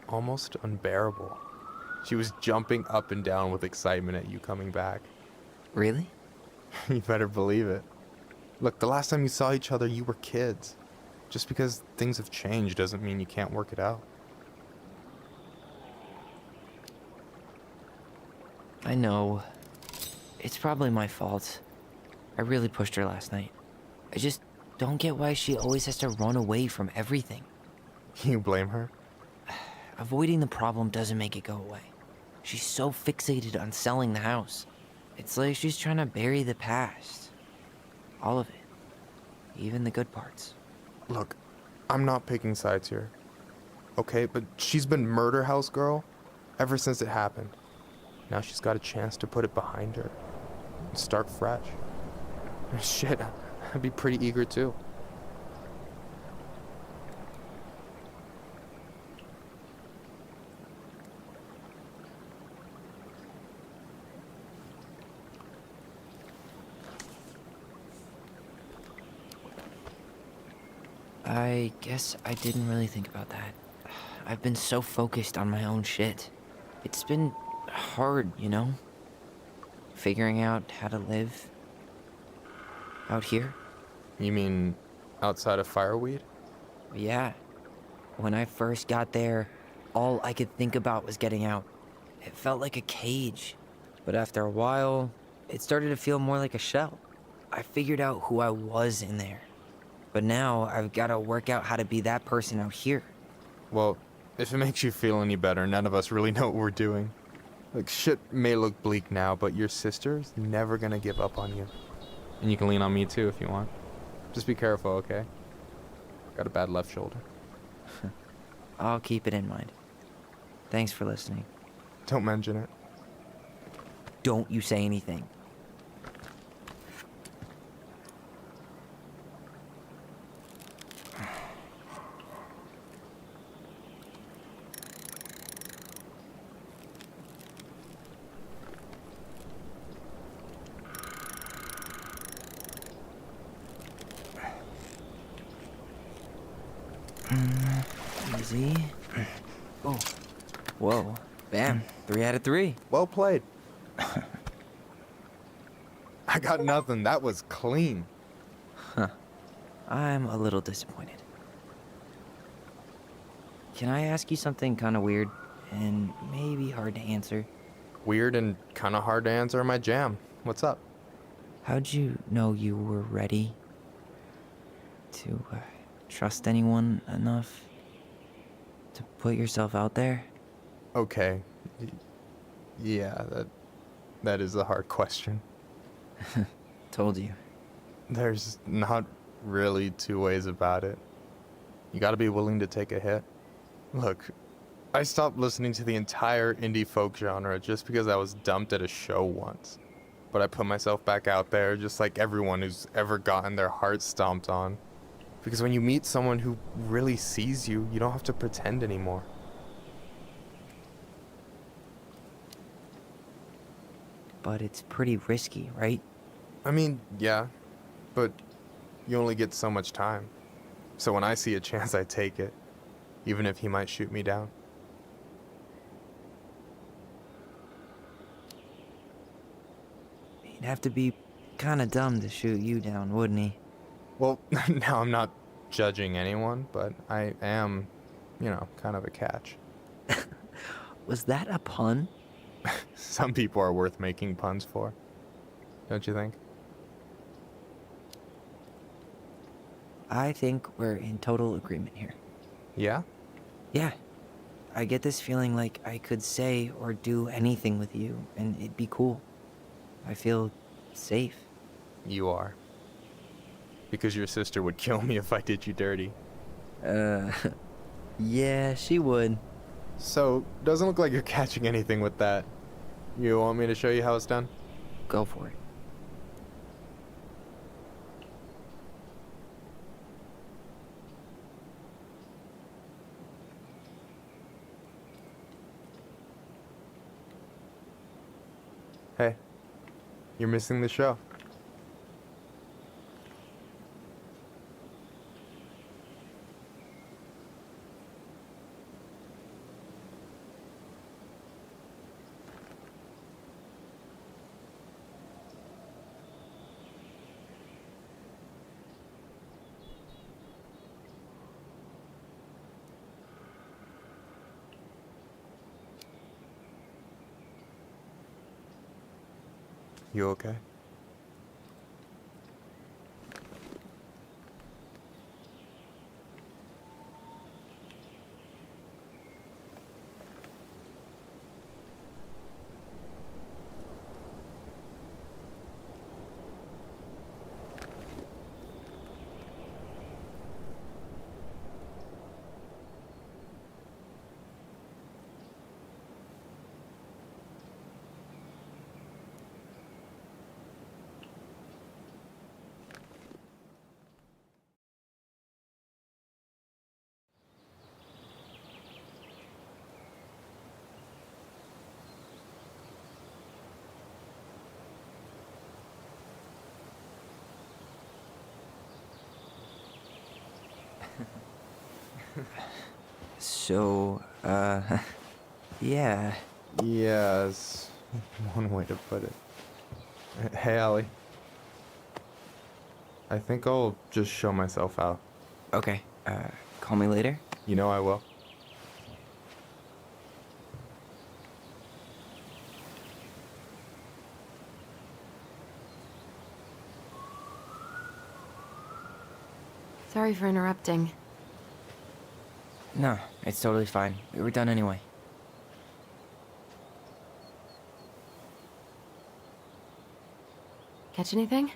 almost unbearable. She was jumping up and down with excitement at you coming back. Really? You better believe it. Look, the last time you saw each other, you were kids. Just because things have changed doesn't mean you can't work it out. I know. It's probably my fault. I really pushed her last night. I just don't get why she always has to run away from everything. You blame her? Avoiding the problem doesn't make it go away. She's so fixated on selling the house. It's like she's trying to bury the past. All of it. Even the good parts. Look, I'm not picking sides here. Okay, but she's been murder house girl ever since it happened. Now she's got a chance to put it behind her and start fresh. Shit, I'd be pretty eager too. I guess I didn't really think about that. I've been so focused on my own shit. It's been hard, you know? Figuring out how to live out here. You mean outside of Fireweed? Yeah. When I first got there, all I could think about was getting out. It felt like a cage. But after a while, it started to feel more like a shell. I figured out who I was in there. But now I've got to work out how to be that person out here. Well, if it makes you feel any better, none of us really know what we're doing. Like, shit may look bleak now, but your sister's never gonna give up on you. And you can lean on me too if you want. Just be careful, okay? Got a bad left shoulder. I'll keep it in mind. Thanks for listening. Don't mention it. Don't you say anything. Easy. Oh. Whoa. Bam. 3 out of 3. Well played. I got nothing. That was clean. Huh. I'm a little disappointed. Can I ask you something kind of weird and maybe hard to answer? Weird and kind of hard to answer are my jam. What's up? How'd you know you were ready to trust anyone enough to put yourself out there? Okay. Yeah, that is a hard question. Told you. There's not really two ways about it. You gotta be willing to take a hit. Look, I stopped listening to the entire indie folk genre just because I was dumped at a show once. But I put myself back out there just like everyone who's ever gotten their heart stomped on. Because when you meet someone who really sees you, you don't have to pretend anymore. But it's pretty risky, right? I mean, yeah, but you only get so much time. So when I see a chance, I take it, even if he might shoot me down. He'd have to be kind of dumb to shoot you down, wouldn't he? Well, now I'm not judging anyone, but I am, kind of a catch. Was that a pun? Some people are worth making puns for. Don't you think? I think we're in total agreement here. Yeah? Yeah. I get this feeling like I could say or do anything with you, and it'd be cool. I feel safe. You are. Because your sister would kill me if I did you dirty. Yeah, she would. So, doesn't look like you're catching anything with that. You want me to show you how it's done? Go for it. Hey, you're missing the show. You okay? So, yeah. Yes, one way to put it. Hey, Allie. I think I'll just show myself out. Okay, call me later? You know I will. Sorry for interrupting. No, it's totally fine. We were done anyway. Catch anything?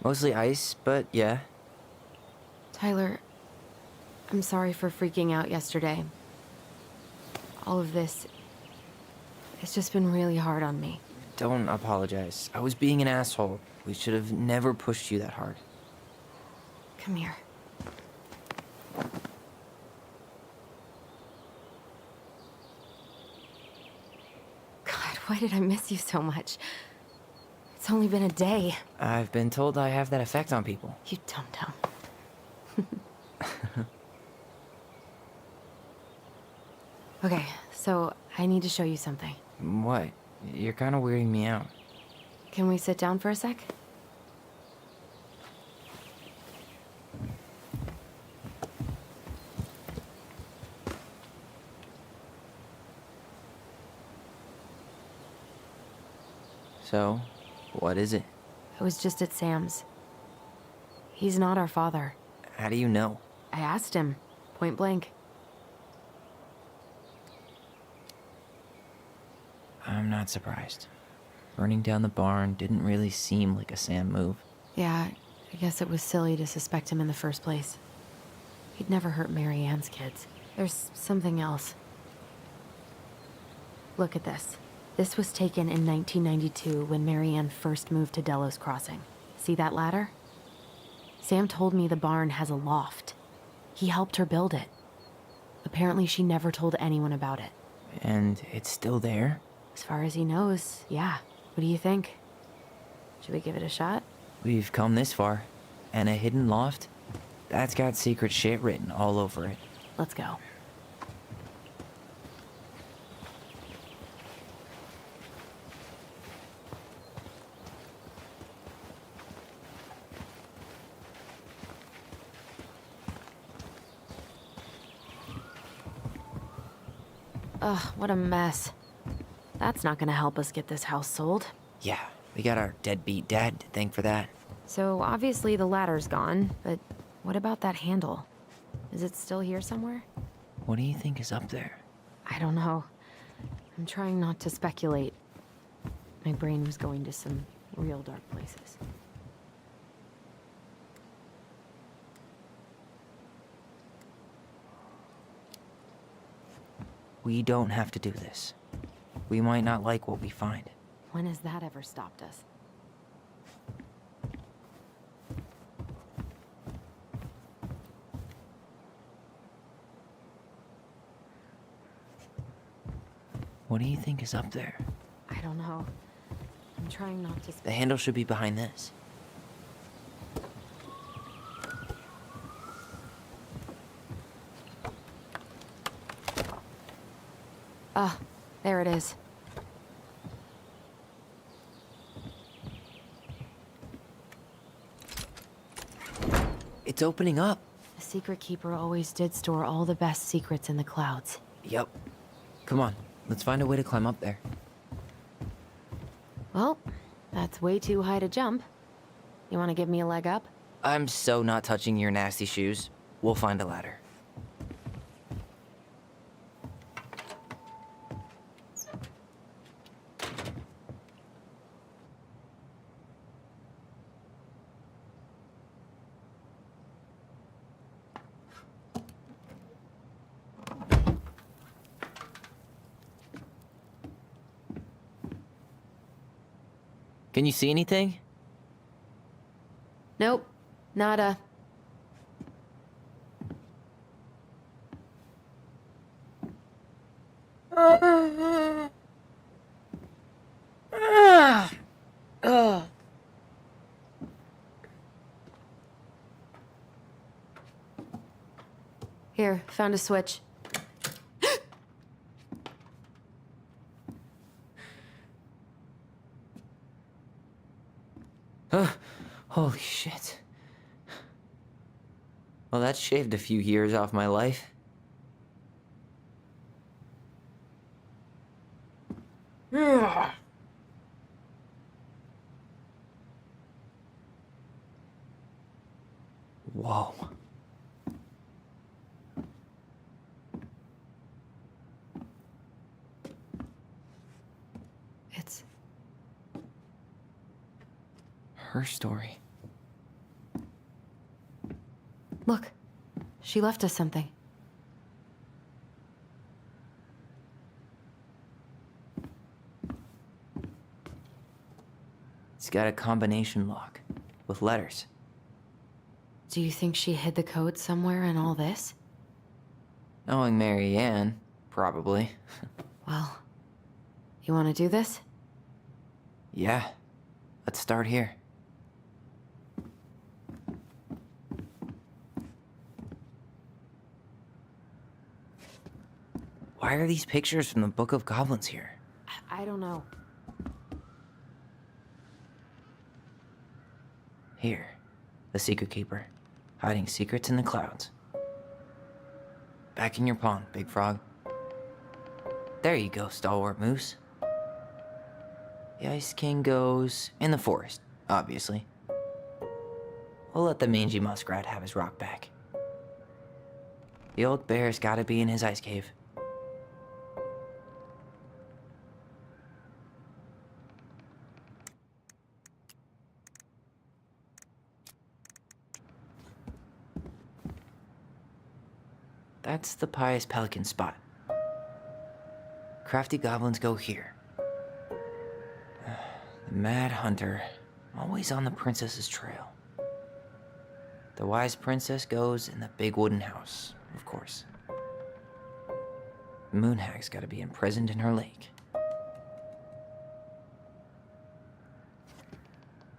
Mostly ice, but yeah. Tyler, I'm sorry for freaking out yesterday. All of this, it's just been really hard on me. Don't apologize. I was being an asshole. We should have never pushed you that hard. Come here. God, why did I miss you so much? It's only been a day. I've been told I have that effect on people. You dum-dum. Okay, so I need to show you something. What? You're kind of weirding me out. Can we sit down for a sec? So, what is it? I was just at Sam's. He's not our father. How do you know? I asked him, point blank. I'm not surprised. Burning down the barn didn't really seem like a Sam move. Yeah, I guess it was silly to suspect him in the first place. He'd never hurt Mary Ann's kids. There's something else. Look at this. This was taken in 1992 when Mary Ann first moved to Delos Crossing. See that ladder? Sam told me the barn has a loft. He helped her build it. Apparently she never told anyone about it. And it's still there? As far as he knows, yeah. What do you think? Should we give it a shot? We've come this far. And a hidden loft? That's got secret shit written all over it. Let's go. Ugh, what a mess. That's not gonna help us get this house sold. Yeah, we got our deadbeat dad to thank for that. So obviously the ladder's gone, but what about that handle? Is it still here somewhere? What do you think is up there? I don't know. I'm trying not to speculate. My brain was going to some Real dark places. We don't have to do this. We might not like what we find. When has that ever stopped us? What do you think is up there? I don't know. I'm trying not to... The handle should be behind this. Ah, there it is. It's opening up. The Secret Keeper always did store all the best secrets in the clouds. Yep. Come on, let's find a way to climb up there. Well, that's way too high to jump. You want to give me a leg up? I'm so not touching your nasty shoes. We'll find a ladder. Can you see anything? Nope. Nada. Here, found a switch. Holy shit. Well, that shaved a few years off my life. Whoa. It's her story. Look, she left us something. It's got a combination lock with letters. Do you think she hid the code somewhere in all this? Knowing Mary Ann, probably. Well, you want to do this? Yeah, let's start here. Why are these pictures from the Book of Goblins here? I don't know. Here, the Secret Keeper, hiding secrets in the clouds. Back in your pond, Big Frog. There you go, Stalwart Moose. The Ice King goes in the forest, obviously. We'll let the mangy muskrat have his rock back. The old bear's gotta be in his ice cave. That's the pious pelican spot. Crafty goblins go here. The Mad Hunter, always on the princess's trail. The wise princess goes in the big wooden house, of course. The moon hag's gotta be imprisoned in her lake.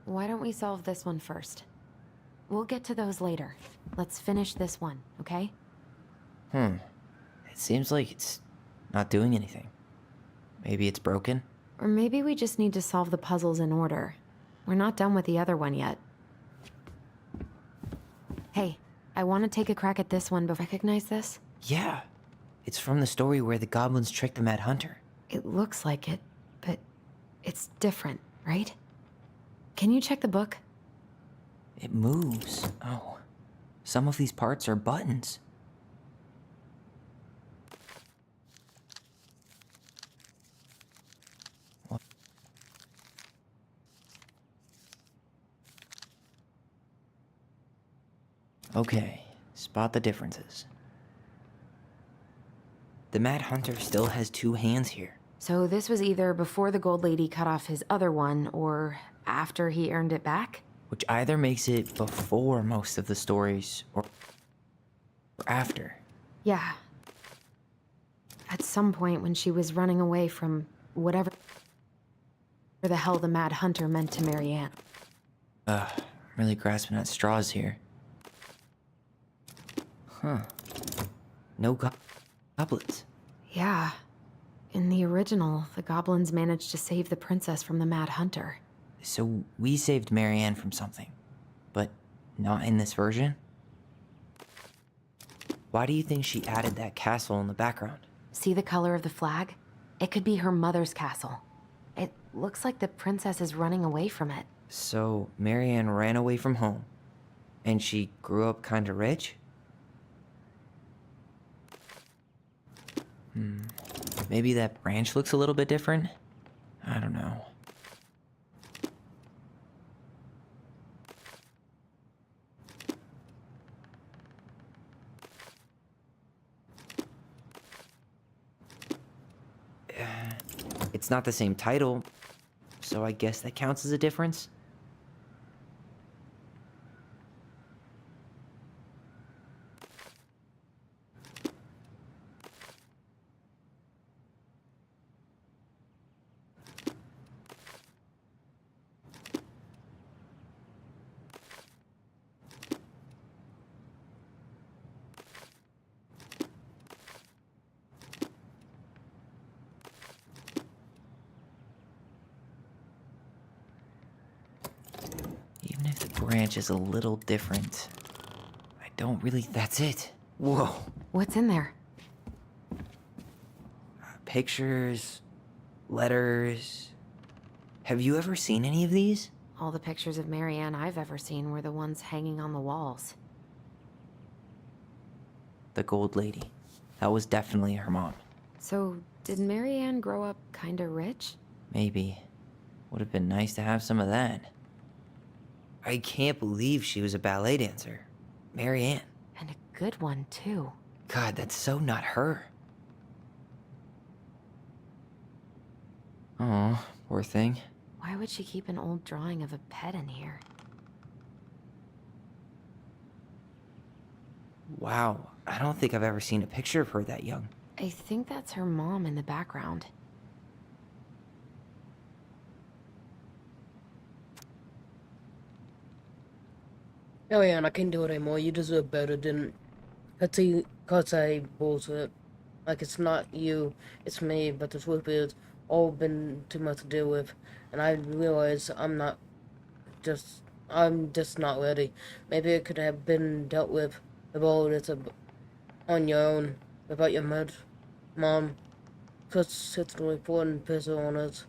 Why don't we solve this one first? We'll get to those later. Let's finish this one, okay? It seems like it's not doing anything. Maybe it's broken? Or maybe we just need to solve the puzzles in order. We're not done with the other one yet. Hey, I want to take a crack at this one, but recognize this? Yeah. It's from the story where the goblins tricked the Mad Hunter. It looks like it, but it's different, right? Can you check the book? It moves. Oh. Some of these parts are buttons. Okay, spot the differences. The Mad Hunter still has 2 hands here. So this was either before the Gold Lady cut off his other one, or after he earned it back? Which either makes it before most of the stories, or after. Yeah. At some point when she was running away from whatever the hell the Mad Hunter meant to Marianne. I'm really grasping at straws here. Huh. No goblets. Yeah. In the original, the goblins managed to save the princess from the Mad Hunter. So we saved Marianne from something, but not in this version? Why do you think she added that castle in the background? See the color of the flag? It could be her mother's castle. It looks like the princess is running away from it. So Marianne ran away from home, and she grew up kinda rich? Maybe that branch looks a little bit different? I don't know. It's not the same title, so I guess that counts as a difference? Even if the branch is a little different, I don't really. That's it. Whoa. What's in there? Pictures, letters. Have you ever seen any of these? All the pictures of Marianne I've ever seen were the ones hanging on the walls. The Gold Lady. That was definitely her mom. So, did Marianne grow up kinda rich? Maybe. Would have been nice to have some of that. I can't believe she was a ballet dancer. Marianne. And a good one, too. God, that's so not her. Oh, poor thing. Why would she keep an old drawing of a pet in here? Wow, I don't think I've ever seen a picture of her that young. I think that's her mom in the background. Oh yeah, and I can't do it anymore. You deserve better than cause I bought it. Like, it's not you, it's me, but the truth is, all been too much to deal with, and I realize I'm just not ready. Maybe it could have been dealt with all this on your own, without your mom, cause it's an important person on it.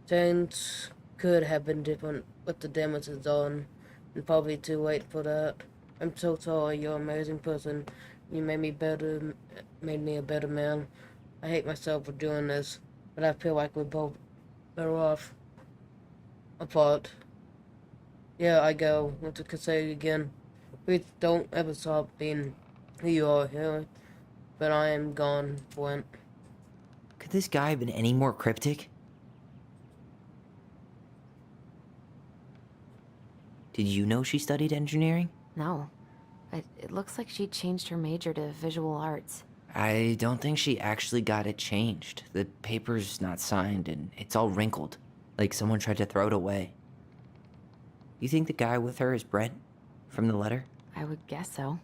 Things could have been different, but the damage is done, and probably too late for that. I'm so sorry, you're an amazing person. You made me a better man. I hate myself for doing this, but I feel like we're both better off apart. Yeah, I go. Want to say it again. Please don't ever stop being who you are here. But I am gone, Brent. Could this guy have been any more cryptic? Did you know she studied engineering? No. It looks like she changed her major to visual arts. I don't think she actually got it changed. The paper's not signed and it's all wrinkled, like someone tried to throw it away. You think the guy with her is Brent from the letter? I would guess so.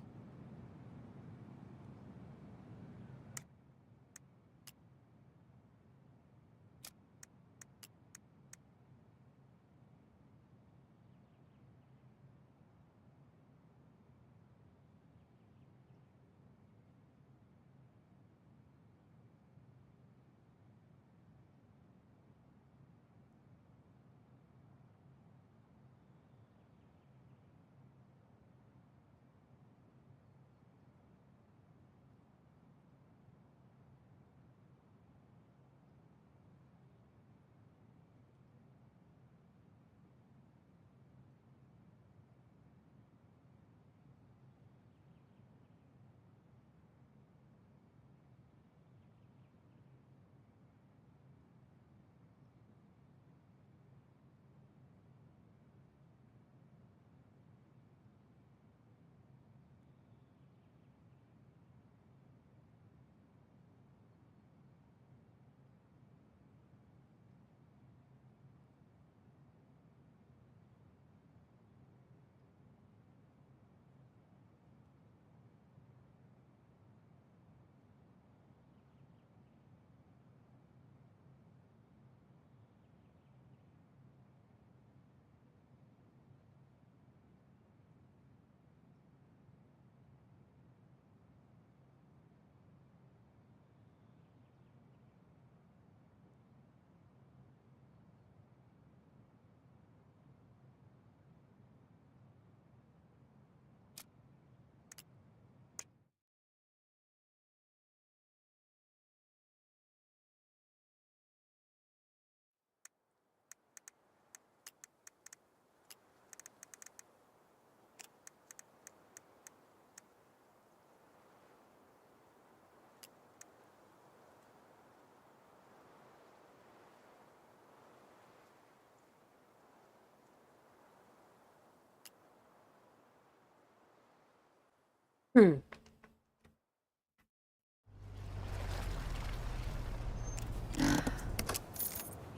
Here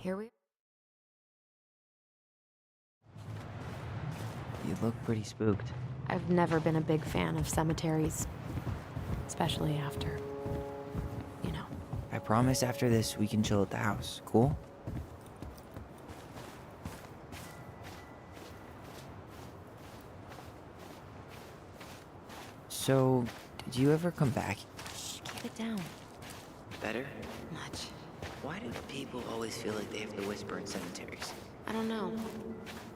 we You look pretty spooked. I've never been a big fan of cemeteries, especially after, you know. I promise after this we can chill at the house, cool? So, did you ever come back? Shh, keep it down. Better? Much. Why do people always feel like they have to whisper in cemeteries? I don't know.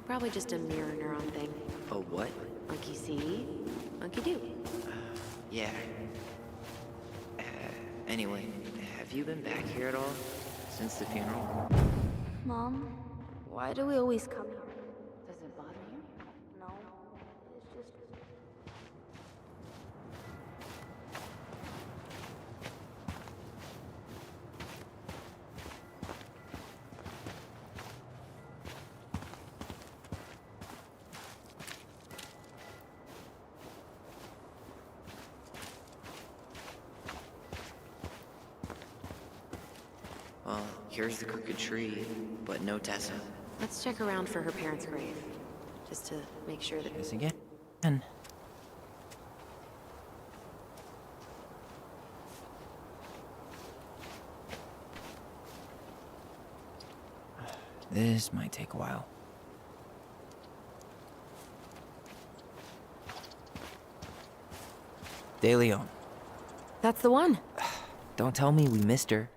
Probably just a mirror neuron thing. Oh, what? Monkey see, monkey do. Yeah. Anyway, have you been back here at all? Since the funeral? Mom, why do we always come here? Does it bother you? No, it's just... Well, here's the crooked tree, but no Tessa. Let's check around for her parents' grave, just to make sure that... Yes, again. This might take a while. De Leon. That's the one. Don't tell me we missed her.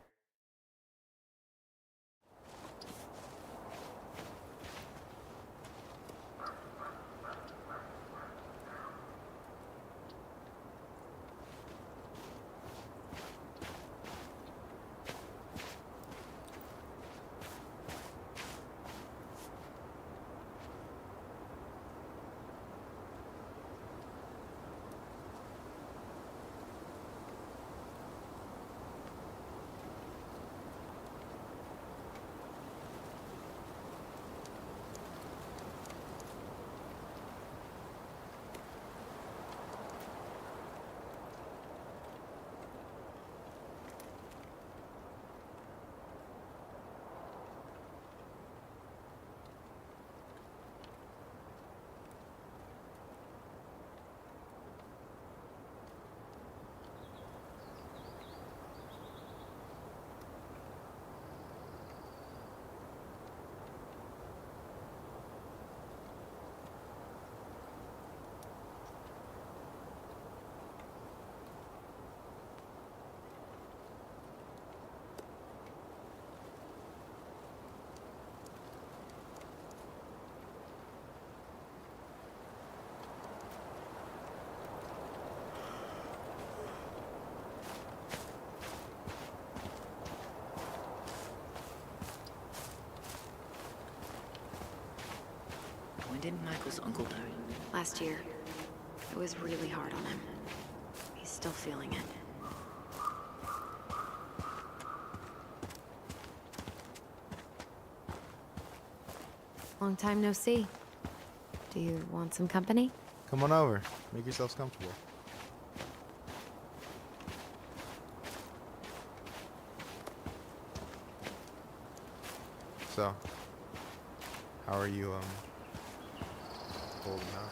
When did Michael's uncle die? Last year. It was really hard on him. He's still feeling it. Long time no see. Do you want some company? Come on over. Make yourselves comfortable. So, how are you, holding up?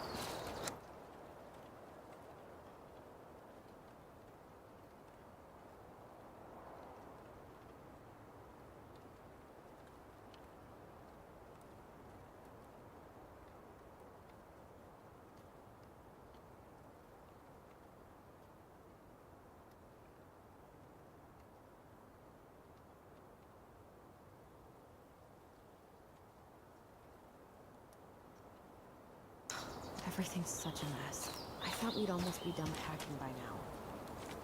Everything's such a mess. I thought we'd almost be done packing by now.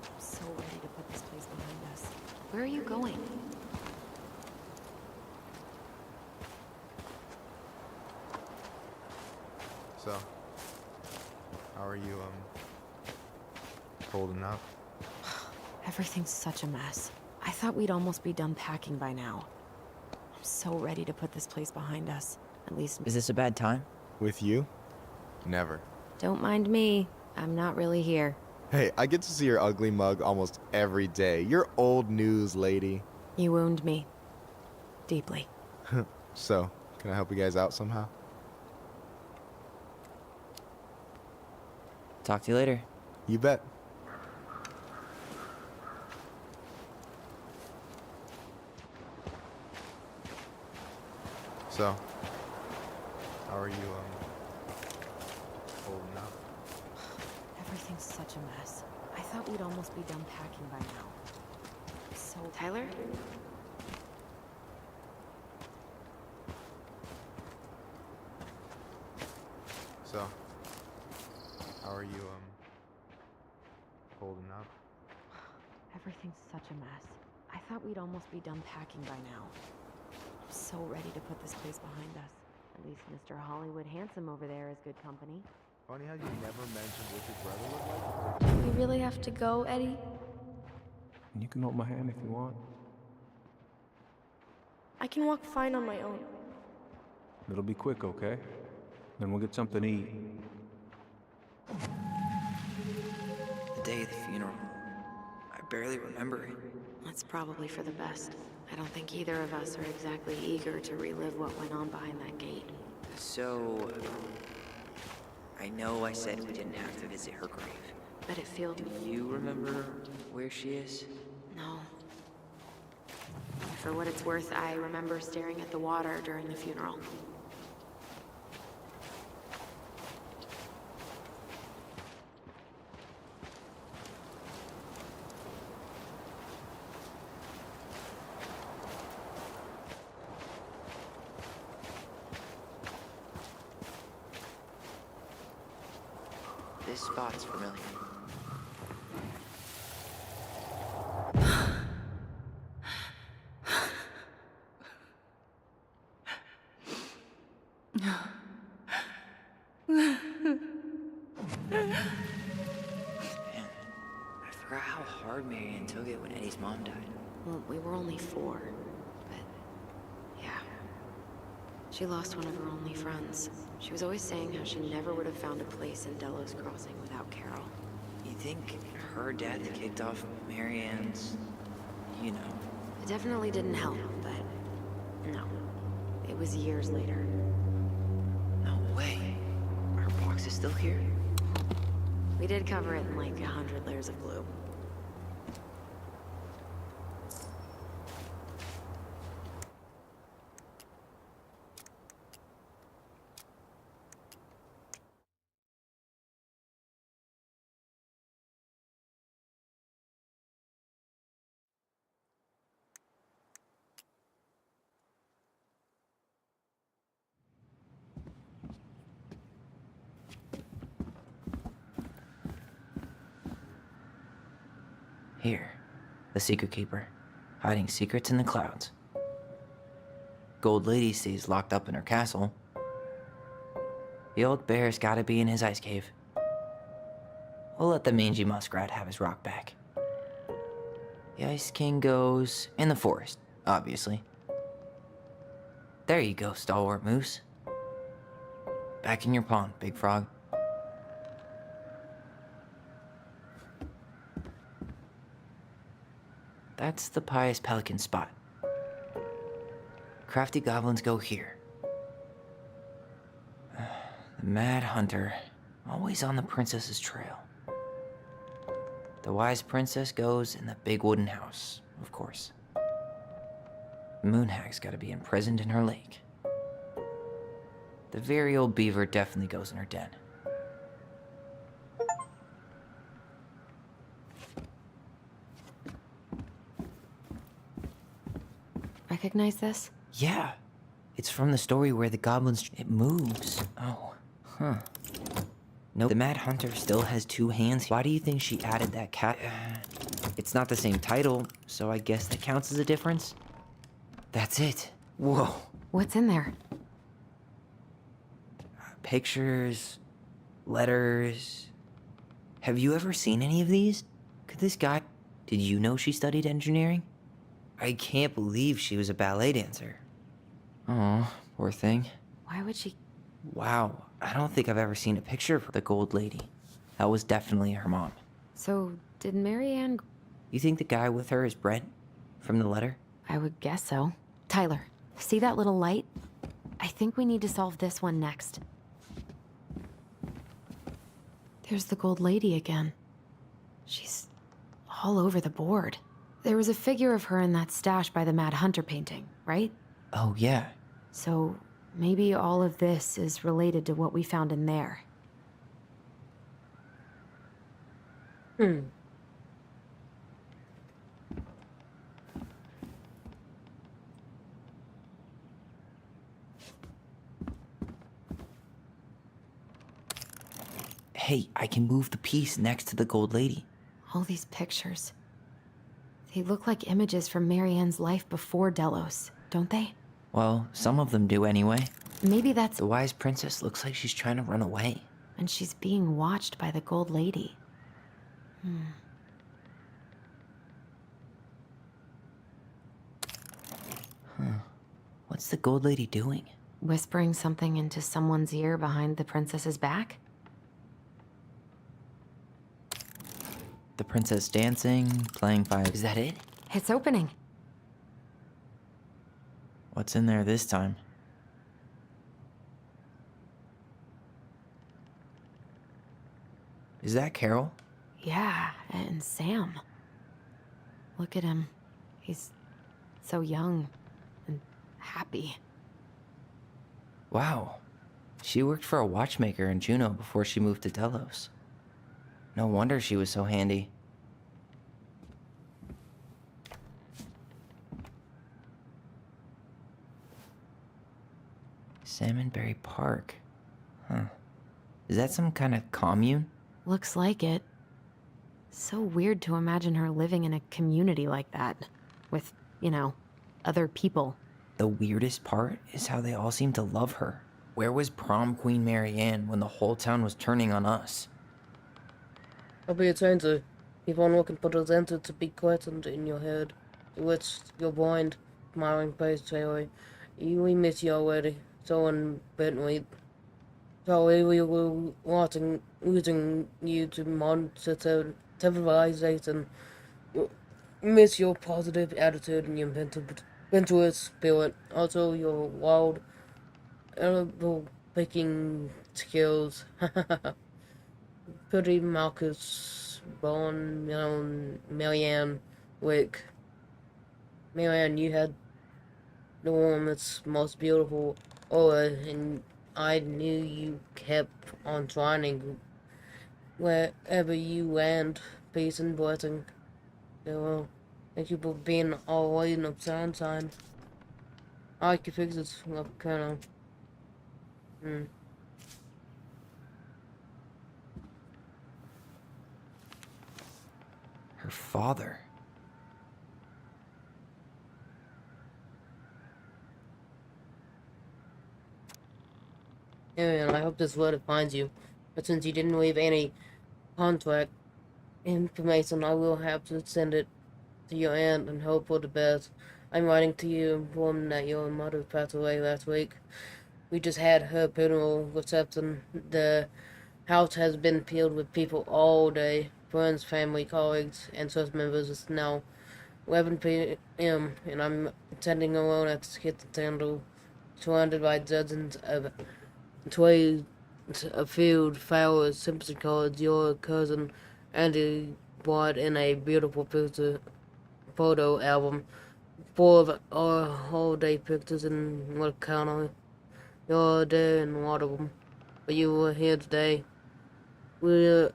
I'm so ready to put this place behind us. Where are you going? So, how are you, holding up? Everything's such a mess. I thought we'd almost be done packing by now. I'm so ready to put this place behind us. At least... Is this a bad time? With you? Never. Don't mind me. I'm not really here. Hey, I get to see your ugly mug almost every day. You're old news, lady. You wound me. Deeply. So, can I help you guys out somehow? Talk to you later. You bet. So, how are you, holding up? Everything's such a mess. I thought we'd almost be done packing by now. So, Tyler? So, how are you, holding up? Everything's such a mess. I thought we'd almost be done packing by now. I'm so ready to put this place behind us. At least Mr. Hollywood Handsome over there is good company. Funny how you never mentioned what your brother looked like. Do we really have to go, Eddie? You can hold my hand if you want. I can walk fine on my own. It'll be quick, okay? Then we'll get something to eat. The day of the funeral. I barely remember it. That's probably for the best. I don't think either of us are exactly eager to relive what went on behind that gate. So, I know I said we didn't have to visit her grave. But it feels... Do you remember where she is? No. For what it's worth, I remember staring at the water during the funeral. This spot's familiar. Man, I forgot how hard Marianne took it when Eddie's mom died. Well, we were only 4, but yeah. She lost one of her only friends. She was always saying how she never would have found a place in Delos Crossing without Carol. You think her death kicked off Marianne's, you know? It definitely didn't help, but no. It was years later. No way. Her box is still here? We did cover it in like 100 layers of glue. Here, the Secret Keeper, hiding secrets in the clouds. Gold Lady stays locked up in her castle. The old bear's gotta be in his ice cave. We'll let the mangy muskrat have his rock back. The Ice King goes in the forest, obviously. There you go, stalwart moose. Back in your pond, big frog. That's the pious pelican spot. Crafty goblins go here. The Mad Hunter, always on the princess's trail. The wise princess goes in the big wooden house, of course. Moonhag's gotta be imprisoned in her lake. The very old beaver definitely goes in her den. Recognize this? Yeah, it's from the story where the goblins... It moves. Oh, huh. Nope, the Mad Hunter still has 2 hands. Why do you think she added that cat? It's not the same title, so I guess that counts as a difference. That's it. Whoa. What's in there? Pictures, letters. Have you ever seen any of these? Could this guy... Did you know she studied engineering? I can't believe she was a ballet dancer. Oh, poor thing. Why would she... Wow, I don't think I've ever seen a picture of the Gold Lady. That was definitely her mom. So, did Marianne... You think the guy with her is Brent? From the letter? I would guess so. Tyler, see that little light? I think we need to solve this one next. There's the gold lady again. She's all over the board. There was a figure of her in that stash by the Mad Hunter painting, right? Oh, yeah. So maybe all of this is related to what we found in there. Hey, I can move the piece next to the gold lady. All these pictures. They look like images from Marianne's life before Delos, don't they? Well, some of them do anyway. Maybe that's... The wise princess looks like she's trying to run away. And she's being watched by the gold lady. What's the gold lady doing? Whispering something into someone's ear behind the princess's back? The princess dancing, playing fire. Is that it? It's opening. What's in there this time? Is that Carol? Yeah, and Sam. Look at him. He's so young and happy. Wow. She worked for a watchmaker in Juneau before she moved to Delos. No wonder she was so handy. Salmonberry Park. Huh. Is that some kind of commune? Looks like it. So weird to imagine her living in a community like that. With, you know, other people. The weirdest part is how they all seem to love her. Where was prom queen Marianne when the whole town was turning on us? I'll be trying to keep on looking for those answers to be questioned in your head. To which your blind, smiling face say, we miss you already. So unbently. Sorry we were losing you to monster civilization. Miss your positive attitude and your mental spirit. Also your wild, edible picking skills. Pretty Marcus, Bone, Marianne, Wick. Marianne, you had the warmest, most beautiful aura, and I knew you kept on trying. Wherever you land, peace and blessing. Farewell. Thank you for being all waiting of sunshine. I can fix this up, Colonel. Her father. And I hope this letter finds you. But since you didn't leave any contact information, I will have to send it to your aunt and hope for the best. I'm writing to you informing that your mother passed away last week. We just had her funeral reception. The house has been filled with people all day. Friends, family, colleagues, and church members. It's now 11 p.m. and I'm attending alone at the kitchen table, surrounded by dozens of toys, a field, flowers, sympathy cards. Your cousin Andy brought in a beautiful photo album full of our holiday pictures and what count on. You're there in one of them, but you were here today. We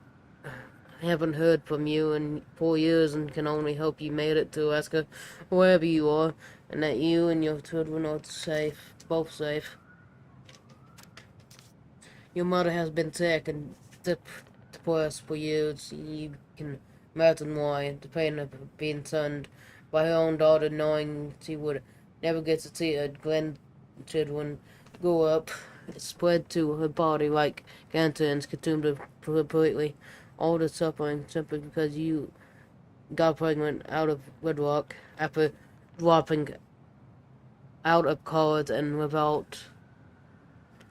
haven't heard from you in 4 years and can only hope you made it to Alaska, wherever you are, and that you and your children are safe, both safe. Your mother has been sick and depressed for years. You can imagine why. The pain of being shunned by her own daughter, knowing she would never get to see her grandchildren grow up. It spread to her body like cancer and consumed her completely. All the suffering simply because you got pregnant out of wedlock after dropping out of college and without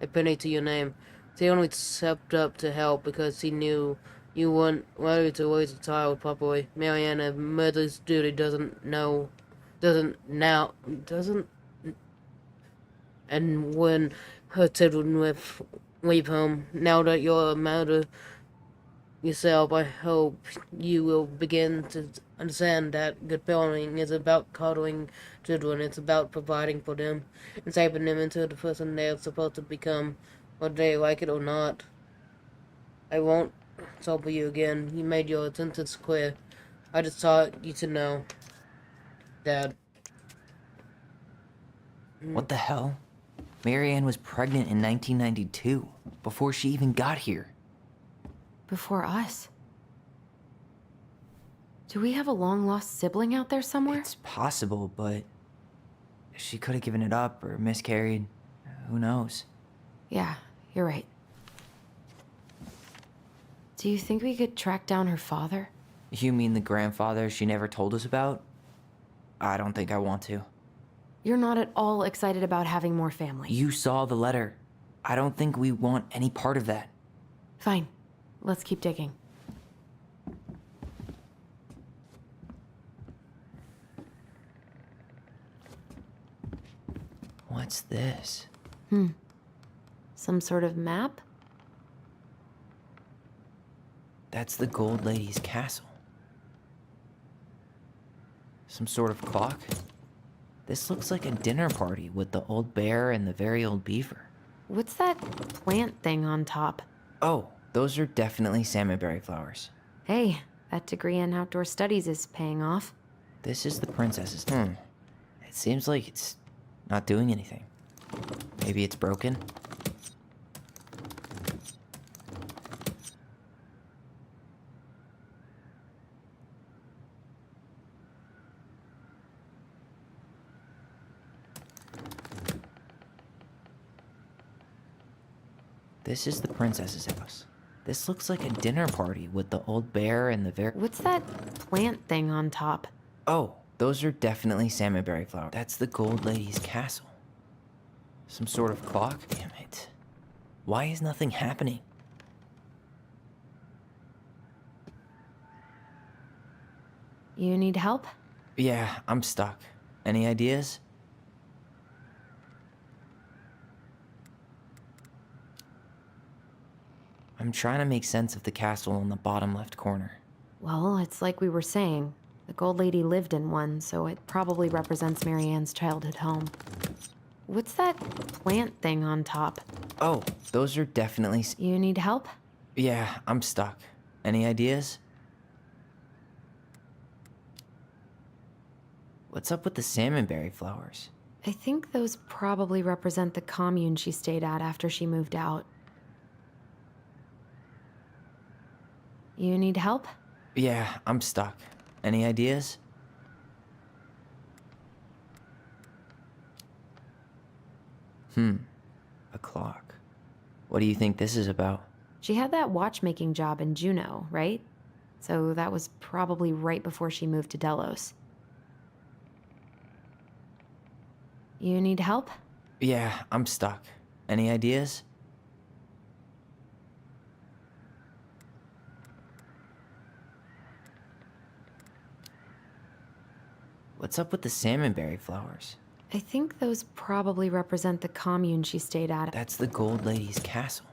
a penny to your name. She only stepped up to help because she knew You weren't ready to raise a child properly. Marianne, a mother's duty doesn't, and when her children leave home, now that you're a mother yourself, I hope you will begin to understand that good parenting is about coddling children. It's about providing for them and shaping them into the person they're supposed to become, whether they like it or not. I won't trouble you again. You made your intentions clear. I just thought you to know, Dad. What the hell? Marianne was pregnant in 1992, before she even got here. Before us? Do we have a long-lost sibling out there somewhere? It's possible, but she could have given it up or miscarried. Who knows? Yeah, you're right. Do you think we could track down her father? You mean the grandfather she never told us about? I don't think I want to. You're not at all excited about having more family. You saw the letter. I don't think we want any part of that. Fine. Let's keep digging. What's this? Some sort of map? That's the Gold Lady's castle. Some sort of clock? This looks like a dinner party with the old bear and the very old beaver. What's that plant thing on top? Oh, those are definitely salmonberry flowers. Hey, that degree in outdoor studies is paying off. This is the princess's. It seems like it's not doing anything. Maybe it's broken? This is the princess's house. This looks like a dinner party with the old bear and the very... What's that plant thing on top? Oh, those are definitely salmonberry flowers. That's the Gold Lady's castle. Some sort of clock? Damn it. Why is nothing happening? You need help? Yeah, I'm stuck. Any ideas? I'm trying to make sense of the castle in the bottom left corner. Well, it's like we were saying. The Gold Lady lived in one, so it probably represents Marianne's childhood home. What's that plant thing on top? Oh, those are definitely... You need help? Yeah, I'm stuck. Any ideas? What's up with the salmonberry flowers? I think those probably represent the commune she stayed at after she moved out. You need help? Yeah, I'm stuck. Any ideas? A clock. What do you think this is about? She had that watchmaking job in Juneau, right? So that was probably right before she moved to Delos. You need help? Yeah, I'm stuck. Any ideas? What's up with the salmonberry flowers? I think those probably represent the commune she stayed at. That's the Gold Lady's castle.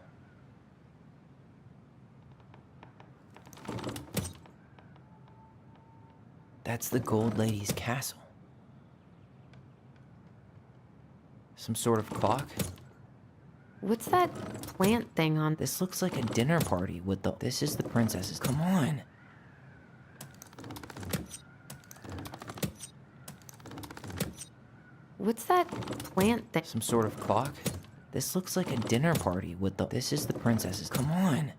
That's the Gold Lady's castle. Some sort of clock? What's that plant thing on... This looks like a dinner party with the... This is the princess's... Come on! What's that plant thing? Some sort of clock? This looks like a dinner party with the... This is the princess's... Come on!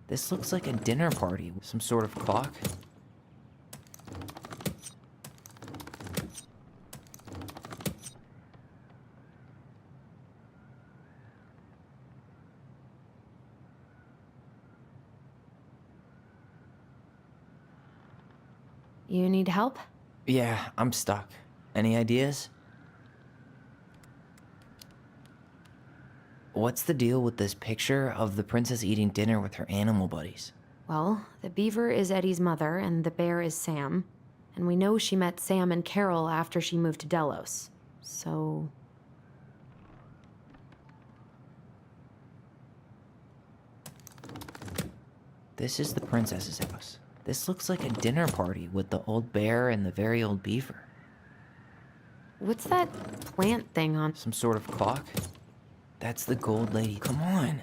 This looks like a dinner party. Some sort of clock? You need help? Yeah, I'm stuck. Any ideas? What's the deal with this picture of the princess eating dinner with her animal buddies? Well, the beaver is Eddie's mother, and the bear is Sam. And we know she met Sam and Carol after she moved to Delos. So... This is the princess's house. This looks like a dinner party with the old bear and the very old beaver. What's that plant thing on? Some sort of clock? That's the gold lady. Come on.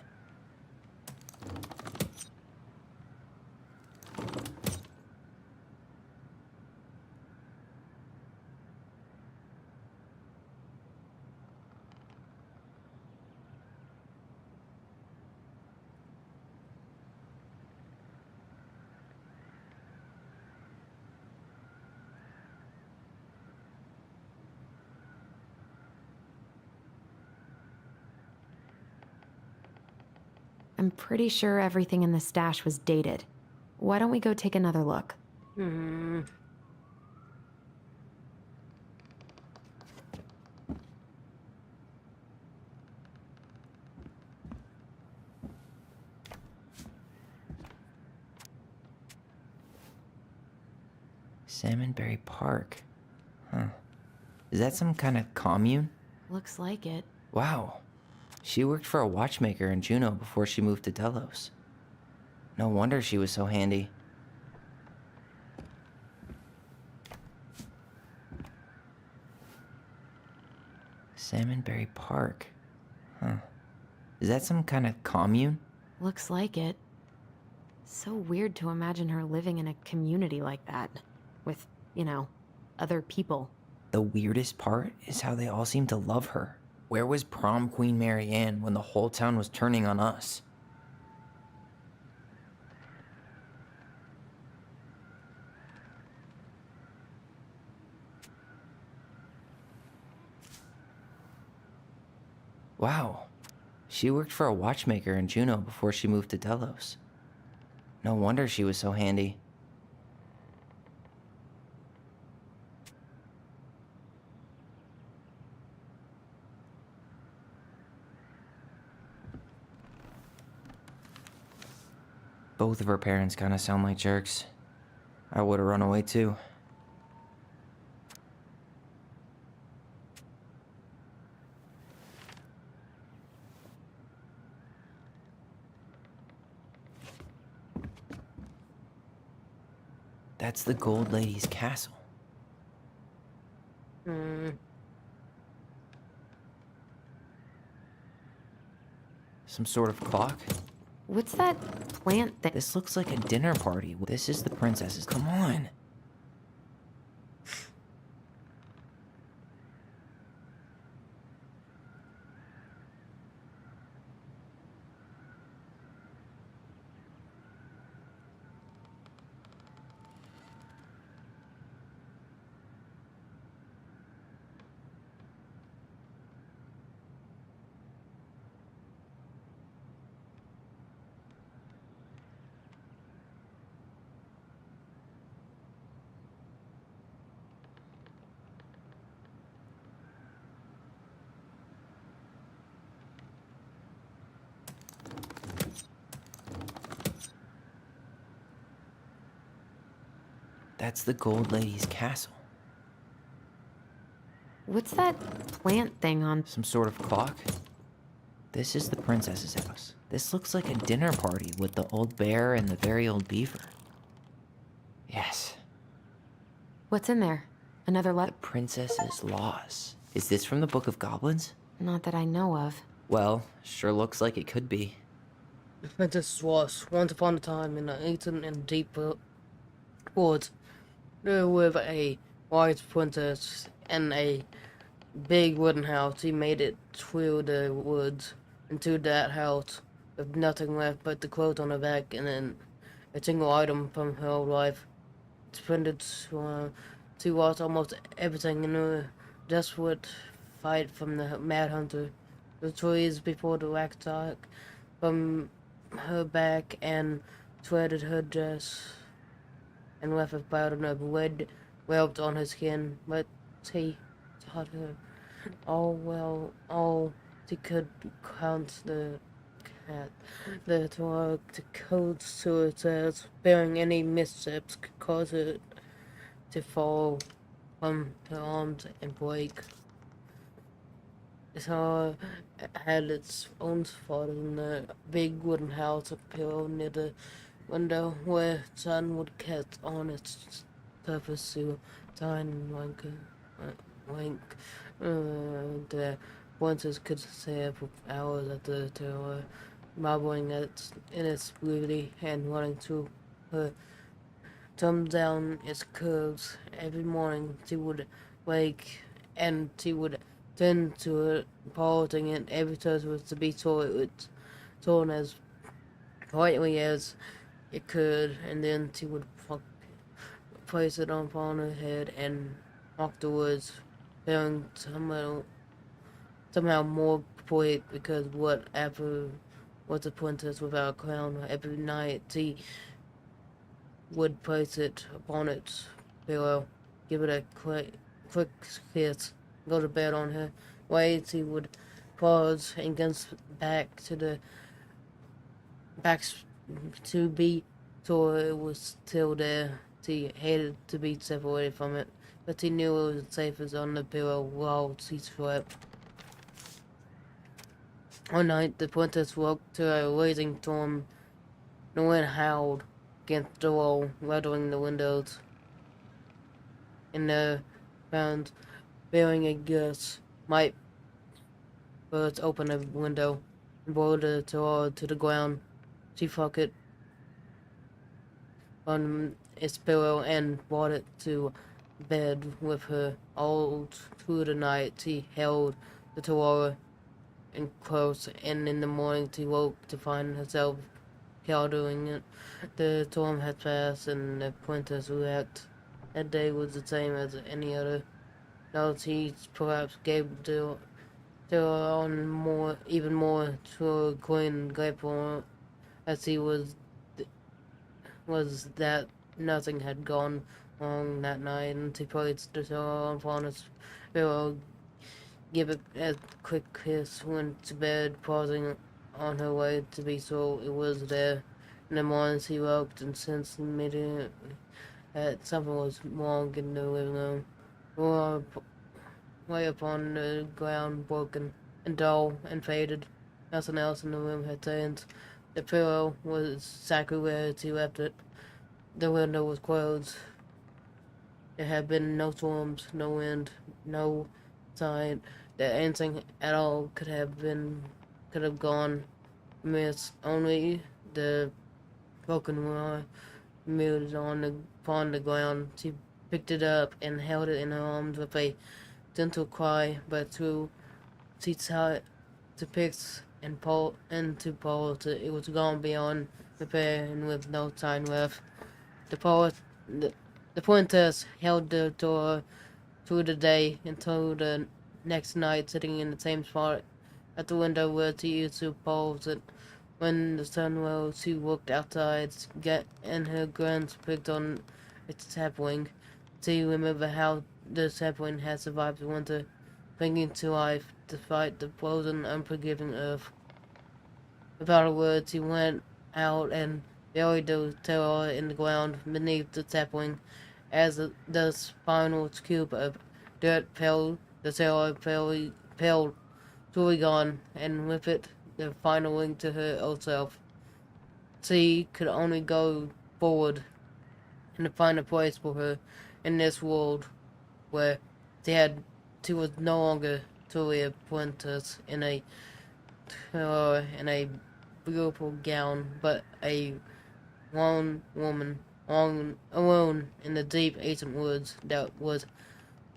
I'm pretty sure everything in the stash was dated. Why don't we go take another look? Salmonberry Park. Huh. Is that some kind of commune? Looks like it. Wow. She worked for a watchmaker in Juneau before she moved to Delos. No wonder she was so handy. Salmonberry Park. Huh. Is that some kind of commune? Looks like it. So weird to imagine her living in a community like that. With, you know, other people. The weirdest part is how they all seem to love her. Where was prom queen Mary Ann when the whole town was turning on us? Wow. She worked for a watchmaker in Juneau before she moved to Delos. No wonder she was so handy. Both of her parents kind of sound like jerks. I would have run away too. That's the Gold Lady's castle. Some sort of clock? What's that plant thing? This looks like a dinner party. This is the princess's. Come on. That's the Gold Lady's castle. What's that plant thing on? Some sort of clock? This is the princess's house. This looks like a dinner party with the old bear and the very old beaver. Yes. What's in there? Another The princess's laws. Is this from the Book of Goblins? Not that I know of. Well, sure looks like it could be. The princess was once upon a time in an ancient and deep woods. There lived a wise princess in a big wooden house. He made it through the woods into that house with nothing left but the clothes on her back and then a single item from her old life. Spended to lost almost everything in a desperate fight from the Mad Hunter. The trees before the Waxstock from her back and threaded her dress and left a pattern of red welt on her skin, but he taught her all She could count the cat. The dog to codes to its ass, bearing any missteps could cause it to fall from her arms and break. The tower had its own spot in the big wooden house up here near the window where sun would catch on its surface to shine like the voices could stare for hours at the tower, marveling in its beauty and wanting to thumb down its curves. Every morning she would wake and she would tend to it, piloting it every touch was to be torn as politely as it could, and then she would place it upon her head and afterwards feeling somehow more complete because whatever was a princess without a crown. Every night she would place it upon its pillow, give it a quick kiss, go to bed on her way. She would pause and glance back to be so it was still there. She hated to be separated from it, but she knew it was safest on the pillow while she slept. One night, the princess woke to a raging storm. The wind howled against the wall, rattling the windows. In the ground, bearing a gust, might burst open a window and blow the tower to the ground. She fucked it on its pillow and brought it to bed with her. All through the night, she held the tower in close, and in the morning she woke to find herself doing it. The storm had passed, and the princess left. That day was the same as any other. Now she perhaps gave on even more to her queen grateful as he was that nothing had gone wrong that night, and she placed the door upon his pillow, give it a quick kiss, went to bed, pausing on her way to be sure it was there. In the morning she woke and sensed immediately that something was wrong in the living room. Or lay upon the ground, broken and dull and faded. Nothing else in the room had changed. The pillow was exactly where she left it. The window was closed. There had been no storms, no wind, no sign that anything at all could have gone amiss. Only the broken wire muted upon the ground. She picked it up and held it in her arms with a gentle cry, but through she saw it to fix and pull and to pull it was gone beyond repair and with no sign left. The poet the princess held the door through the day until the next night, sitting in the same spot at the window where she used to pause it. When the sun rose, she looked outside, and her glance picked on its sapling. She remembered how the sapling had survived the winter, clinging to life despite the frozen, unforgiving earth. Without a word, she went out and buried the terror in the ground beneath the sapling. As the spinal cube of dirt fell, the terror fell truly gone, and with it the final link to her old self. She could only go forward and to find a place for her in this world where she was no longer truly a princess in a beautiful gown, but a lone woman, alone in the deep ancient woods. That was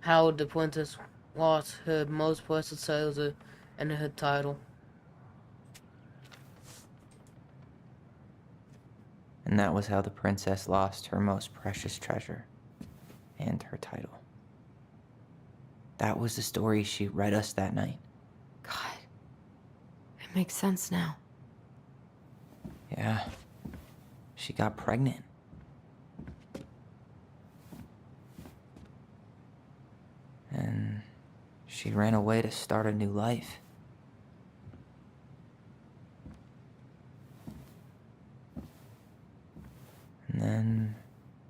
how the princess lost her most precious treasure and her title. And that was how the princess lost her most precious treasure and her title. That was the story she read us that night. God, it makes sense now. Yeah, she got pregnant. And she ran away to start a new life. Then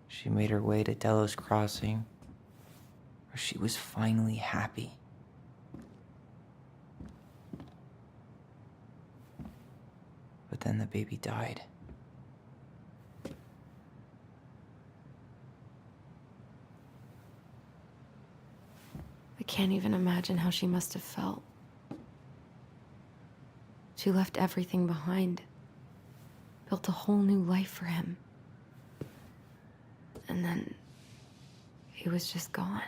she made her way to Delos Crossing, where she was finally happy. But then the baby died. I can't even imagine how she must have felt. She left everything behind, built a whole new life for him. And then he was just gone.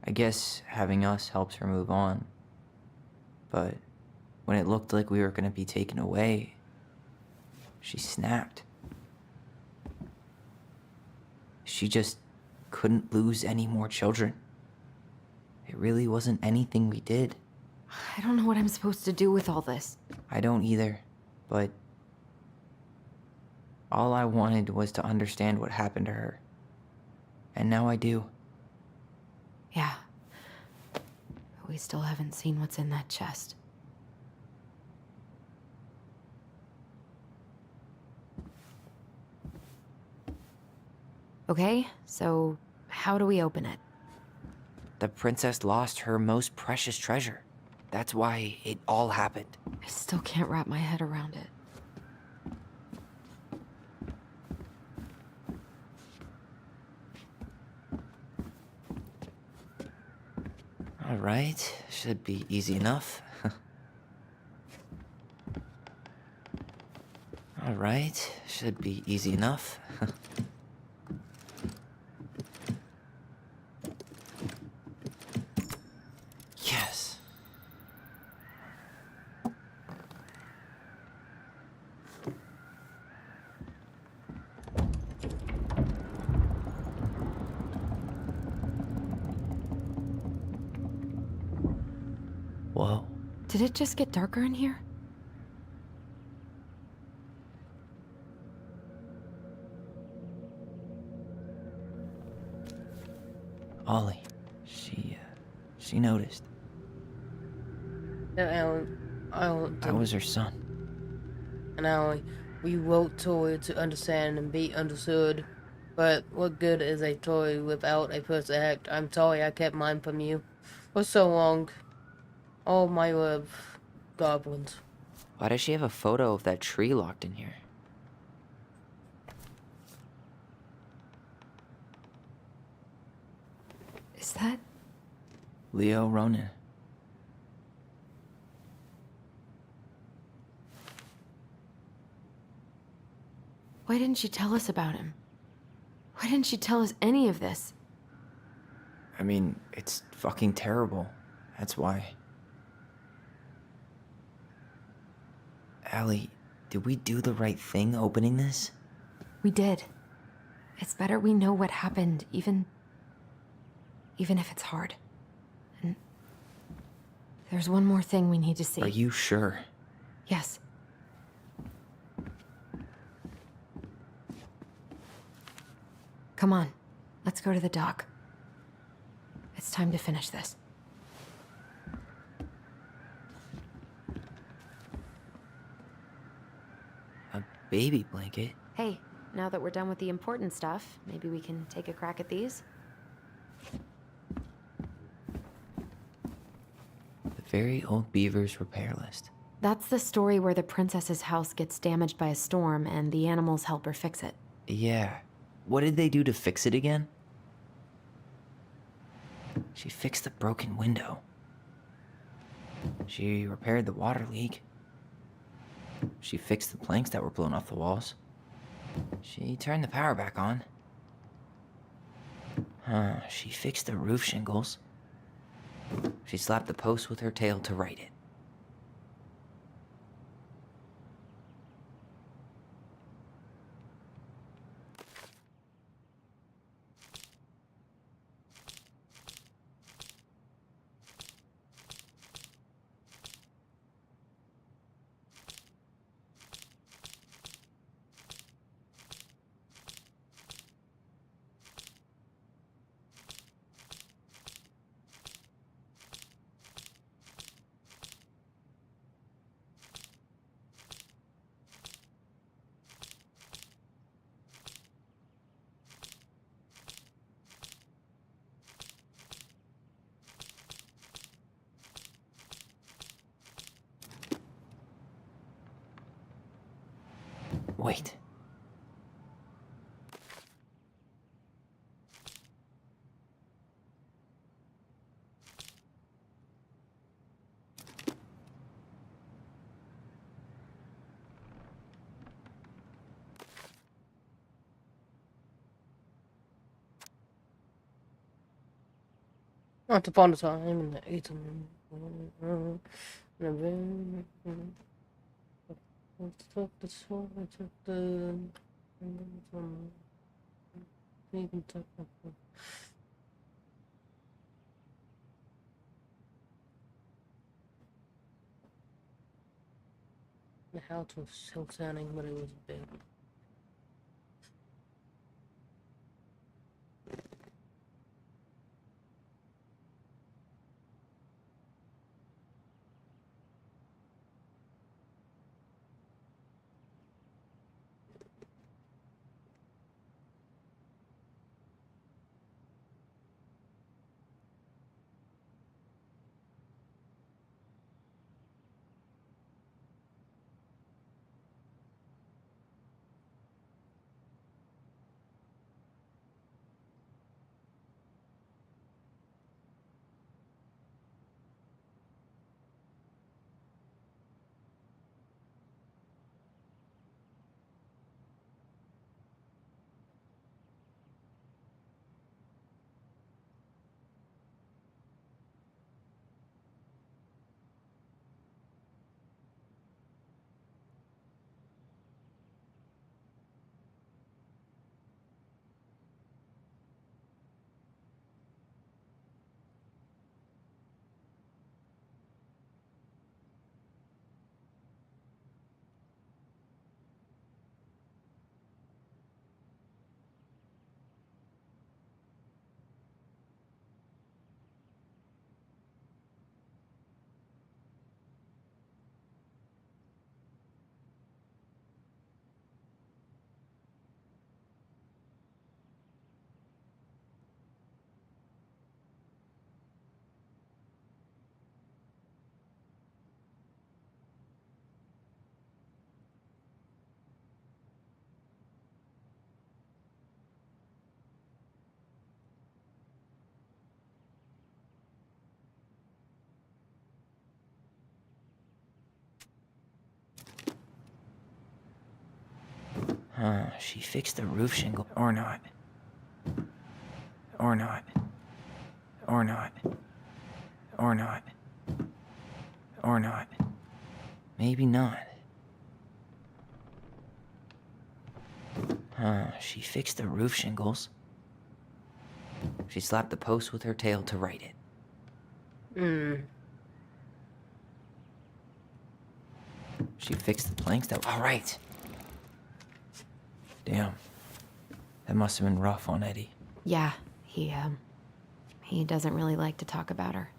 I guess having us helps her move on. But when it looked like we were gonna be taken away, she snapped. She just couldn't lose any more children. It really wasn't anything we did. I don't know what I'm supposed to do with all this. I don't either, but all I wanted was to understand what happened to her. And now I do. Yeah. But we still haven't seen what's in that chest. Okay, so how do we open it? The princess lost her most precious treasure. That's why it all happened. I still can't wrap my head around it. All right, should be easy enough. All right, should be easy enough. Yes. Whoa. Did it just get darker in here? Ollie. She noticed. I was her son. And Allie, we wrote toy to understand and be understood. But what good is a toy without a person to act? I'm sorry I kept mine from you for so long. All my love, goblins. Why does she have a photo of that tree locked in here? Is that? Leo Ronan. Why didn't she tell us about him? Why didn't she tell us any of this? I mean, it's fucking terrible. That's why. Allie, did we do the right thing opening this? We did. It's better we know what happened, even if it's hard. And there's one more thing we need to see. Are you sure? Yes. Come on, let's go to the dock. It's time to finish this. A baby blanket? Hey, now that we're done with the important stuff, maybe we can take a crack at these? The Very Old Beaver's repair list. That's the story where the princess's house gets damaged by a storm and the animals help her fix it. Yeah. What did they do to fix it again? She fixed the broken window. She repaired the water leak. She fixed the planks that were blown off the walls. She turned the power back on. She fixed the roof shingles. She slapped the post with her tail to right it. Wait. Once upon a time in the 18th. The house was still standing, but it was big. She fixed the roof shingle. Or not. Or not. Or not. Or not. Or not. Maybe not. She fixed the roof shingles. She slapped the post with her tail to right it. She fixed the planks that... All right. Damn. That must have been rough on Eddie. Yeah, he doesn't really like to talk about her.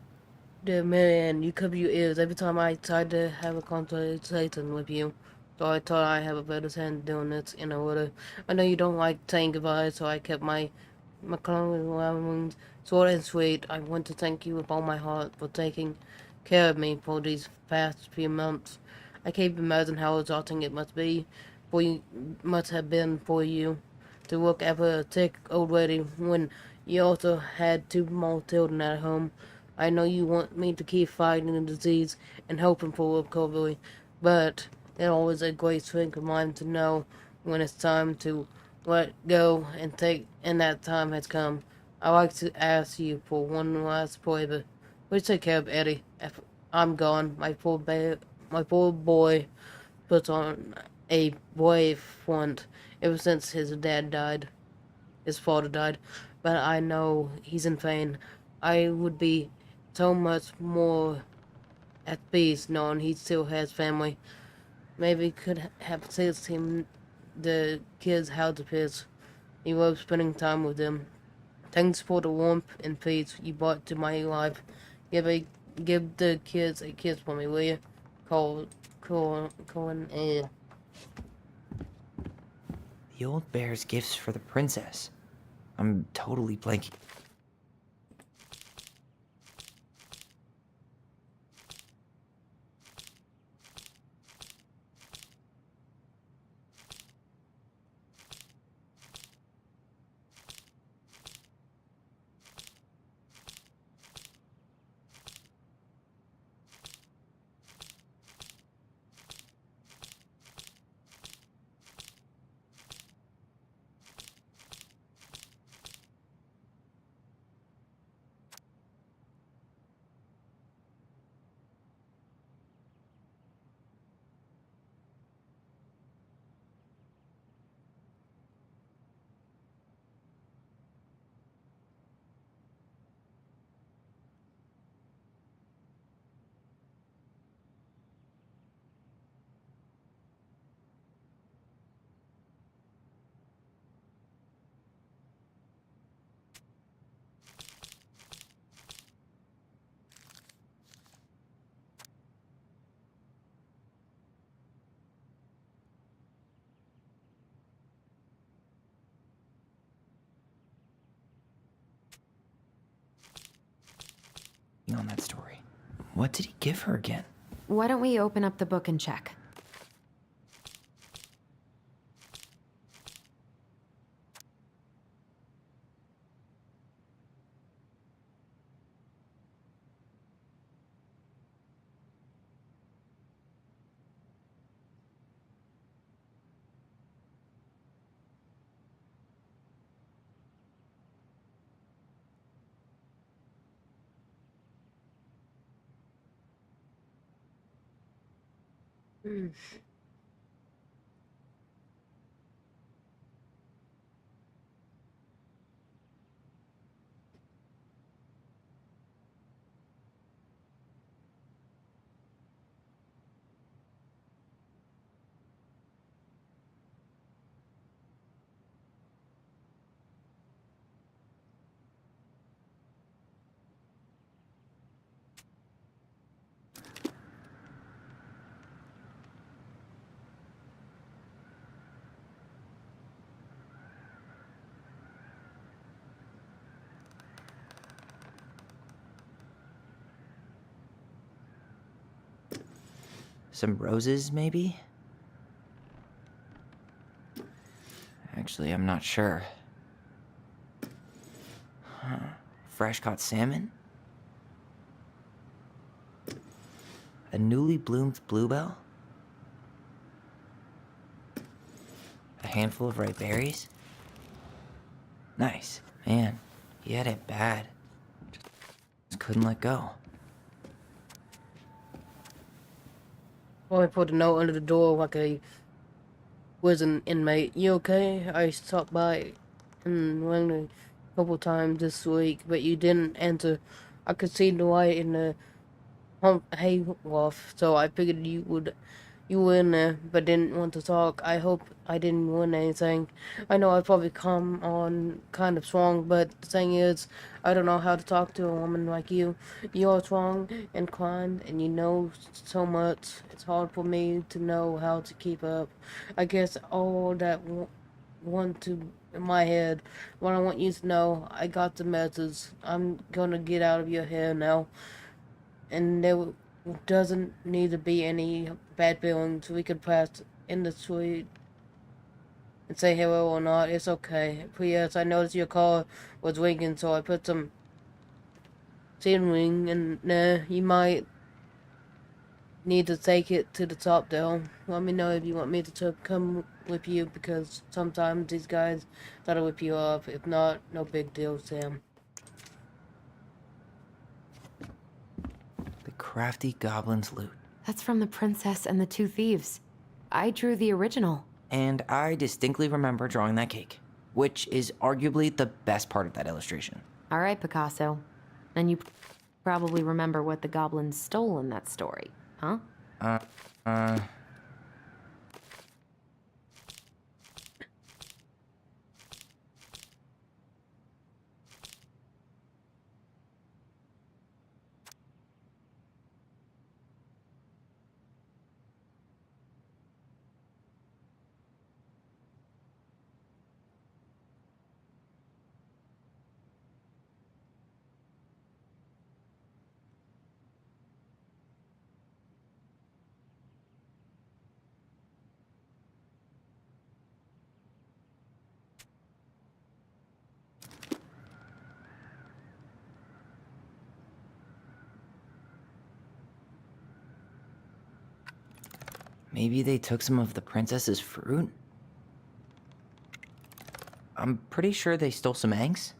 The man, you cover your ears every time I tried to have a conversation with you. So I thought I have a better chance doing this in order. I know you don't like saying goodbye, so I kept my clowns short and sweet. I want to thank you with all my heart for taking care of me for these past few months. I can't imagine how exhausting it must be for you, must have been for you to look after a sick old lady when you also had two small children at home. I know you want me to keep fighting the disease and hoping for recovery, but it's always a great strength of mine to know when it's time to let go and that time has come. I'd like to ask you for one last favor. Please take care of Eddie. If I'm gone, my poor boy puts on a brave front ever since his father died, but I know he's in pain. I would be so much more at peace knowing he still has family. Maybe could have said him the kids how to piss. He loves spending time with them. Thanks for the warmth and peace you brought to my life. Give the kids a kiss for me, will you? Colin, The old bear's gifts for the princess. I'm totally blanking. working on that story. What did he give her again? Why don't we open up the book and check? Some roses, maybe? Actually, I'm not sure. Huh. Fresh caught salmon? A newly bloomed bluebell? A handful of ripe berries? Nice. Man, he had it bad. Just couldn't let go. Well, I put a note under the door like I was an inmate. You okay? I stopped by and rang a couple times this week, but you didn't answer. I could see the light in the hayloft, so I figured you were in there, but didn't want to talk. I hope I didn't win anything. I know I probably come on kind of strong, but the thing is, I don't know how to talk to a woman like you. You're strong and kind, and you know so much. It's hard for me to know how to keep up. I guess all that want to in my head. What I want you to know, I got the message. I'm gonna get out of your hair now, and there doesn't need to be any bad feelings. We could pass in the street and say hello or not. It's okay. P.S. I noticed your car was ringing, so I put some steering in there. You might need to take it to the top, though. Let me know if you want me to come with you, because sometimes these guys try to whip you off. If not, no big deal, Sam. The crafty goblin's loot. That's from The Princess and the Two Thieves. I drew the original. And I distinctly remember drawing that cake, which is arguably the best part of that illustration. All right, Picasso. And you probably remember what the goblins stole in that story, huh? Maybe they took some of the princess's fruit? I'm pretty sure they stole some eggs.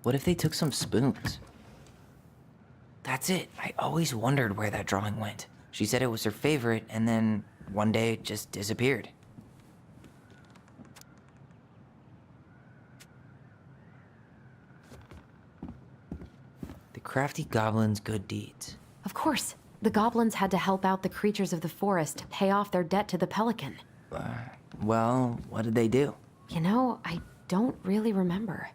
What if they took some spoons? That's it. I always wondered where that drawing went. She said it was her favorite, and then one day it just disappeared. The crafty goblin's good deeds. Of course. The goblins had to help out the creatures of the forest to pay off their debt to the pelican. Well, what did they do? You know, I don't really remember.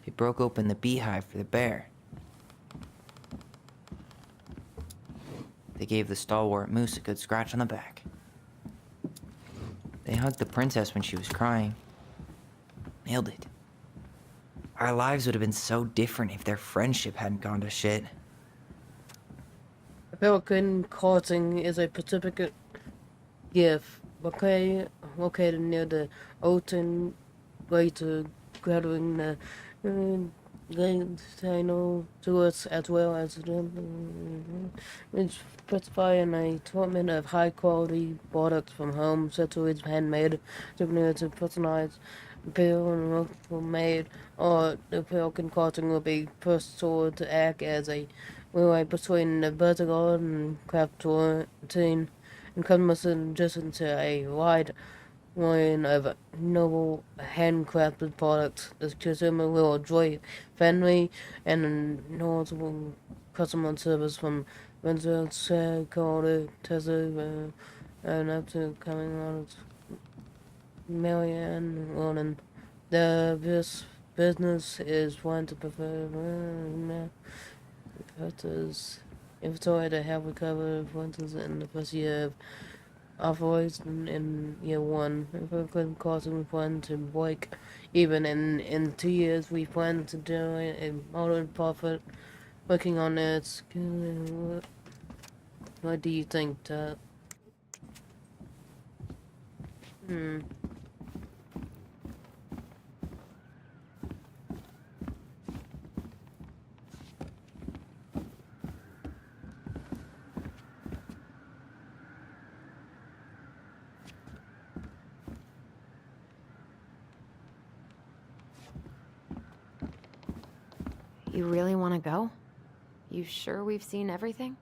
They broke open the beehive for the bear. They gave the stalwart moose a good scratch on the back. They hugged the princess when she was crying. Nailed it. Our lives would have been so different if their friendship hadn't gone to shit. A pelican crossing is a Pacific gift located near the ocean greater gathering the Latino tourists as well as which specify an assortment of high quality products from home, accessories, handmade, souvenirs to personalized apparel and local made, or the Pelican crossing will be first sold to act as a railway between the Buzzard and craft tour scene and customers in addition to a wide line of noble handcrafted products. The consumer will enjoy friendly and knowledgeable customer service from Venezuela, Colorado, Tesla, and up to coming on Marianne Ronan. This business is one to prefer inventory to have recovered funds in the first year of operation in year one. If we couldn't cause we plan to break even in 2 years, we plan to generate a moderate profit. Working on it. What do you think, Tut? You really want to go? You sure we've seen everything?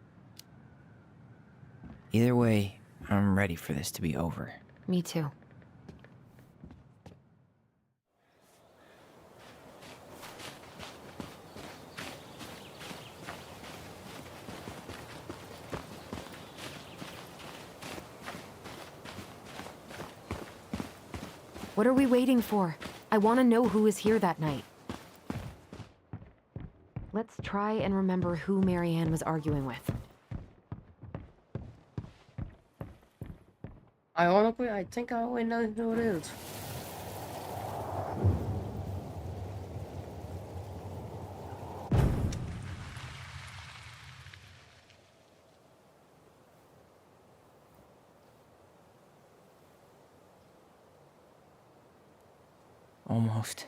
Either way, I'm ready for this to be over. Me too. What are we waiting for? I want to know who was here that night. Let's try and remember who Marianne was arguing with. Ironically, I think I already know who it is. Almost.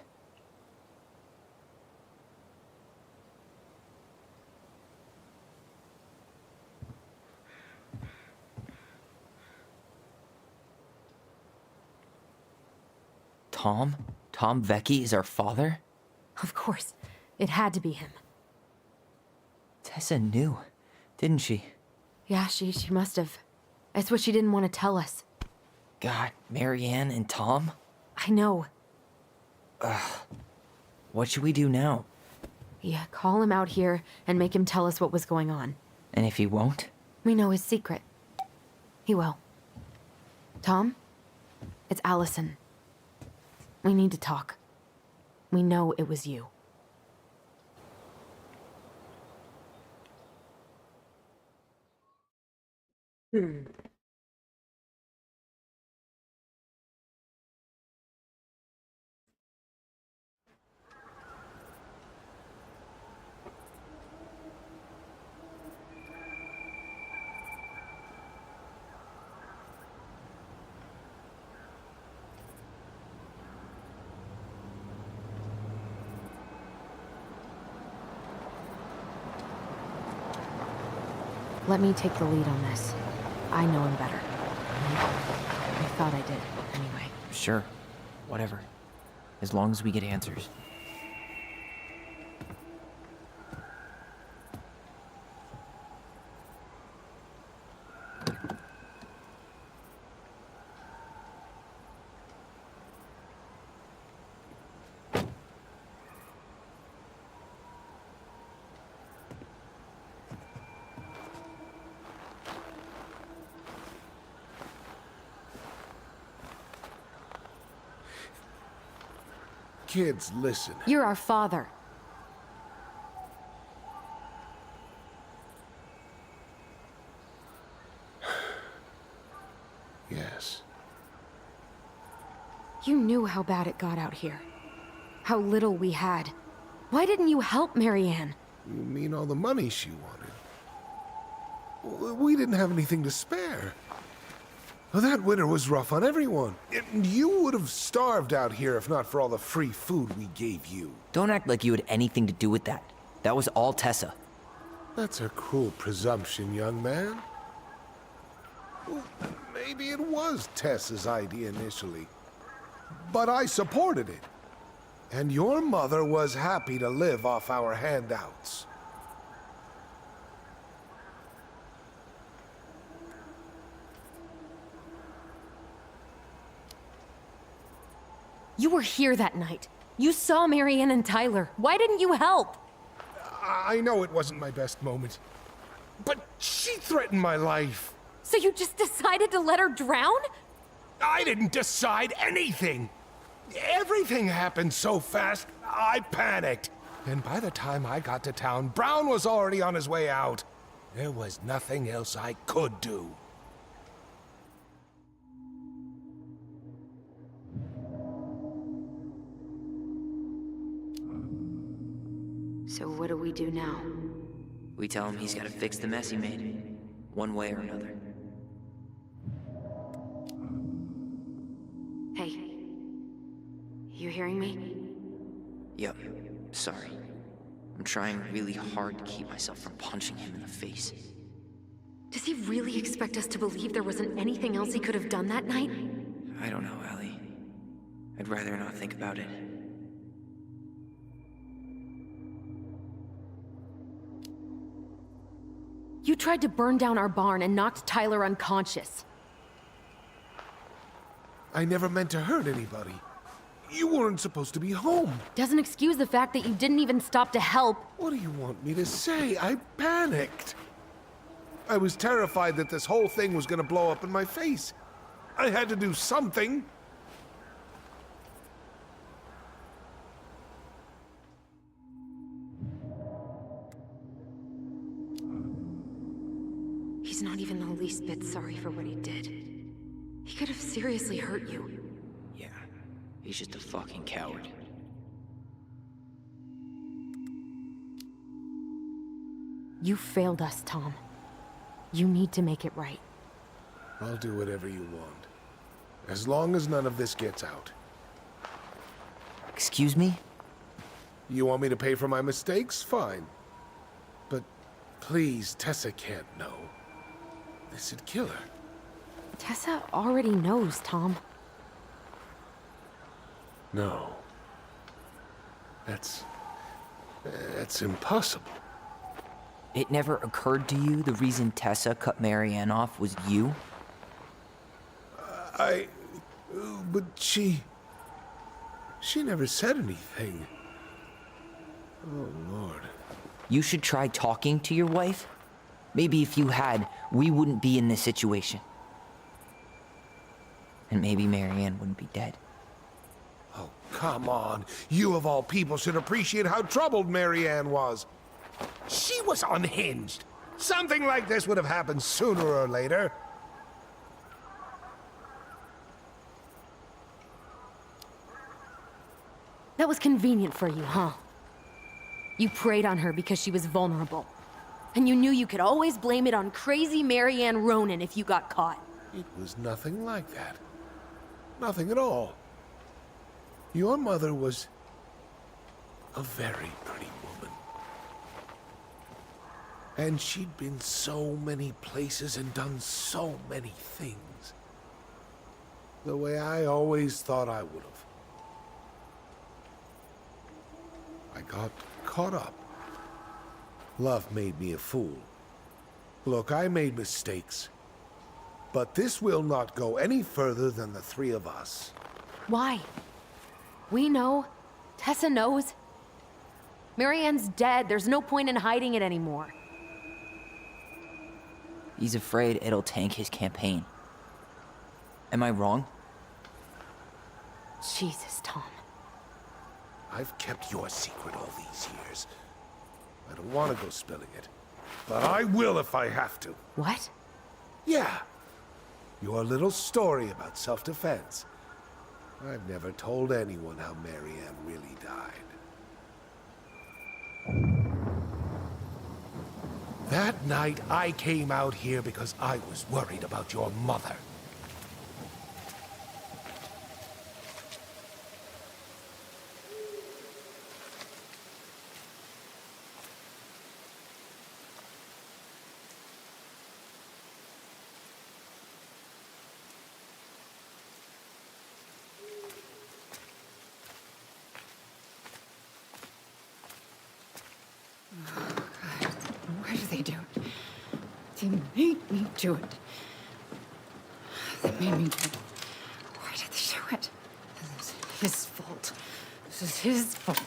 Tom? Tom Vecchi is our father? Of course. It had to be him. Tessa knew, didn't she? Yeah, she must have. It's what she didn't want to tell us. God, Marianne and Tom? I know. What should we do now? Yeah, call him out here and make him tell us what was going on. And if he won't? We know his secret. He will. Tom? It's Allison. We need to talk. We know it was you. Let me take the lead on this. I know him better. I thought I did, anyway. Sure. Whatever. As long as we get answers. Kids, listen. You're our father. Yes. You knew how bad it got out here. How little we had. Why didn't you help Marianne? You mean all the money she wanted? We didn't have anything to spare. Well, that winter was rough on everyone. You would have starved out here if not for all the free food we gave you. Don't act like you had anything to do with that. That was all Tessa. That's a cruel presumption, young man. Well, maybe it was Tessa's idea initially. But I supported it. And your mother was happy to live off our handouts. You were here that night. You saw Marianne and Tyler. Why didn't you help? I know it wasn't my best moment. But she threatened my life. So you just decided to let her drown? I didn't decide anything. Everything happened so fast, I panicked. And by the time I got to town, Brown was already on his way out. There was nothing else I could do. So what do we do now? We tell him he's gotta fix the mess he made, one way or another. Hey. You hearing me? Yep, sorry. I'm trying really hard to keep myself from punching him in the face. Does he really expect us to believe there wasn't anything else he could have done that night? I don't know, Ellie. I'd rather not think about it. You tried to burn down our barn and knocked Tyler unconscious. I never meant to hurt anybody. You weren't supposed to be home. Doesn't excuse the fact that you didn't even stop to help. What do you want me to say? I panicked. I was terrified that this whole thing was gonna blow up in my face. I had to do something. He's not even the least bit sorry for what he did. He could have seriously hurt you. Yeah, he's just a fucking coward. You failed us, Tom. You need to make it right. I'll do whatever you want. As long as none of this gets out. Excuse me? You want me to pay for my mistakes? Fine. But please, Tessa can't know. This'd kill her. Tessa already knows, Tom. No. That's impossible. It never occurred to you the reason Tessa cut Marianne off was you? But she never said anything. Oh, Lord. You should try talking to your wife. Maybe if you had, we wouldn't be in this situation. And maybe Marianne wouldn't be dead. Oh, come on. You of all people should appreciate how troubled Marianne was. She was unhinged. Something like this would have happened sooner or later. That was convenient for you, huh? You preyed on her because she was vulnerable. And you knew you could always blame it on crazy Marianne Ronan if you got caught. It was nothing like that. Nothing at all. Your mother was a very pretty woman. And she'd been so many places and done so many things. The way I always thought I would have. I got caught up. Love made me a fool. Look, I made mistakes. But this will not go any further than the three of us. Why? We know. Tessa knows. Marianne's dead. There's no point in hiding it anymore. He's afraid it'll tank his campaign. Am I wrong? Jesus, Tom. I've kept your secret all these years. I don't want to go spilling it, but I will if I have to. What? Yeah. Your little story about self-defense. I've never told anyone how Marianne really died. That night, I came out here because I was worried about your mother. Why do they do it? They made me do it. They made me do it. Why did they do it? This is his fault. This is his fault.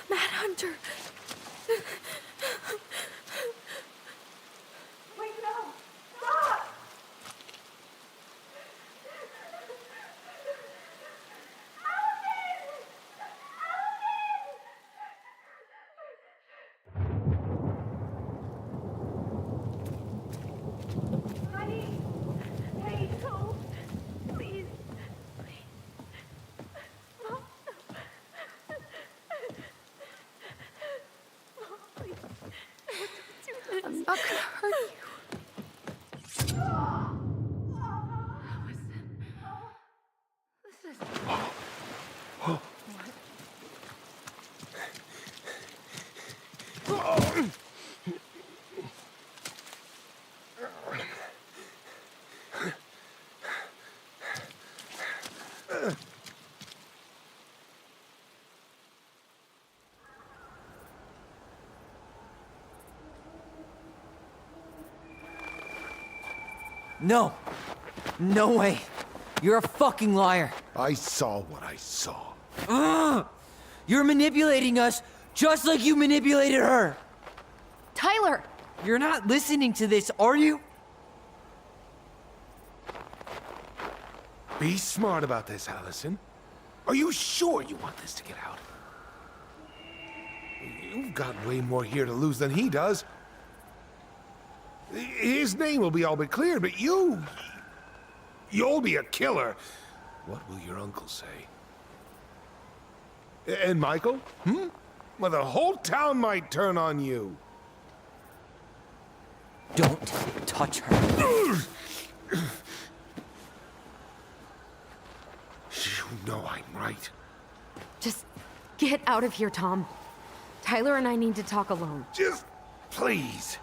Manhunter! Wait, no! Stop! Honey! Hey, no! Please! Mom! I'm not gonna hurt you. This is... No! No way! You're a fucking liar! I saw what I saw. Ugh! You're manipulating us just like you manipulated her! Tyler! You're not listening to this, are you? Be smart about this, Allison. Are you sure you want this to get out? You've got way more here to lose than he does. His name will be all but cleared, but you'll be a killer. What will your uncle say? And Michael? Well, the whole town might turn on you. Don't touch her. You know I'm right. Just get out of here, Tom. Tyler and I need to talk alone. Just please.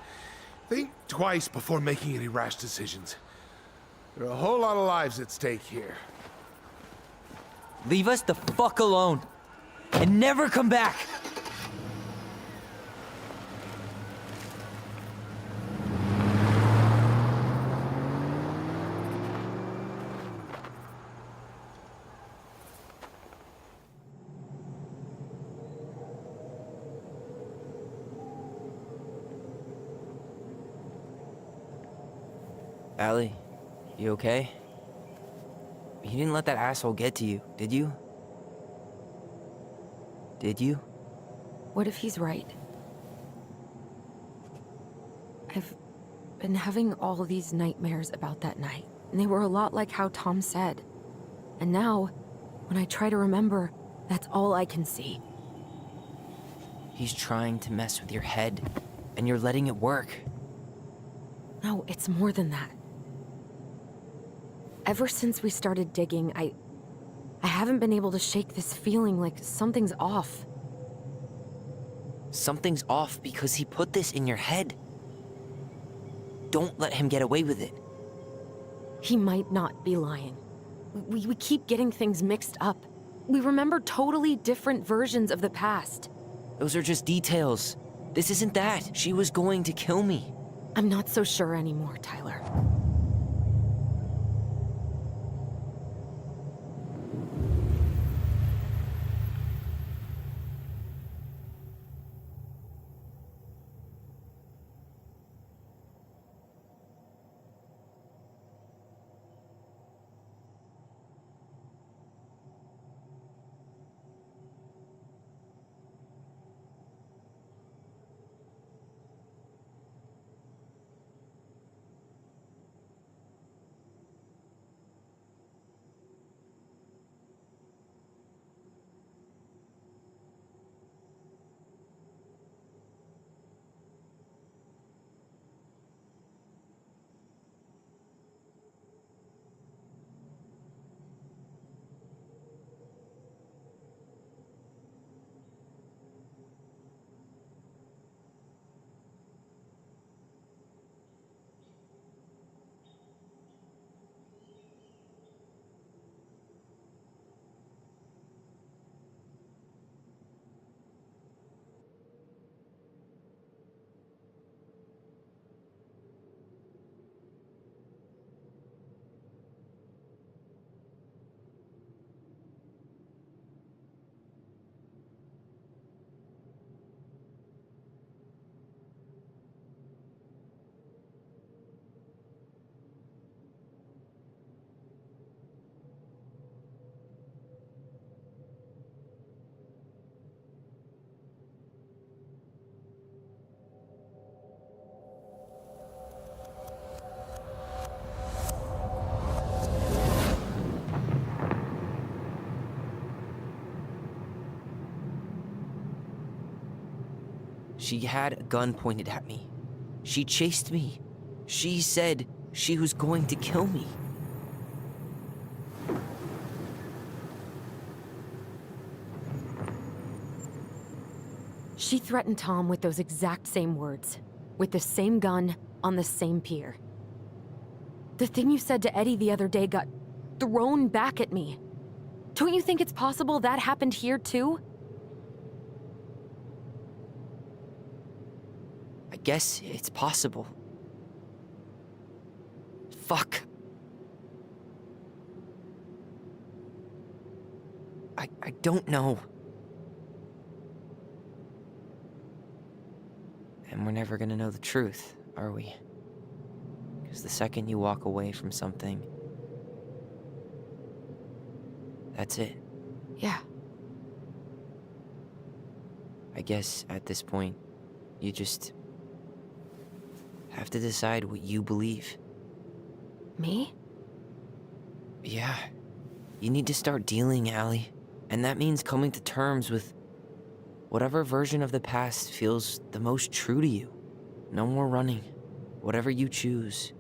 Think twice before making any rash decisions. There are a whole lot of lives at stake here. Leave us the fuck alone. And never come back. Allie, you okay? You didn't let that asshole get to you, did you? Did you? What if he's right? I've been having all these nightmares about that night, and they were a lot like how Tom said. And now, when I try to remember, that's all I can see. He's trying to mess with your head, and you're letting it work. No, it's more than that. Ever since we started digging, I haven't been able to shake this feeling like something's off. Something's off because he put this in your head. Don't let him get away with it. He might not be lying. We keep getting things mixed up. We remember totally different versions of the past. Those are just details. This isn't that. She was going to kill me. I'm not so sure anymore, Tyler. She had a gun pointed at me. She chased me. She said she was going to kill me. She threatened Tom with those exact same words, with the same gun, on the same pier. The thing you said to Eddie the other day got thrown back at me. Don't you think it's possible that happened here too? I guess it's possible. Fuck. I don't know. And we're never gonna know the truth, are we? Because the second you walk away from something, that's it. Yeah. I guess at this point, you just have to decide what you believe. Me? Yeah. You need to start dealing, Allie. And that means coming to terms with whatever version of the past feels the most true to you. No more running. Whatever you choose,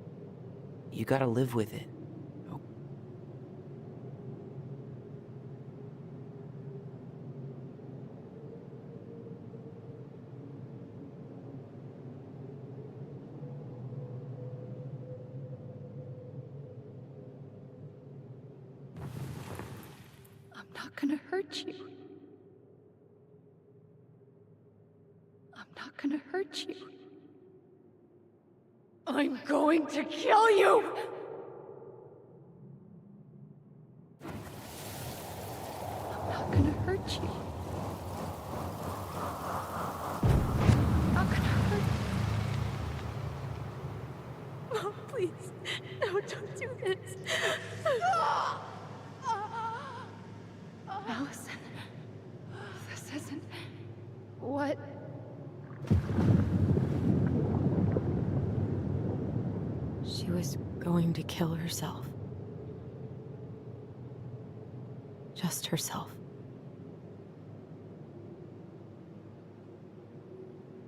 you gotta live with it. I'm not gonna hurt you. I'm not gonna hurt you. I'm going to kill you! I'm not gonna hurt you. I'm not gonna hurt you. Mom, please. No, don't do this. Allison, this isn't what... She was going to kill herself. Just herself.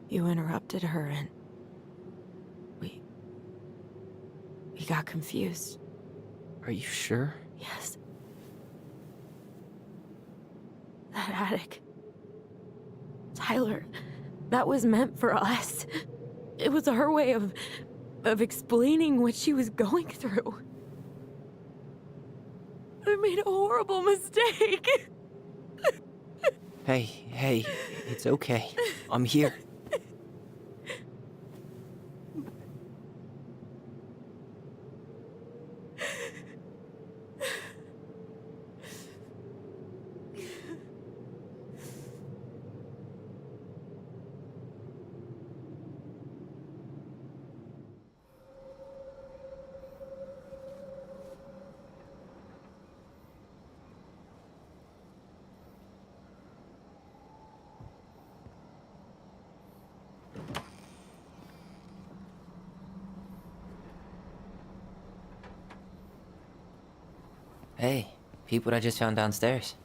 You interrupted her and... We got confused. Are you sure? Yes. That attic. Tyler, that was meant for us. It was her way of explaining what she was going through. I made a horrible mistake. Hey, it's okay. I'm here. Hey, peep what I just found downstairs.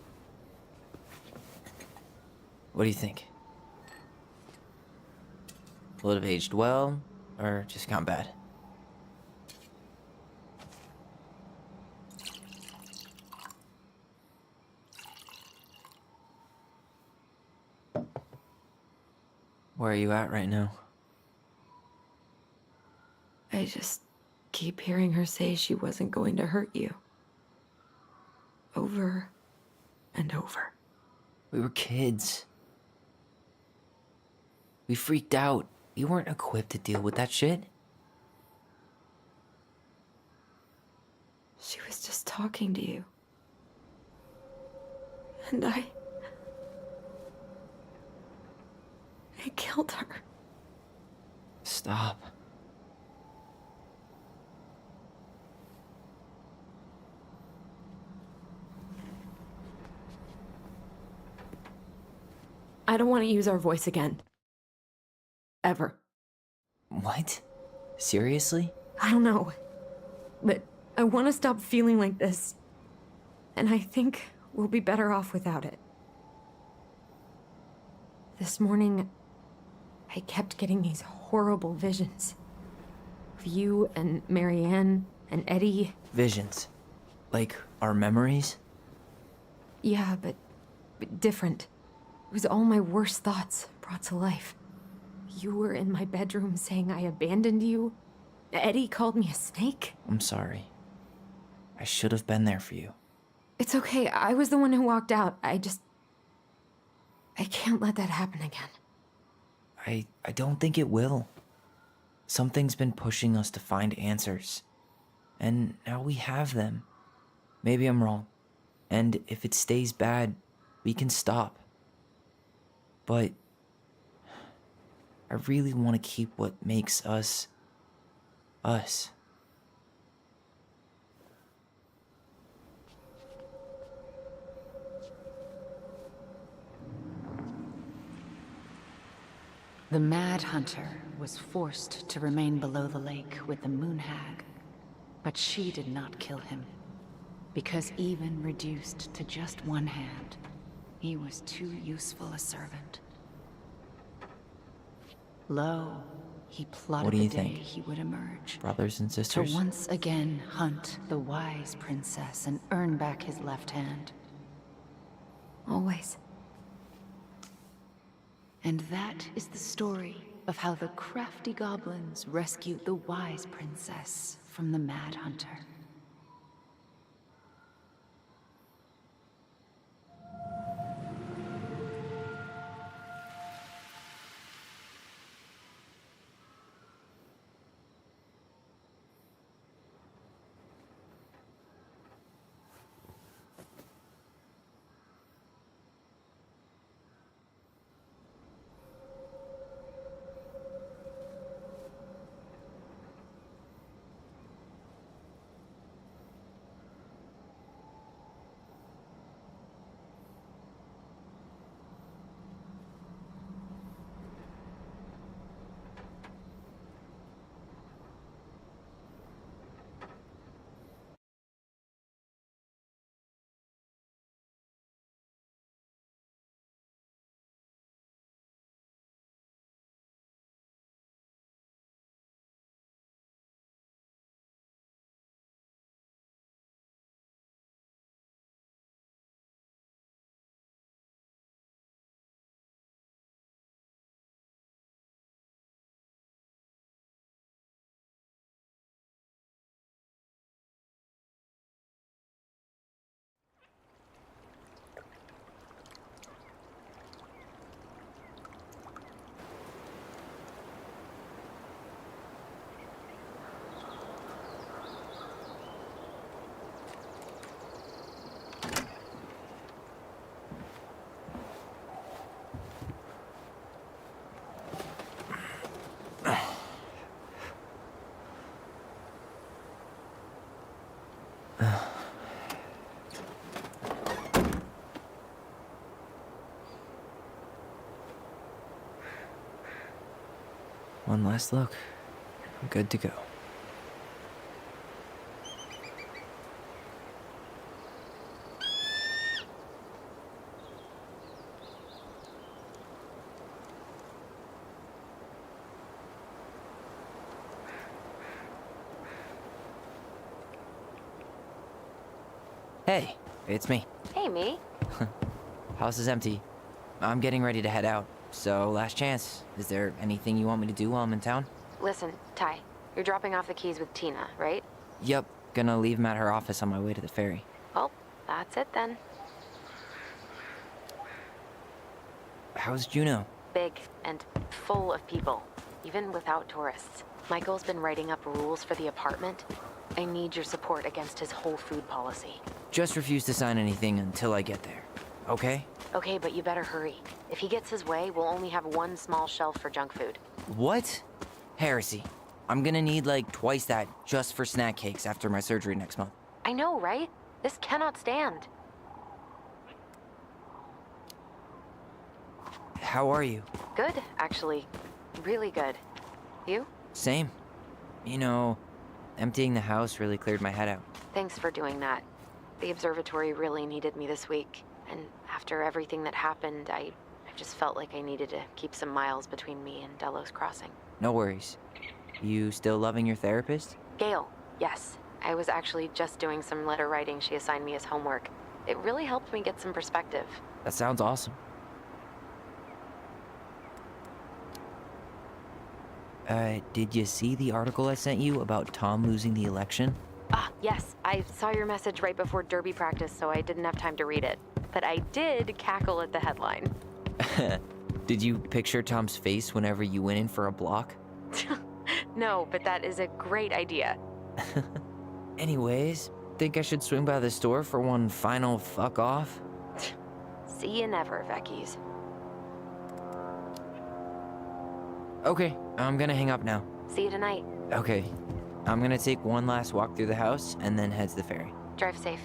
What do you think? Will it have aged well, or just gone bad? Where are you at right now? I just keep hearing her say she wasn't going to hurt you. Over and over. We were kids. We freaked out. We weren't equipped to deal with that shit. She was just talking to you. And I killed her. Stop. I don't want to use our voice again. Ever. What? Seriously? I don't know. But I want to stop feeling like this. And I think we'll be better off without it. This morning, I kept getting these horrible visions. Of you and Marianne and Eddie. Visions. Like our memories? Yeah, but different. It was all my worst thoughts brought to life. You were in my bedroom saying I abandoned you. Eddie called me a snake. I'm sorry. I should have been there for you. It's okay. I was the one who walked out. I can't let that happen again. I don't think it will. Something's been pushing us to find answers. And now we have them. Maybe I'm wrong. And if it stays bad, we can stop. But I really want to keep what makes us, us. The Mad Hunter was forced to remain below the lake with the Moon Hag, but she did not kill him, because even reduced to just one hand, he was too useful a servant. Lo, he plotted What do you the day think? he would emerge. Brothers and sisters? To once again hunt the wise princess and earn back his left hand. Always. And that is the story of how the crafty goblins rescued the wise princess from the Mad Hunter. One last look. I'm good to go. Hey, it's me. Hey, me. House is empty. I'm getting ready to head out, so last chance. Is there anything you want me to do while I'm in town? Listen, Ty, you're dropping off the keys with Tina, right? Yep, gonna leave them at her office on my way to the ferry. Well, that's it then. How's Juno? Big and full of people, even without tourists. Michael's been writing up rules for the apartment. I need your support against his whole food policy. Just refuse to sign anything until I get there, okay? Okay, but you better hurry. If he gets his way, we'll only have one small shelf for junk food. What? Heresy. I'm gonna need like twice that just for snack cakes after my surgery next month. I know, right? This cannot stand. How are you? Good, actually. Really good. You? Same. You know, emptying the house really cleared my head out. Thanks for doing that. The observatory really needed me this week. And after everything that happened, I just felt like I needed to keep some miles between me and Delos Crossing. No worries. You still loving your therapist? Gail, yes. I was actually just doing some letter writing she assigned me as homework. It really helped me get some perspective. That sounds awesome. Did you see the article I sent you about Tom losing the election? Ah, yes. I saw your message right before derby practice, so I didn't have time to read it. But I did cackle at the headline. Did you picture Tom's face whenever you went in for a block? No, but that is a great idea. Anyways, think I should swing by the store for one final fuck off? See you never, Vecchies. Okay, I'm gonna hang up now. See you tonight. Okay, I'm gonna take one last walk through the house and then head to the ferry. Drive safe.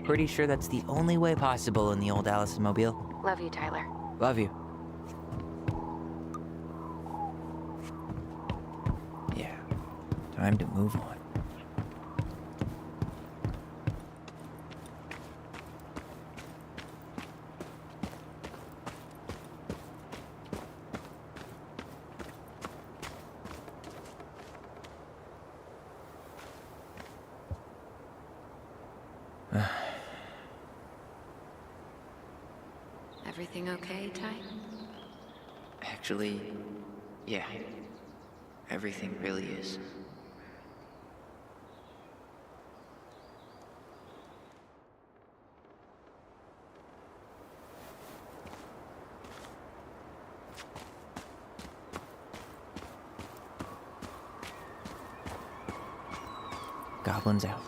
Pretty sure that's the only way possible in the old Allison mobile. Love you, Tyler. Love you. Yeah, time to move on. Everything okay, Ty? Actually, yeah. Everything really is. Goblins out.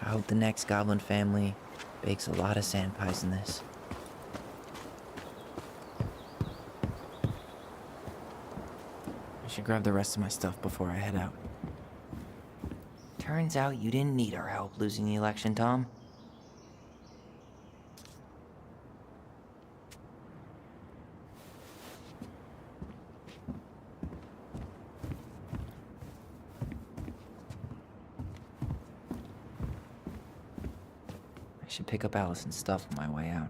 I hope the next goblin family bakes a lot of sand pies in this. I should grab the rest of my stuff before I head out. Turns out you didn't need our help losing the election, Tom. I should pick up Allison's stuff on my way out.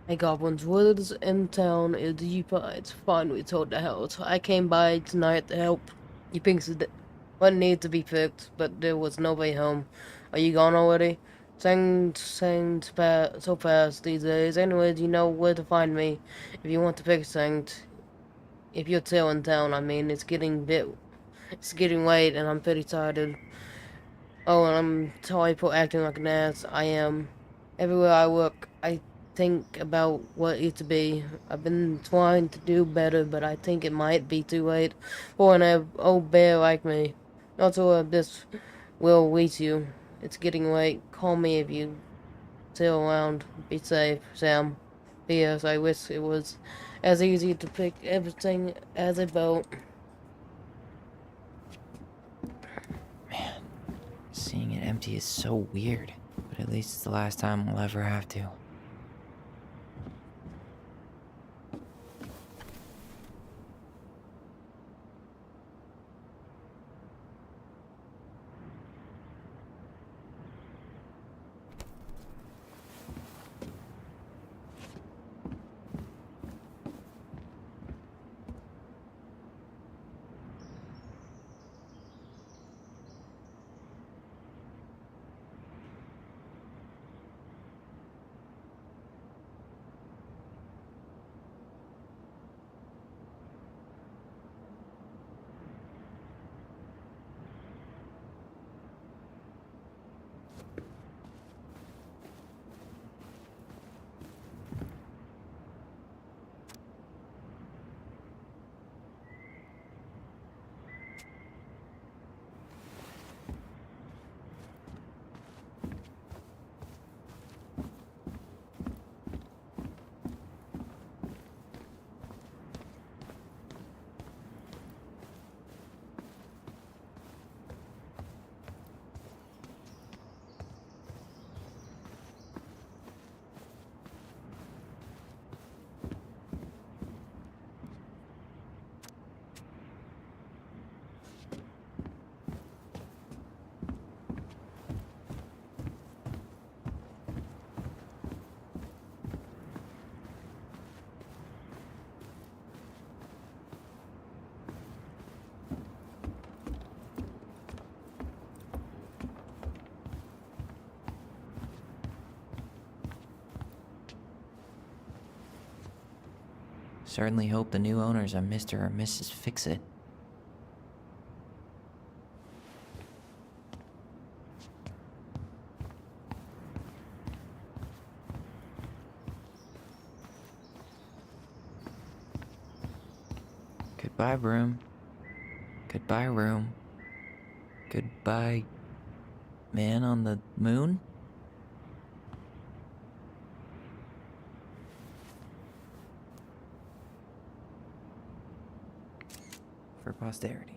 Hey goblins, what is in town is you guys finally told the house. I came by tonight to help you fix what needs to be fixed, but there was nobody home. Are you gone already? Things so fast these days. Anyways, you know where to find me if you want to fix things. If you're still in town, I mean, it's getting late and I'm pretty tired. Oh, and I'm sorry for acting like an ass. I am. Everywhere I look, I think about what it to be. I've been trying to do better, but I think it might be too late for an old bear like me. Not sure if this will reach you. It's getting late. Call me if you still around. Be safe, Sam. P.S. I wish it was as easy to pick everything as a boat. Seeing it empty is so weird, but at least it's the last time we'll ever have to. Certainly hope the new owners are Mr. or Mrs. Fix-It. Goodbye, room. Goodbye, room. Goodbye, man on the moon? For posterity.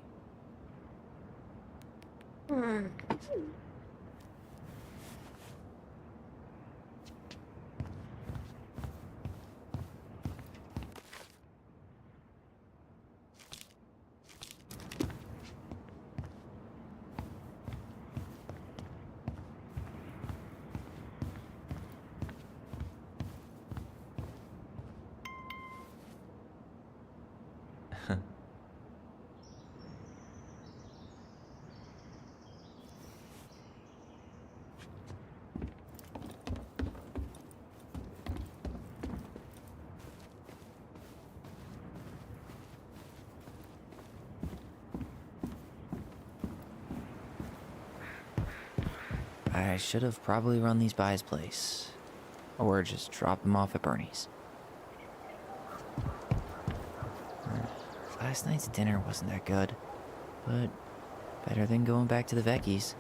I should have probably run these by his place. Or just dropped them off at Bernie's. Last night's dinner wasn't that good, but better than going back to the Vecchi's.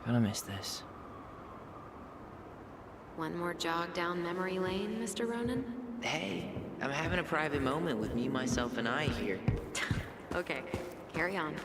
Gonna miss this. One more jog down memory lane, Mr. Ronan? Hey, I'm having a private moment with me, myself, and I here. Okay, carry on.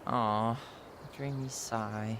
Aw, dreamy sigh.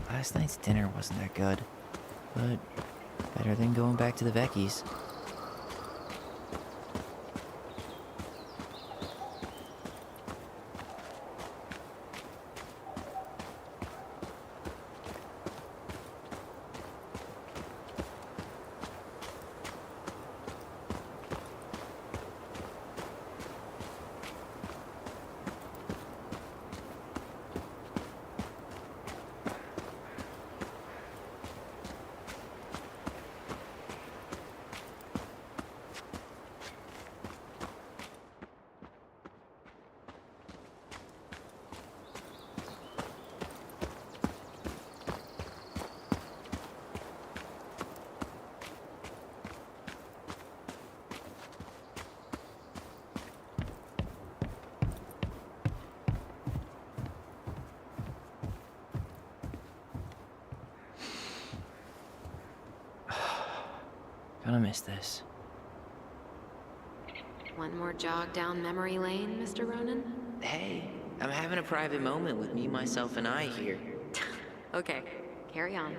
Last night's dinner wasn't that good, but better than going back to the Vecchies. Gonna miss this. One more jog down memory lane, Mr. Ronan? Hey, I'm having a private moment with me, myself, and I here. Okay, carry on.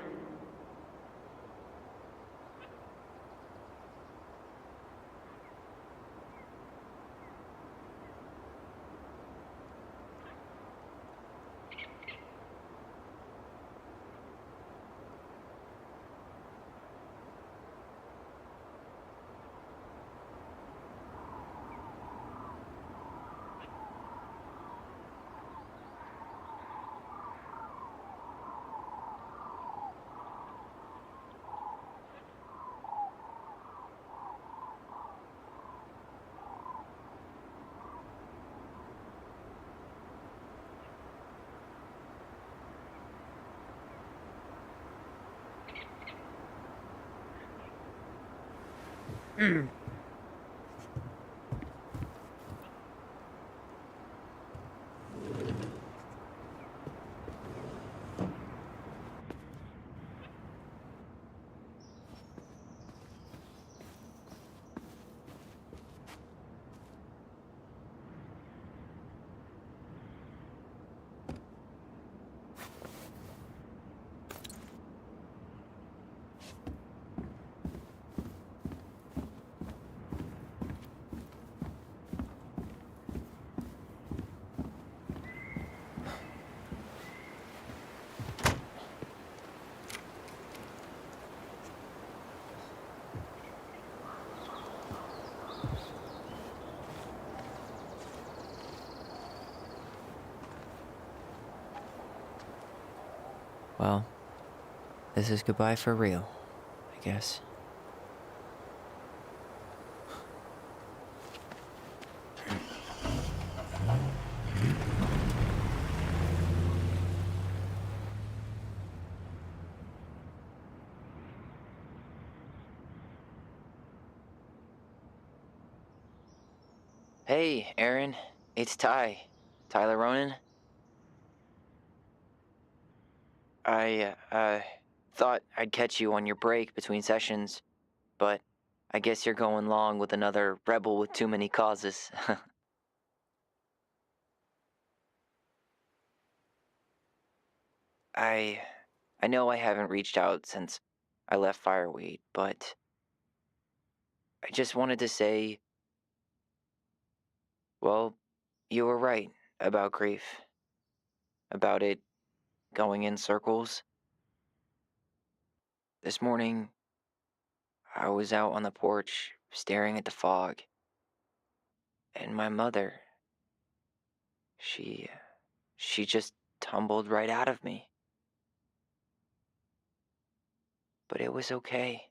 Well, this is goodbye for real, I guess. Hey, Aaron. It's Ty. Tyler Ronan. I thought I'd catch you on your break between sessions, but I guess you're going along with another rebel with too many causes. I know I haven't reached out since I left Fireweed, but I just wanted to say, well, you were right about grief. About it going in circles. This morning, I was out on the porch staring at the fog, and my mother, she just tumbled right out of me. But it was okay.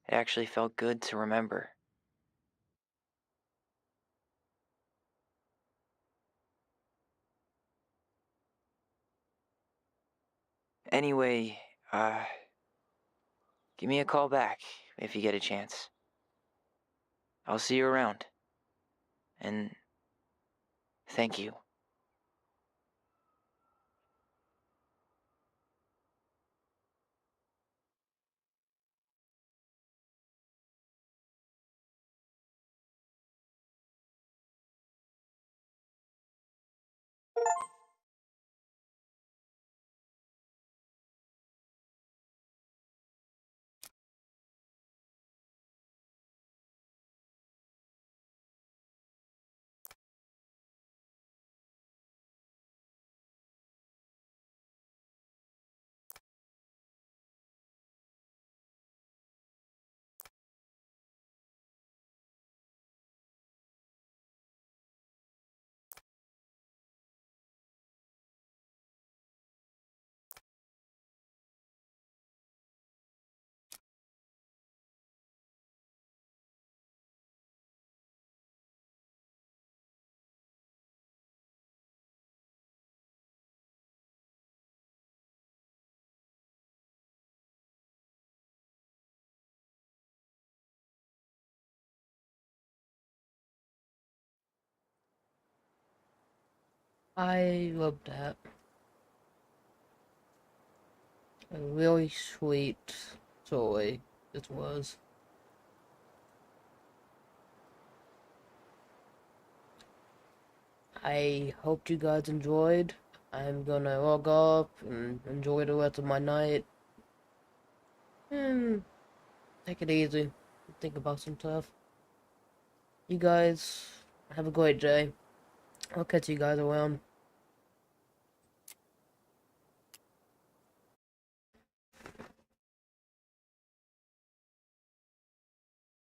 It actually felt good to remember. Anyway, give me a call back if you get a chance. I'll see you around. And thank you. I love that. A really sweet story it was. I hope you guys enjoyed. I'm gonna log off and enjoy the rest of my night. And take it easy. Think about some stuff. You guys have a great day. I'll catch you guys around.